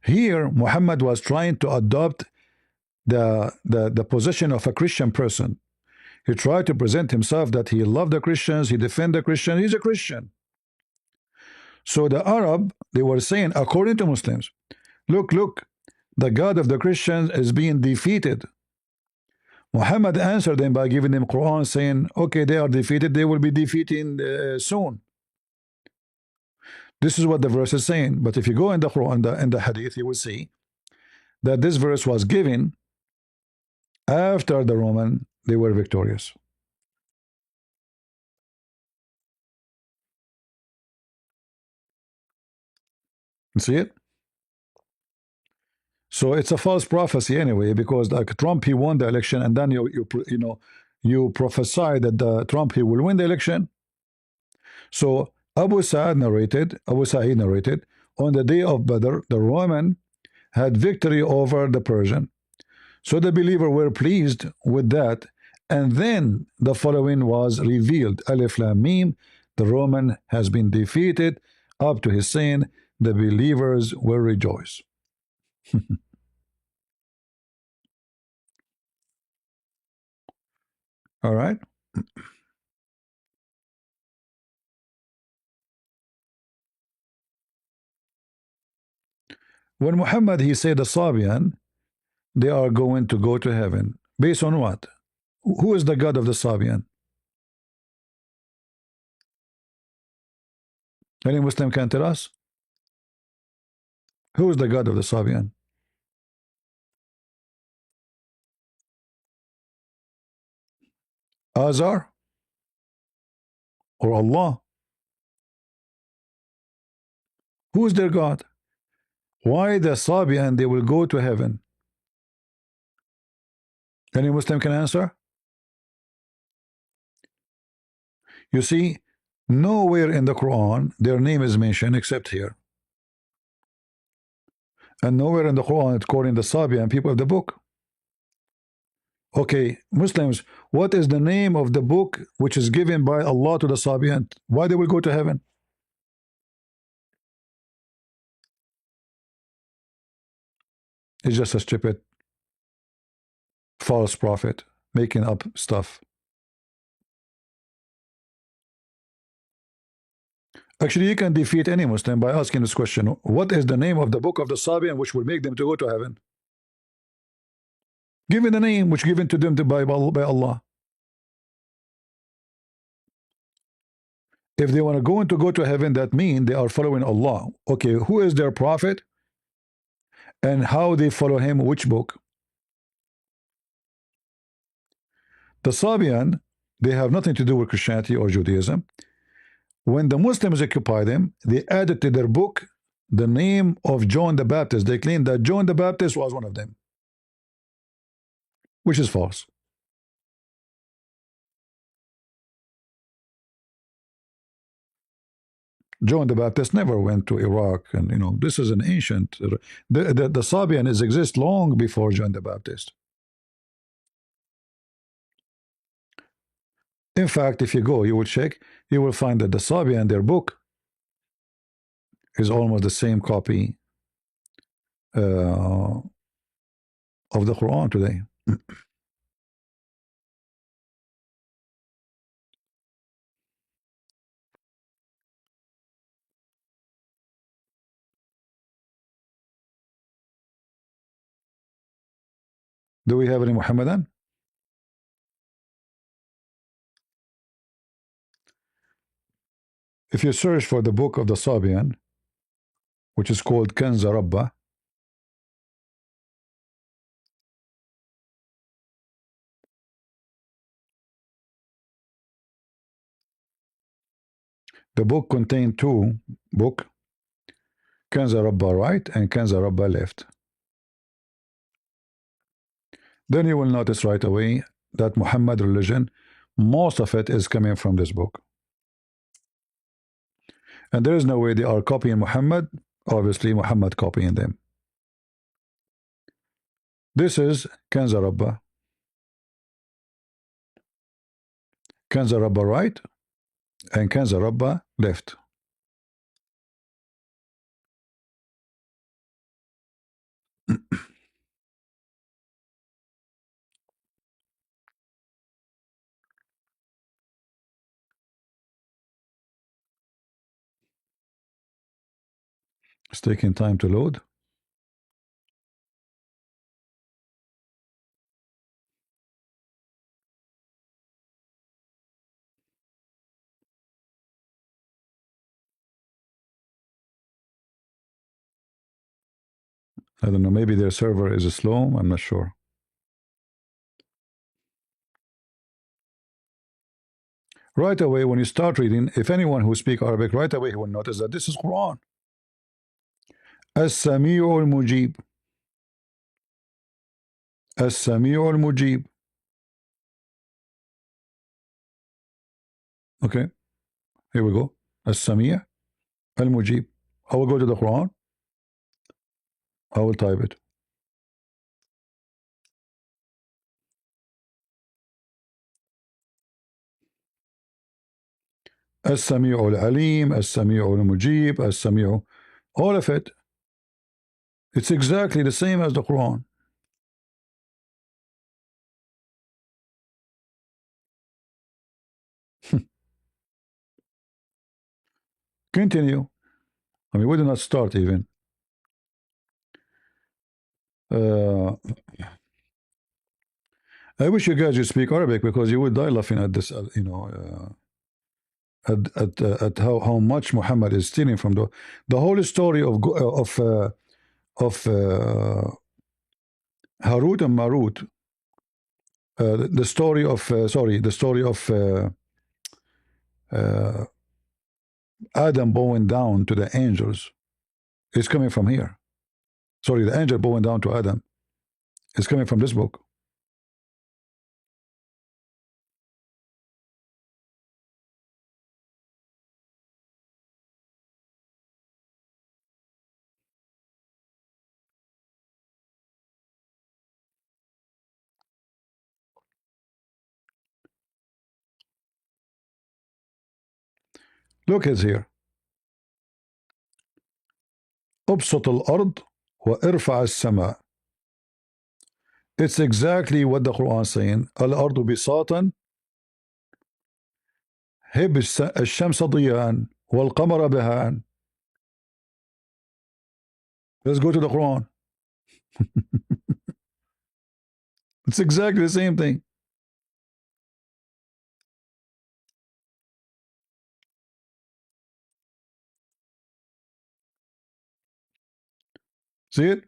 Here, Muhammad was trying to adopt the position of a Christian person. He tried to present himself that he loved the Christians, he defended the Christians, he's a Christian. So the Arab, they were saying, according to Muslims, look, the God of the Christians is being defeated. Muhammad answered them by giving them Quran, saying, okay, they are defeated, they will be defeating soon. This is what the verse is saying. But if you go in the Quran, in the Hadith, you will see that this verse was given after the Roman, they were victorious. See it? So it's a false prophecy anyway, because like Trump, he won the election, and then you prophesy that Trump, he will win the election. So Abu Sa'id narrated, on the day of Badr, the Roman had victory over the Persian. So the believer were pleased with that, and then the following was revealed: Alif Lam Mim, the Roman has been defeated. Up to his saying, the believers will rejoice. All right. When Muhammad, he said the Sabian, they are going to go to heaven. Based on what? Who is the God of the Sabian? Any Muslim can tell us? Who is the God of the Sabian? Azar? Or Allah? Who is their God? Why the Sabian, they will go to heaven? Any Muslim can answer? You see, nowhere in the Quran their name is mentioned except here. And nowhere in the Quran it's calling the Sabian people of the book. Okay, Muslims, what is the name of the book which is given by Allah to the Sabian? Why they will go to heaven? It's just a stupid false prophet making up stuff. Actually, you can defeat any Muslim by asking this question: what is the name of the book of the Sabian which will make them to go to heaven? Give me the name which given to them by Allah. If they want to go to heaven, that means they are following Allah. Okay, who is their prophet and how they follow him? Which book? The Sabian, they have nothing to do with Christianity or Judaism. When the Muslims occupy them, they added to their book the name of John the Baptist. They claimed that John the Baptist was one of them, which is false. John the Baptist never went to Iraq, and this is an ancient. The Sabians exist long before John the Baptist. In fact, if you go, you will check, you will find that the Sabian, their book, is almost the same copy of the Quran today. Do we have any Muhammadan? If you search for the book of the Sabian, which is called Kanza Rabba, the book contained two books, Kanza Rabba right and Kanza Rabba left. Then you will notice right away that Muhammad religion, most of it is coming from this book. And there is no way they are copying Muhammad. Obviously, Muhammad copying them. This is Kanza Rabba. Kanza Rabba right and Kanza Rabba left. It's taking time to load. I don't know, maybe their server is slow, I'm not sure. Right away, when you start reading, if anyone who speaks Arabic, right away he will notice that this is Quran. As-Sami'u al-Mujib. As-Sami'u al-Mujib. Okay, here we go. As-Sami' al-Mujib. I will go to the Quran. I will type it. As-Sami'u al-Alim, As-Sami'u al-Mujib, As-Sami'u, all of it. It's exactly the same as the Quran. Continue. I mean, we did not start even. I wish you guys would speak Arabic because you would die laughing at this, at how much Muhammad is stealing from the whole story of Harut and Marut. The story of Adam bowing down to the angels is coming from here. Sorry, the angel bowing down to Adam is coming from this book. Look at here. أبسط الأرض وارفع السماء. It's exactly what the Quran is saying. الأرض بساطا هب الشمس ضياء والقمر بهاء. Let's go to the Quran. It's exactly the same thing. See it?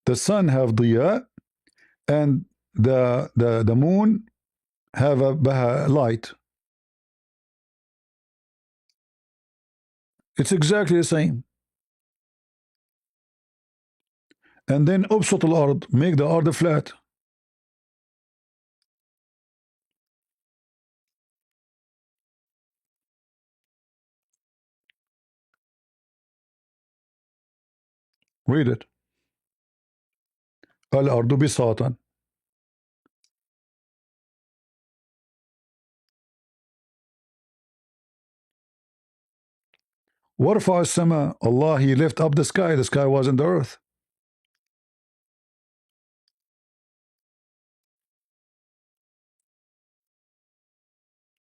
The sun have diya and the moon have a baha light. It's exactly the same. And then أبسط الأرض, make the earth flat. Read it. الأرض بساطا. وارفع السماء. Allah, He lift up the sky. The sky wasn't the earth.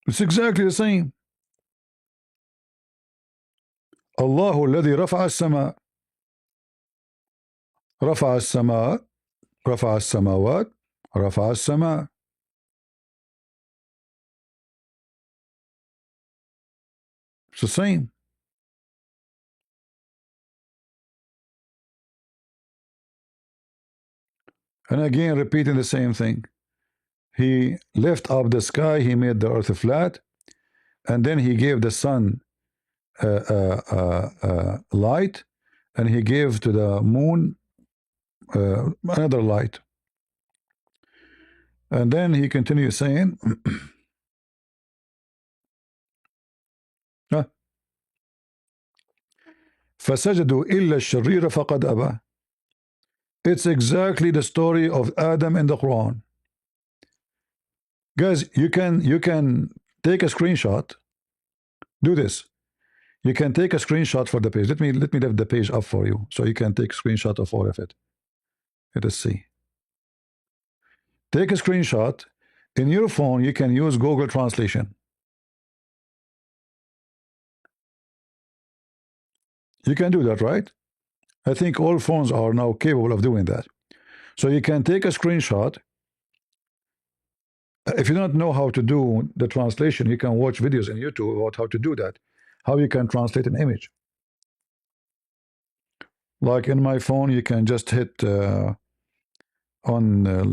It's exactly the same. الله الذي رفع السماء. رفع السماء. رفع السماوات. رفع السماء. It's the same. And again, repeating the same thing. He lift up the sky. He made the earth flat. And then He gave the sun light. And He gave to the moon another light. And then He continues saying, فسجدوا إلا الشرير فقد أبى. It's exactly the story of Adam in the Quran. Guys, you can take a screenshot. Do this. You can take a screenshot for the page. Let me leave the page up for you, so you can take a screenshot of all of it. Let us see. Take a screenshot. In your phone, you can use Google Translation. You can do that, right? I think all phones are now capable of doing that. So you can take a screenshot. If you don't know how to do the translation, you can watch videos on YouTube about how to do that. How you can translate an image. Like in my phone, you can just hit on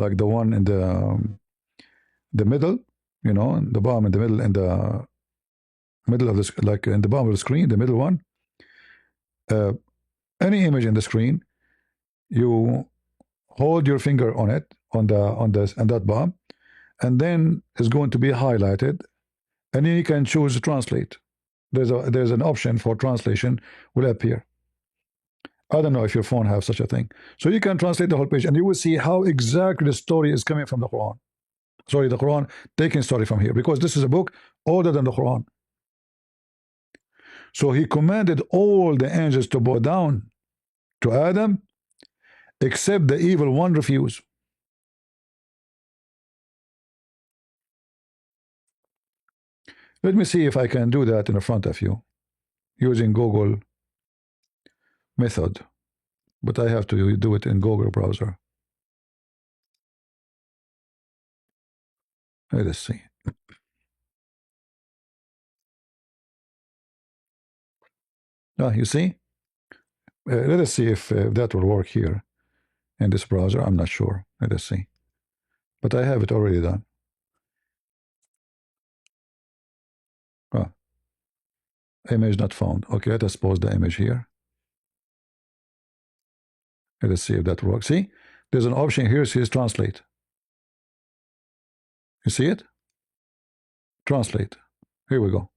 like the one in the middle, you know, the bottom in the middle, and the middle of this, like in the bottom of the screen, the middle one. Any image in the screen, you hold your finger on it, on that bottom, and then it's going to be highlighted, and then you can choose translate. There's an option for translation will appear. I don't know if your phone have such a thing. So you can translate the whole page, and you will see how exactly the story is coming from the Quran. Sorry, the Quran taking story from here, because this is a book older than the Quran. So He commanded all the angels to bow down to Adam, except the evil one refused. Let me see if I can do that in front of you using Google method, but I have to do it in Google browser. Let us see. You see? Let us see if that will work here in this browser. I'm not sure. Let us see. But I have it already done. Image not found. Okay, let us pause the image here. Let us see if that works. See? There's an option here. It says translate. You see it? Translate. Here we go.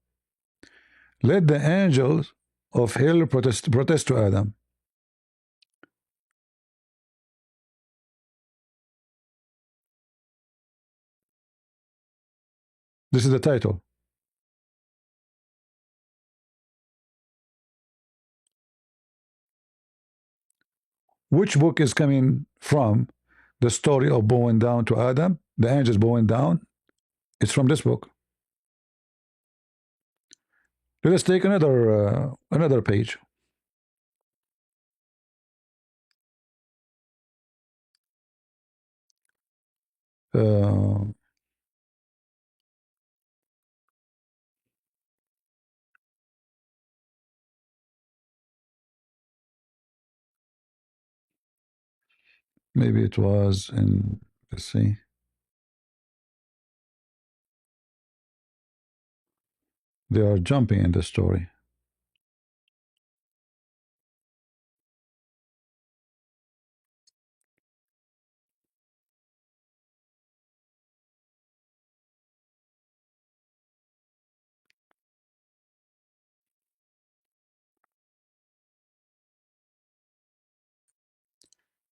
Let the angels of hell protest to Adam. This is the title. Which book is coming from the story of bowing down to Adam? The angels bowing down? It's from this book. Let us take another page. Maybe it was in, let's see. They are jumping in the story.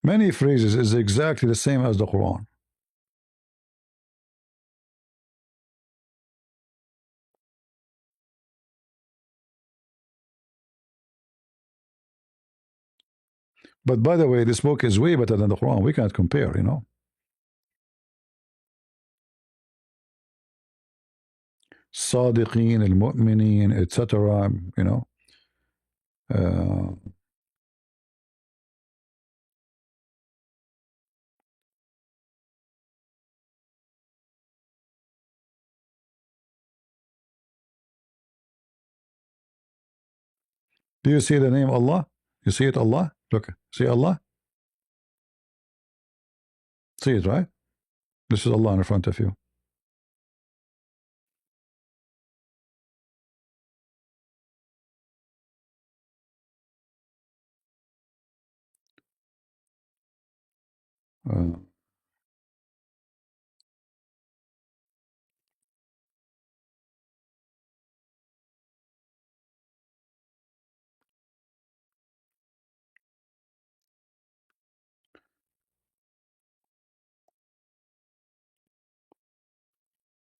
Many phrases is exactly the same as the Quran. But by the way, this book is way better than the Quran. We can't compare, you know. Sadiqeen, al-Mu'mineen, etc. You know. Uh, do you see the name Allah? You see it, Allah? Look, see Allah? See it, right? This is Allah in front of you. Uh,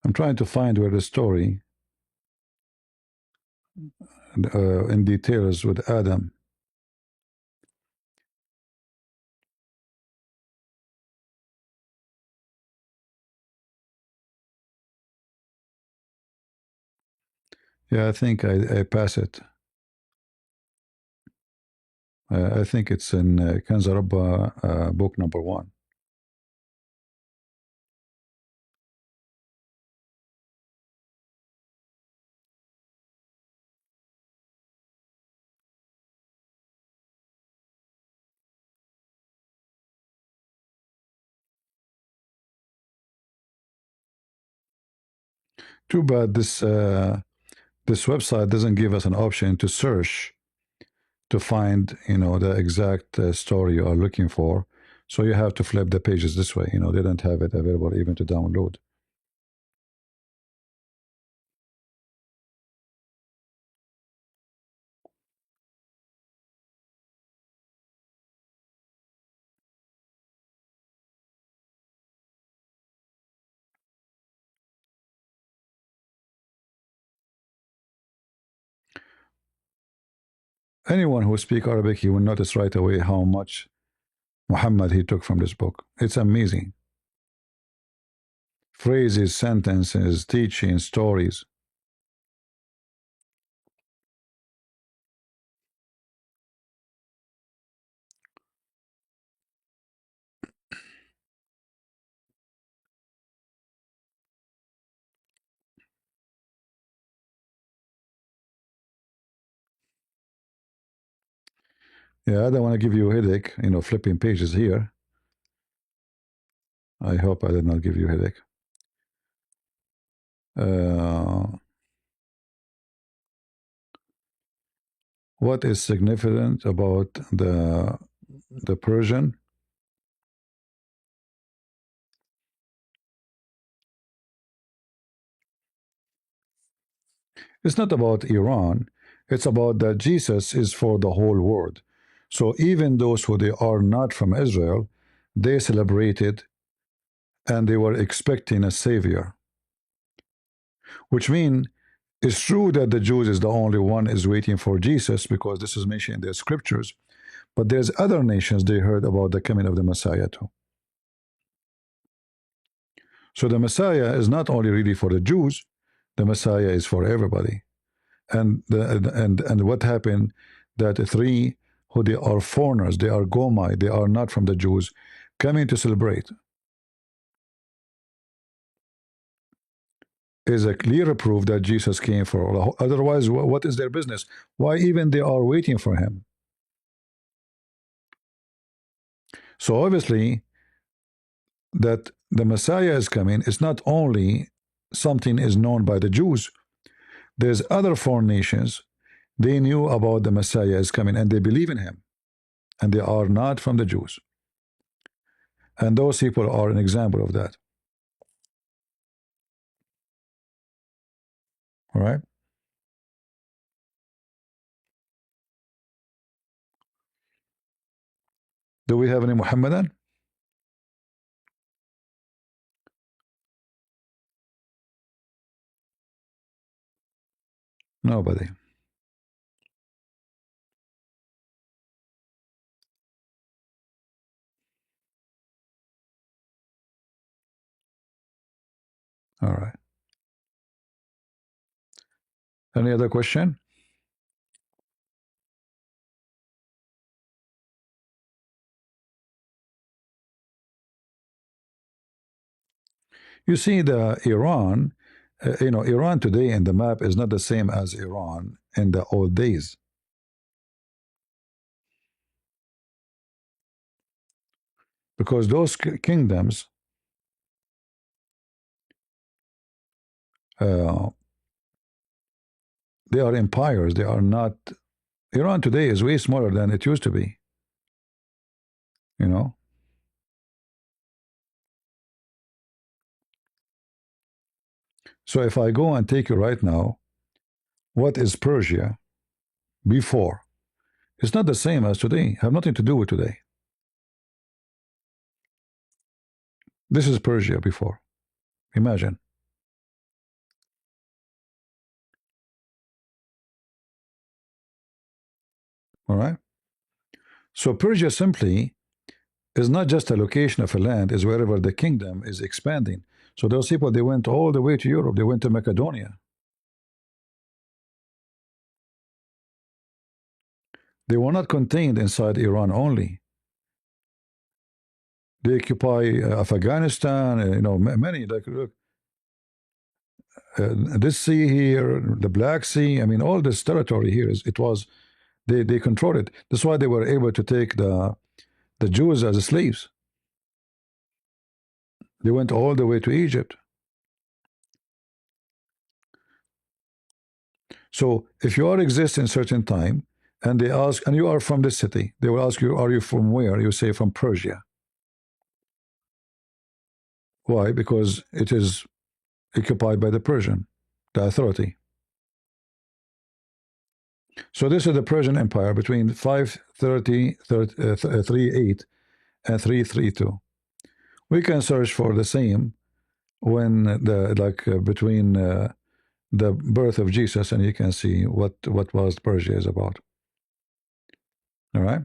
I'm trying to find where the story in details with Adam. Yeah, I think I pass it. I think it's in Kanza Rabba, book number 1. Too bad this website doesn't give us an option to search to find, you know, the exact story you are looking for. So you have to flip the pages this way. You know, they don't have it available even to download. Anyone who speaks Arabic, he will notice right away how much Muhammad he took from this book. It's amazing. Phrases, sentences, teaching, stories. Yeah, I don't want to give you a headache, you know, flipping pages here. I hope I did not give you a headache. What is significant about the Persian? It's not about Iran. It's about that Jesus is for the whole world. So even those who they are not from Israel, they celebrated and they were expecting a savior. Which means it's true that the Jews is the only one is waiting for Jesus because this is mentioned in the scriptures. But there's other nations they heard about the coming of the Messiah too. So the Messiah is not only really for the Jews, the Messiah is for everybody. And what happened that three who they are foreigners, they are Gomai, they are not from the Jews, coming to celebrate is a clear proof that Jesus came for all. Otherwise, what is their business? Why even they are waiting for him? So obviously that the Messiah is coming, it's not only something is known by the Jews. There's other foreign nations, they knew about the Messiah is coming and they believe in him. And they are not from the Jews. And those people are an example of that. All right. Do we have any Muhammadan? Nobody. All right. Any other question? You see, the Iran, Iran today in the map is not the same as Iran in the old days. Because those kingdoms, they are empires. They are not. Iran today is way smaller than it used to be. You know. So if I go and take you right now, what is Persia before? It's not the same as today. Have nothing to do with today. This is Persia before. Imagine. All right. So Persia simply is not just a location of a land, is wherever the kingdom is expanding. So those people, they went all the way to Europe. They went to Macedonia. They were not contained inside Iran only. They occupy Afghanistan, many, like, look, this sea here, the Black Sea, I mean, all this territory here, they controlled it. That's why they were able to take the Jews as slaves. They went all the way to Egypt. So if you are exist in certain time, and they ask, and you are from this city, they will ask you, are you from where? You say from Persia. Why? Because it is occupied by the Persian, the authority. So this is the Persian Empire between 538 and 332. We can search for the same when between the birth of Jesus, and you can see what was Persia is about. All right.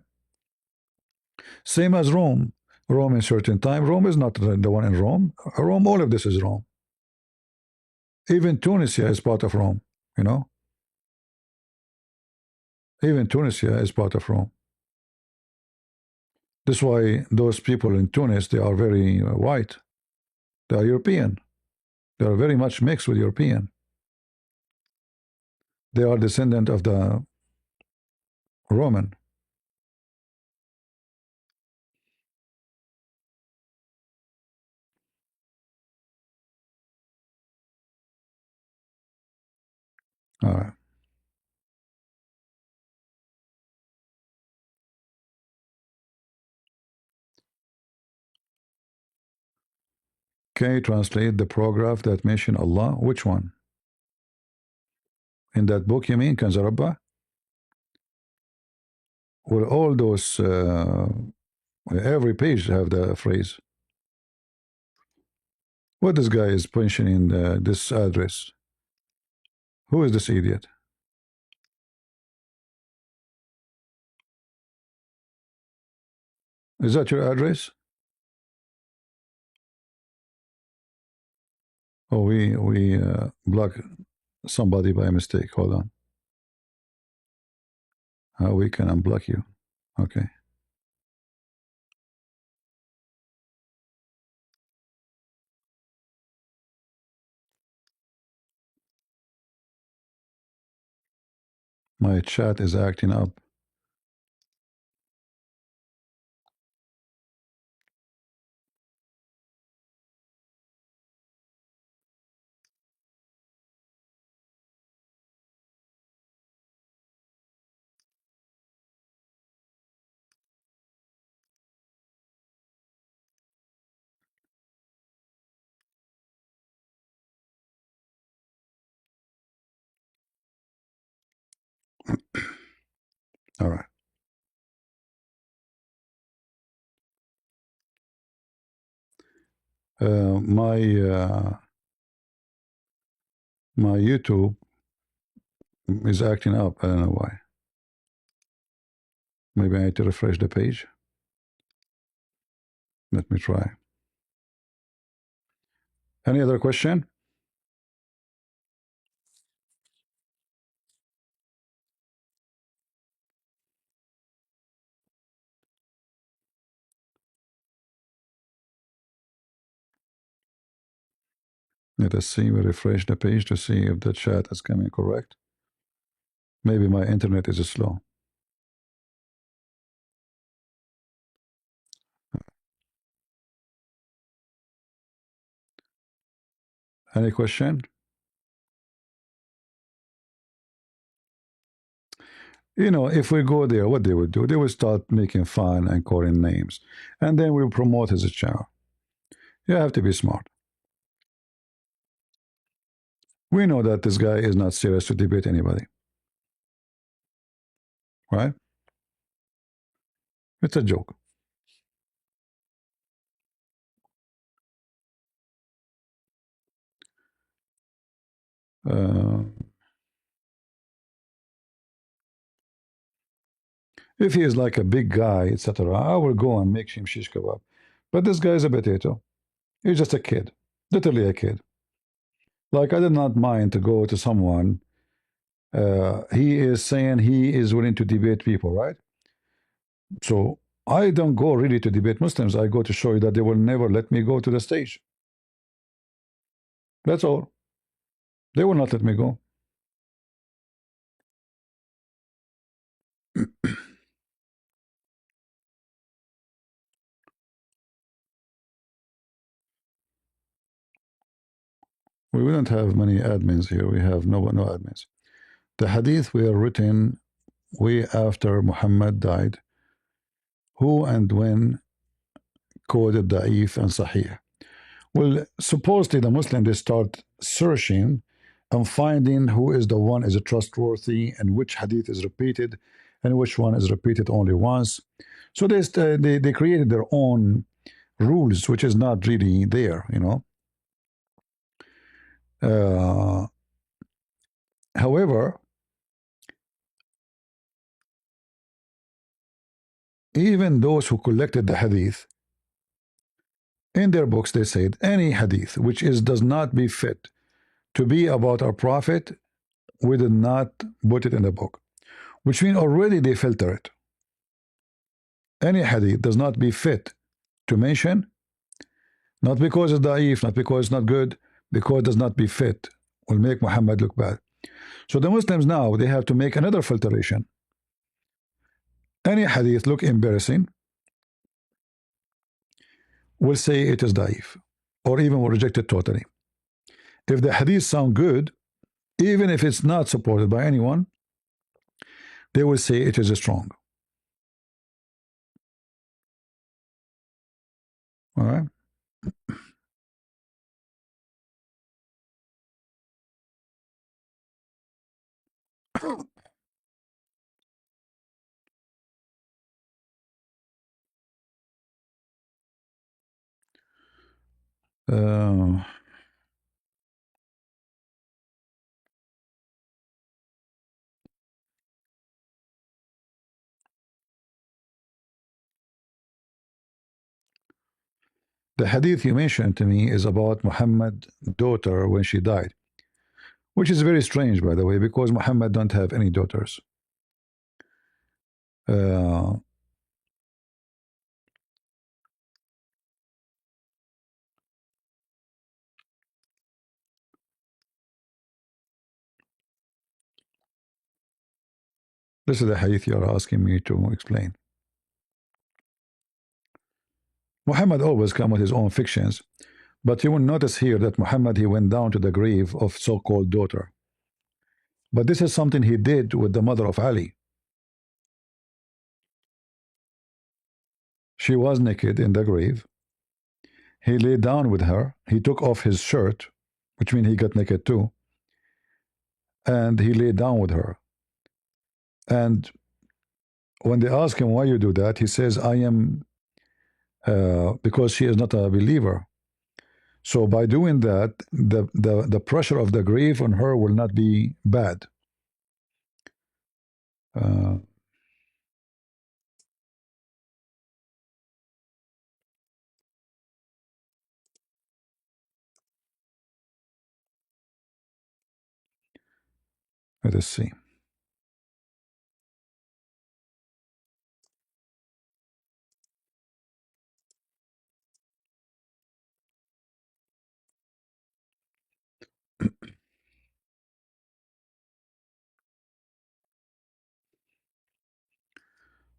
Same as Rome. Rome in certain time. Rome is not the one in Rome. Rome, all of this is Rome. Even Tunisia is part of Rome. You know. Even Tunisia is part of Rome. That's why those people in Tunis, they are very white. They are European. They are very much mixed with European. They are descendant of the Roman. All right. Can you translate the paragraph that mentioned Allah? Which one? In that book, you mean, Kanzarabba? Well, all those, every page have the phrase. What this guy is mentioning this address? Who is this idiot? Is that your address? Oh, we block somebody by mistake. Hold on. We can unblock you. Okay. My chat is acting up. All right. My YouTube is acting up. I don't know why. Maybe I need to refresh the page. Let me try. Any other question? Let us see. We refresh the page to see if the chat is coming correct. Maybe my internet is slow. Any question? You know, if we go there, what they would do, they would start making fun and calling names. And then we'll promote his channel. You have to be smart. We know that this guy is not serious to debate anybody. Right? It's a joke. If he is like a big guy, etc., I will go and make him shish kebab. But this guy is a potato. He's just a kid, literally a kid. Like I did not mind to go to someone. He is saying he is willing to debate people, right? So I don't go really to debate Muslims. I go to show you that they will never let me go to the stage. That's all. They will not let me go. We wouldn't have many admins here. We have no admins. The hadith were written way after Muhammad died. Who and when coded da'if and sahih? Well, supposedly the Muslims, they start searching and finding who is the one is trustworthy and which hadith is repeated and which one is repeated only once. So they created their own rules, which is not really there, you know. However, even those who collected the hadith, in their books they said any hadith which does not be fit to be about our prophet, we did not put it in the book, which means already they filter it. Any hadith does not be fit to mention, not because it's da'if, not because it's not good, because it does not be fit, will make Muhammad look bad. So the Muslims now, they have to make another filtration. Any hadith look embarrassing, will say it is da'if, or even will reject it totally. If the hadith sound good, even if it's not supported by anyone, they will say it is strong. All right? Uh, the hadith you mentioned to me is about Muhammad's daughter when she died, which is very strange, by the way, because Muhammad don't have any daughters. This is the hadith you are asking me to explain. Muhammad always come with his own fictions, but you will notice here that Muhammad, he went down to the grave of so-called daughter. But this is something he did with the mother of Ali. She was naked in the grave. He lay down with her. He took off his shirt, which means he got naked too, and he lay down with her. And when they ask him why you do that, he says, I am because she is not a believer. So by doing that, the pressure of the grave on her will not be bad. Let us see.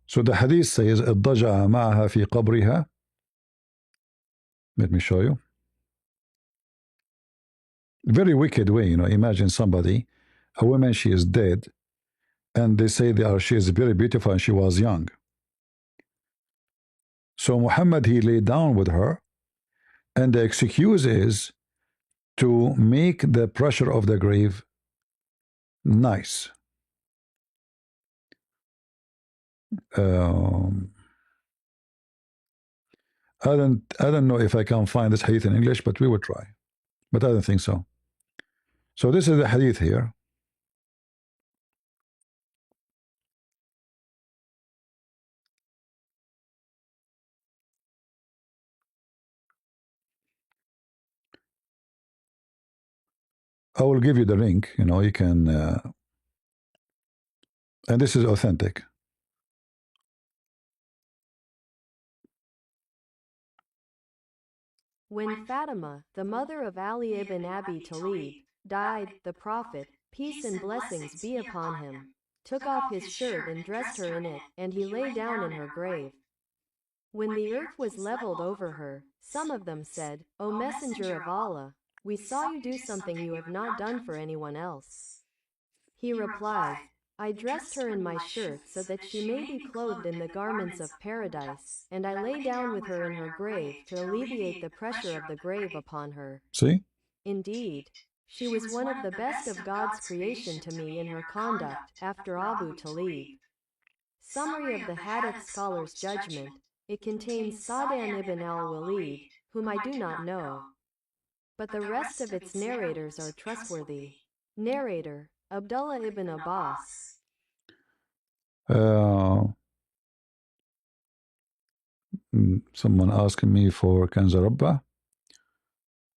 So the hadith says اضطجع معها في قبرها. Let me show you. Very wicked way, imagine somebody, a woman, she is dead, and they say she is very beautiful and she was young. So Muhammad, he lay down with her, and the excuse is to make the pressure of the grave nice. I don't know if I can find this hadith in English, but we will try. But I don't think so. So this is the hadith here. I will give you the link. You can, and this is authentic. When Fatima, the mother of Ali ibn Abi Talib, died, the Prophet, peace and blessings be upon him, took off his shirt and dressed her in it, and he lay down in her grave. When the earth was leveled over her, some of them said, O Messenger of Allah, we saw you do something you have not done for anyone else. He replied, I dressed her in my shirt so that she may be clothed in the garments of paradise, and I lay down with her in her grave to alleviate the pressure of the grave upon her. See? Indeed, she was one of the best of God's creation to me in her conduct, after Abu Talib. Summary of the Hadith scholar's judgment. It contains Sa'dan ibn al-Walid, whom I do not know, but the rest of its narrators are trustworthy. Narrator, Abdullah ibn Abbas. Someone asking me for Kanza Rabba.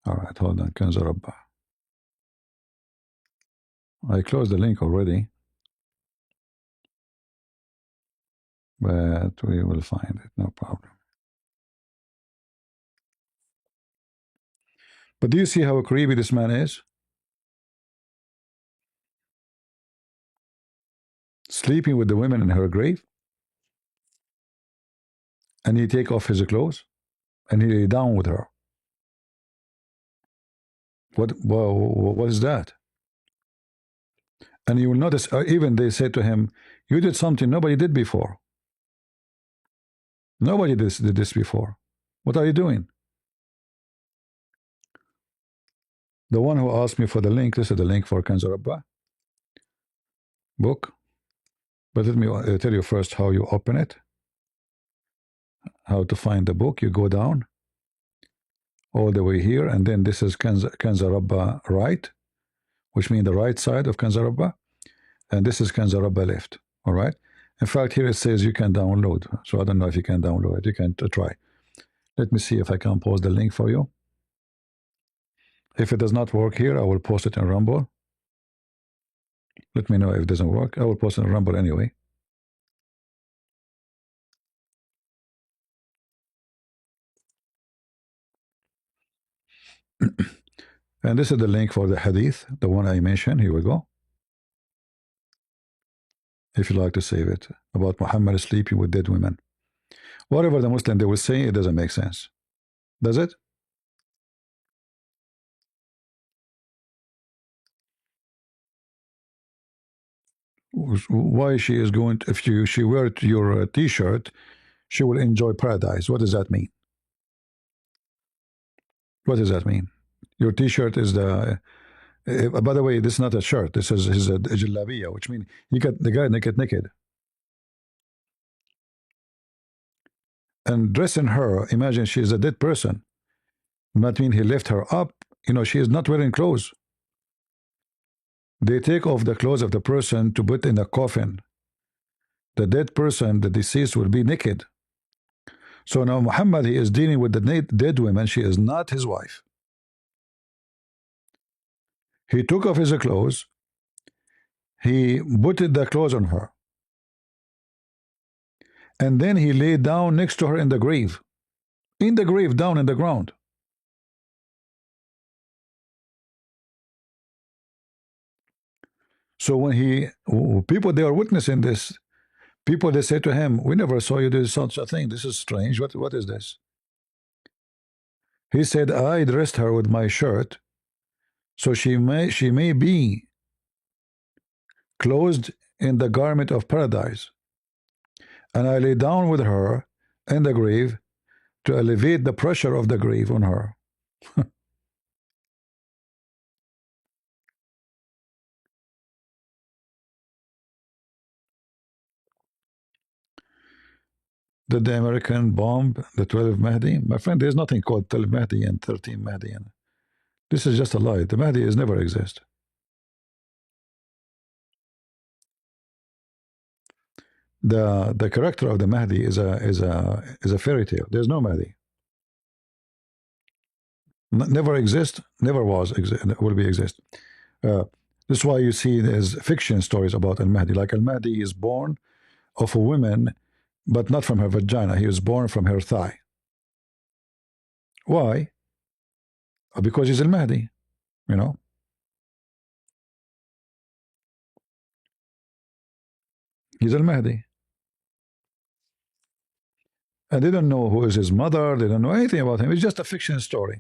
All right, hold on, Kanza Rabba. I closed the link already, but we will find it, no problem. But do you see how creepy this man is? Sleeping with the women in her grave, and he take off his clothes, and he lay down with her. What is that? And you will notice, even they say to him, you did something nobody did before. Nobody did this before. What are you doing? The one who asked me for the link, this is the link for Kanza Rabba book. But let me tell you first how you open it. How to find the book. You go down all the way here, and then this is Kanza Rabba right, which means the right side of Kanza Rabba, and this is Kanza Rabba left. All right. In fact, here it says you can download. So I don't know if you can download it. You can try. Let me see if I can post the link for you. If it does not work here, I will post it in Rumble. Let me know if it doesn't work. I will post it in Rumble anyway. And this is the link for the hadith, the one I mentioned. Here we go. If you like to save it, about Muhammad sleeping with dead women. Whatever the Muslim they will say, it doesn't make sense. Does it? Why she is going to, if she wear your t-shirt, she will enjoy paradise. What does that mean? What does that mean? Your t-shirt is the by the way, this is not a shirt. This is his jalabiya, which means you got the guy naked. And dressing her, imagine she is a dead person. That means he left her up. You know, she is not wearing clothes. They take off the clothes of the person to put in a coffin. The dead person, the deceased, will be naked. So now Muhammad, he is dealing with the dead woman. She is not his wife. He took off his clothes. He put the clothes on her. And then he lay down next to her in the grave. In the grave, down in the ground. So when people, they are witnessing this. People, they say to him, we never saw you do such a thing. This is strange. What is this? He said, I dressed her with my shirt, so she may be clothed in the garment of paradise. And I lay down with her in the grave to alleviate the pressure of the grave on her. Did the American bomb the 12 Mahdi? My friend, there's nothing called 12 Mahdi and 13 Mahdi. This is just a lie. The Mahdi has never exist. The character of the Mahdi is a fairy tale. There's no Mahdi. Never exist, never was, will be exist. This is why you see there's fiction stories about Al-Mahdi. Like Al-Mahdi is born of a woman, but not from her vagina. He was born from her thigh. Why? Because he's Al-Mahdi, you know. He's Al-Mahdi. And they don't know who is his mother. They don't know anything about him. It's just a fiction story.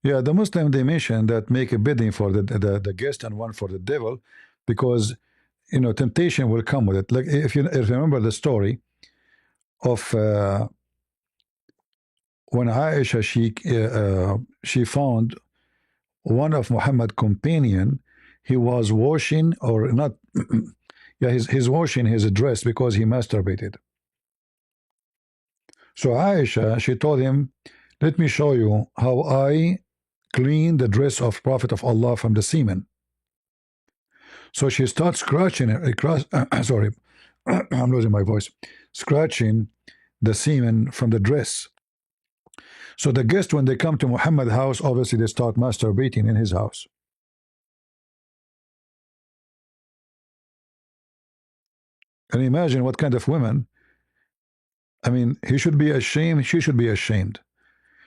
Yeah, the Muslim, they mention that make a bidding for the guest and one for the devil, because you know temptation will come with it. Like if you remember the story of when Aisha, she found one of Muhammad's companion. He was washing, or not, yeah, he's washing his dress because he masturbated. So Aisha, she told him, let me show you how I clean the dress of Prophet of Allah from the semen. So she starts scratching it, sorry, I'm losing my voice, scratching the semen from the dress. So the guests, when they come to Muhammad's house, obviously they start masturbating in his house. And imagine what kind of women. I mean, he should be ashamed, she should be ashamed.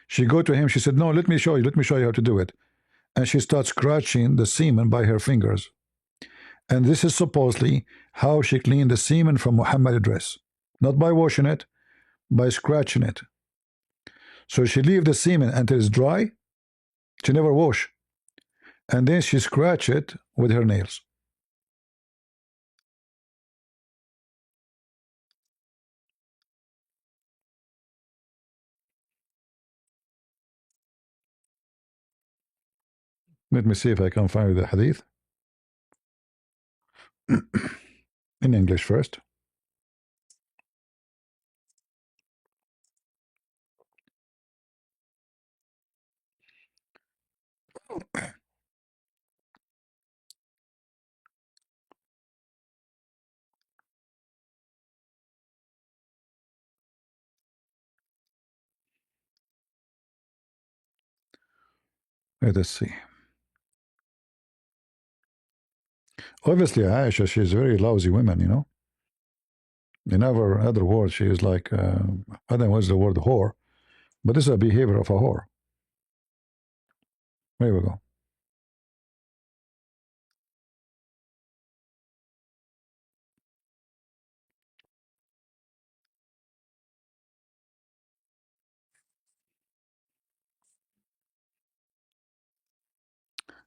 She go to him, she said, no, let me show you how to do it. And she starts scratching the semen by her fingers. And this is supposedly how she cleaned the semen from Muhammad's dress. Not by washing it, by scratching it. So she leave the semen until it's dry. She never wash. And then she scratch it with her nails. Let me see if I can find the hadith. In English first. Let us see. Obviously, Aisha, she is a very lousy woman, you know. In other words, she is like, I don't know what's the word whore, but this is a behavior of a whore. There we go.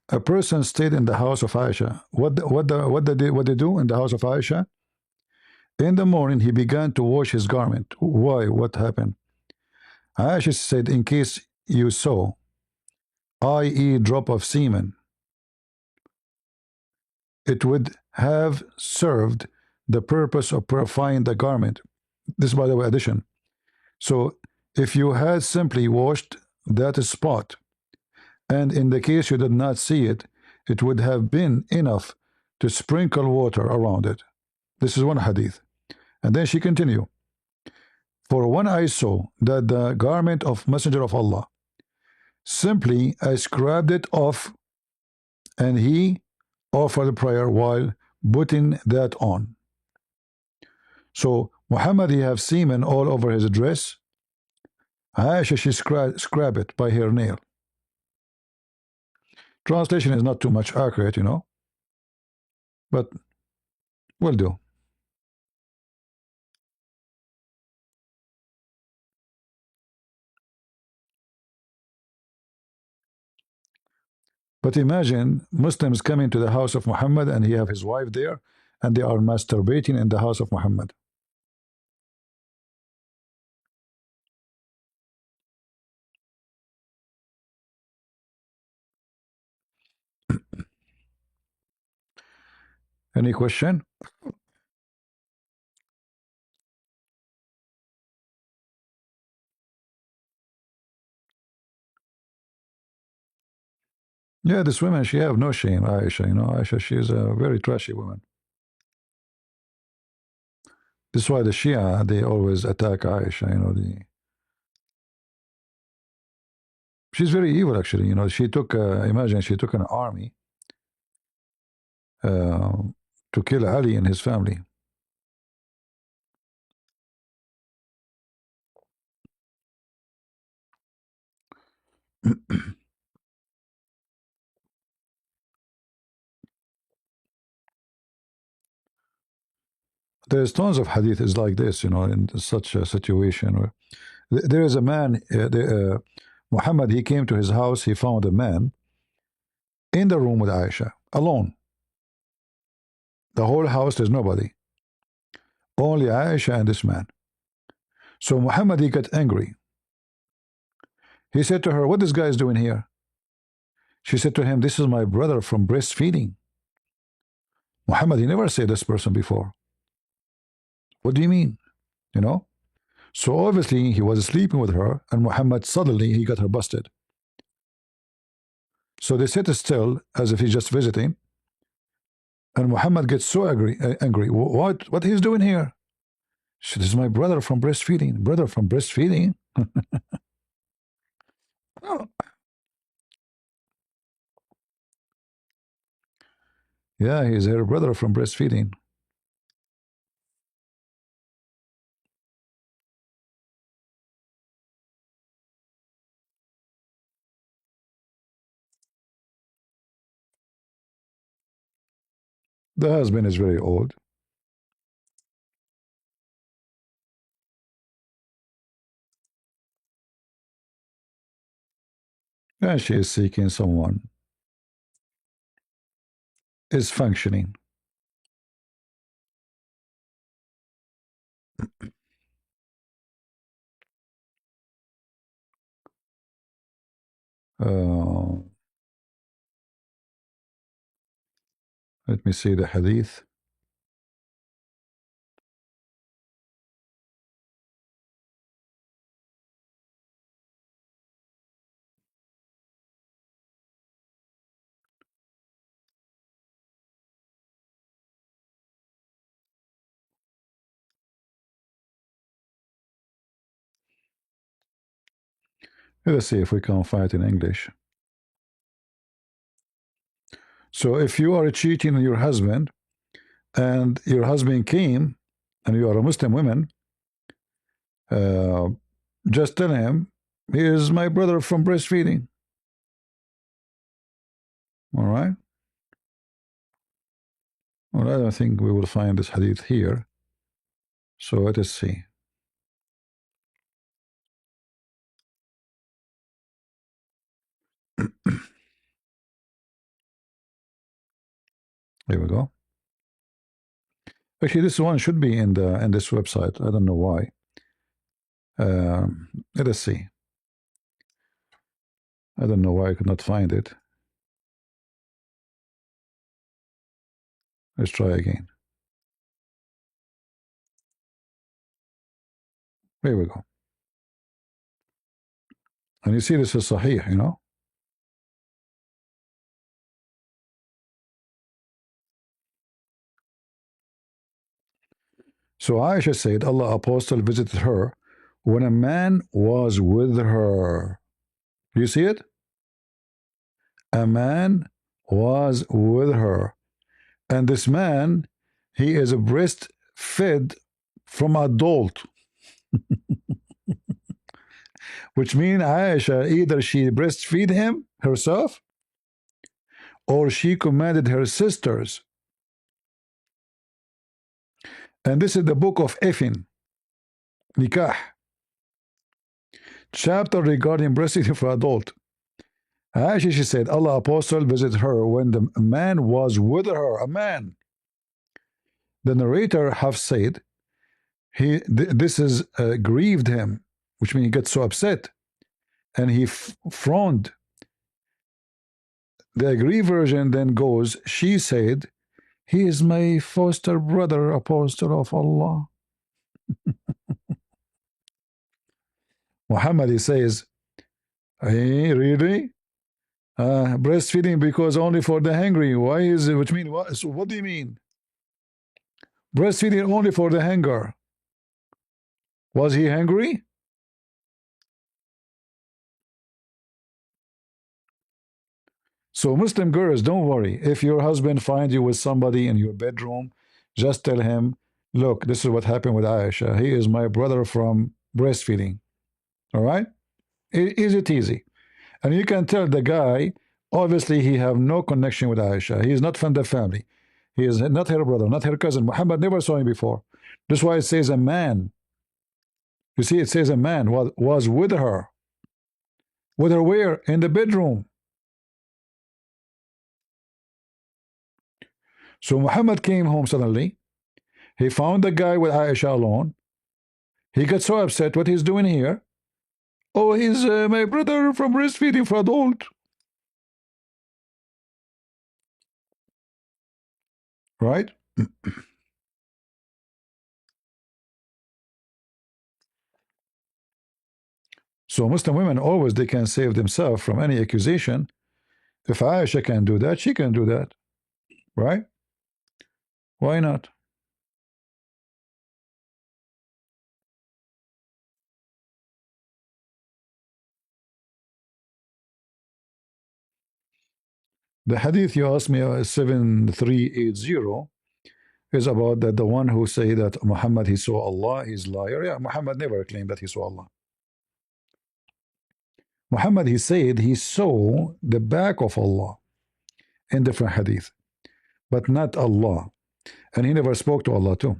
A person stayed in the house of Aisha. What they do in the house of Aisha? In the morning, he began to wash his garment. Why? What happened? Aisha said, in case you saw i.e. drop of semen, it would have served the purpose of purifying the garment. This, by the way, addition. So if you had simply washed that spot, and in the case you did not see it, it would have been enough to sprinkle water around it. This is one hadith. And then she continued, for when I saw that the garment of Messenger of Allah, simply I scrubbed it off, and he offered prayer while putting that on. So Muhammad, he have semen all over his dress. Aisha, she scrub it by her nail. Translation is not too much accurate, you know, but will do. But imagine Muslims coming to the house of Muhammad and he have his wife there and they are masturbating in the house of Muhammad. Any question? Yeah, this woman, she have no shame, Aisha. You know, Aisha, she is a very trashy woman. This is why the Shia, they always attack Aisha. You know, she's very evil, actually. You know, she took, imagine, she took an army to kill Ali and his family. There's tons of hadiths like this, you know, in such a situation where there is a man, Muhammad, he came to his house, he found a man in the room with Aisha, alone. The whole house, there's nobody. Only Aisha and this man. So Muhammad, he got angry. He said to her, what this guy is doing here? She said to him, this is my brother from breastfeeding. Muhammad, he never said this person before. What do you mean? You know? So obviously he was sleeping with her, and Muhammad suddenly he got her busted. So they sit still as if he's just visiting, and Muhammad gets so angry. What he's doing here? She said, this is my brother from breastfeeding. Brother from breastfeeding? Oh. Yeah, he's her brother from breastfeeding. The husband is very old. And she is seeking someone. Is functioning. Let me see the hadith. Let's see if we can find it in English. So if you are cheating on your husband, and your husband came, and you are a Muslim woman, just tell him, he is my brother from breastfeeding. All right? Well, I don't think we will find this hadith here. So let us see. Here we go. Actually, this one should be in this website. I don't know why. Let us see. I don't know why I could not find it. Let's try again. Here we go. And you see this is Sahih, you know. So Aisha said, Allah Apostle visited her when a man was with her. You see it? A man was with her. And this man, he is breastfed from adult. Which means Aisha, either she breastfeed him herself or she commanded her sisters. And this is the book of Effin, Nikah, chapter regarding breastfeeding for adult. Aisha, she said, Allah Apostle visited her when the man was with her, a man. The narrator have said, this is grieved him, which means he gets so upset, and he frowned. The aggrieved version then goes, she said, he is my foster brother, Apostle of Allah. Muhammad, he says, hey, really? Breastfeeding because only for the hungry. Why is it? Which mean what? So what do you mean? Breastfeeding only for the hunger. Was he hungry? So Muslim girls, don't worry. If your husband finds you with somebody in your bedroom, just tell him, look, this is what happened with Aisha. He is my brother from breastfeeding. All right? Is it easy? And you can tell the guy, obviously he have no connection with Aisha. He is not from the family. He is not her brother, not her cousin. Muhammad never saw him before. That's why it says a man. You see, it says a man was with her. With her where? In the bedroom. So Muhammad came home suddenly. He found the guy with Aisha alone. He got so upset. What he's doing here? Oh, he's my brother from breastfeeding for adult. Right? So Muslim women always they can save themselves from any accusation. If Aisha can do that, she can do that. Right? Why not? The hadith you asked me 7380 is about that the one who say that Muhammad he saw Allah, he's liar. Yeah, Muhammad never claimed that he saw Allah. Muhammad he said he saw the back of Allah in different hadith, but not Allah. And he never spoke to Allah too.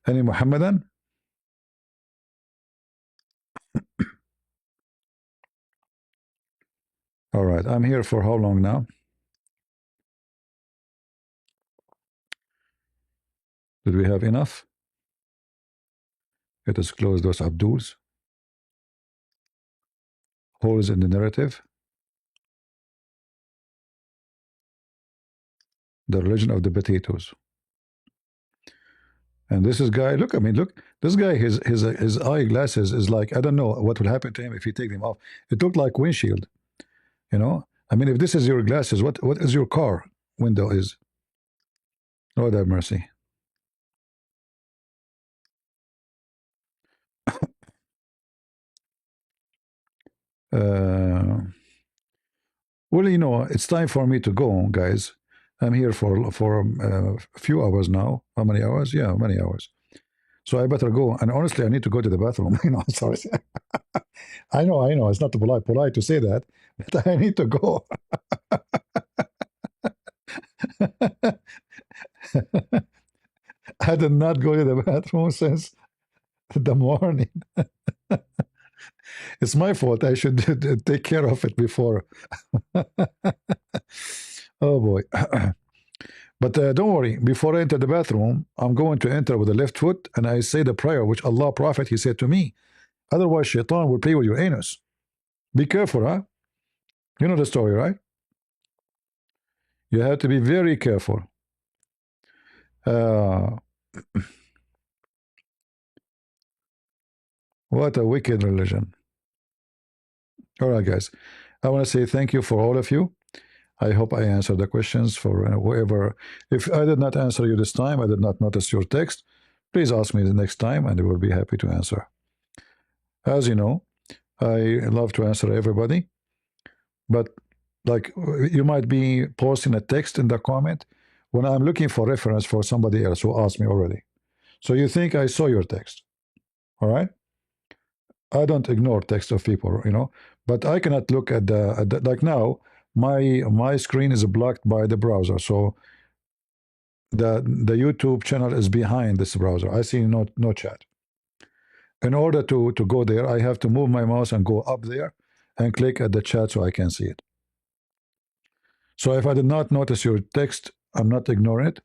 Any Muhammadan? All right, I'm here for how long now? Did we have enough? Let us close those Abduls. Holes in the narrative. The religion of the potatoes. And this is guy, look, I mean, look, this guy, his eyeglasses is like, I don't know what will happen to him if you take them off. It looked like windshield, you know? I mean, if this is your glasses, what is your car window is? Lord have mercy. Well, you know, it's time for me to go, guys. I'm here for a few hours now. How many hours? Yeah, many hours. So I better go. And honestly, I need to go to the bathroom. You know, sorry. I know. It's not polite to say that, but I need to go. I did not go to the bathroom since the morning. It's my fault. I should take care of it before. Oh boy. But don't worry, before I enter the bathroom, I'm going to enter with the left foot and I say the prayer which Allah Prophet, he said to me. Otherwise, shaitan will play with your anus. Be careful, huh? You know the story, right? You have to be very careful. What a wicked religion. All right, guys. I want to say thank you for all of you. I hope I answered the questions for whoever. If I did not answer you this time, I did not notice your text, please ask me the next time and I will be happy to answer. As you know, I love to answer everybody, but like you might be posting a text in the comment when I'm looking for reference for somebody else who asked me already. So you think I saw your text, all right? I don't ignore text of people, you know, but I cannot look at the like now. My screen is blocked by the browser, so the YouTube channel is behind this browser. I see no chat. In order to go there, I have to move my mouse and go up there and click at the chat so I can see it. So if I did not notice your text, I'm not ignoring it.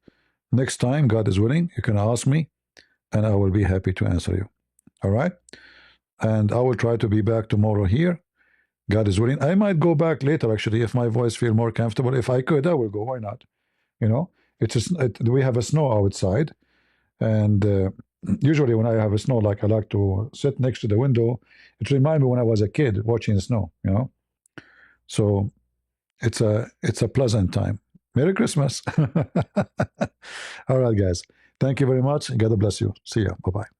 Next time, God is willing, you can ask me and I will be happy to answer you. All right? And I will try to be back tomorrow here. God is willing. I might go back later, actually, if my voice feels more comfortable. If I could, I will go. Why not? You know, we have a snow outside. And usually when I have a snow, like I like to sit next to the window. It reminds me when I was a kid watching the snow, you know. So it's a pleasant time. Merry Christmas. All right, guys. Thank you very much. God bless you. See ya. Bye-bye.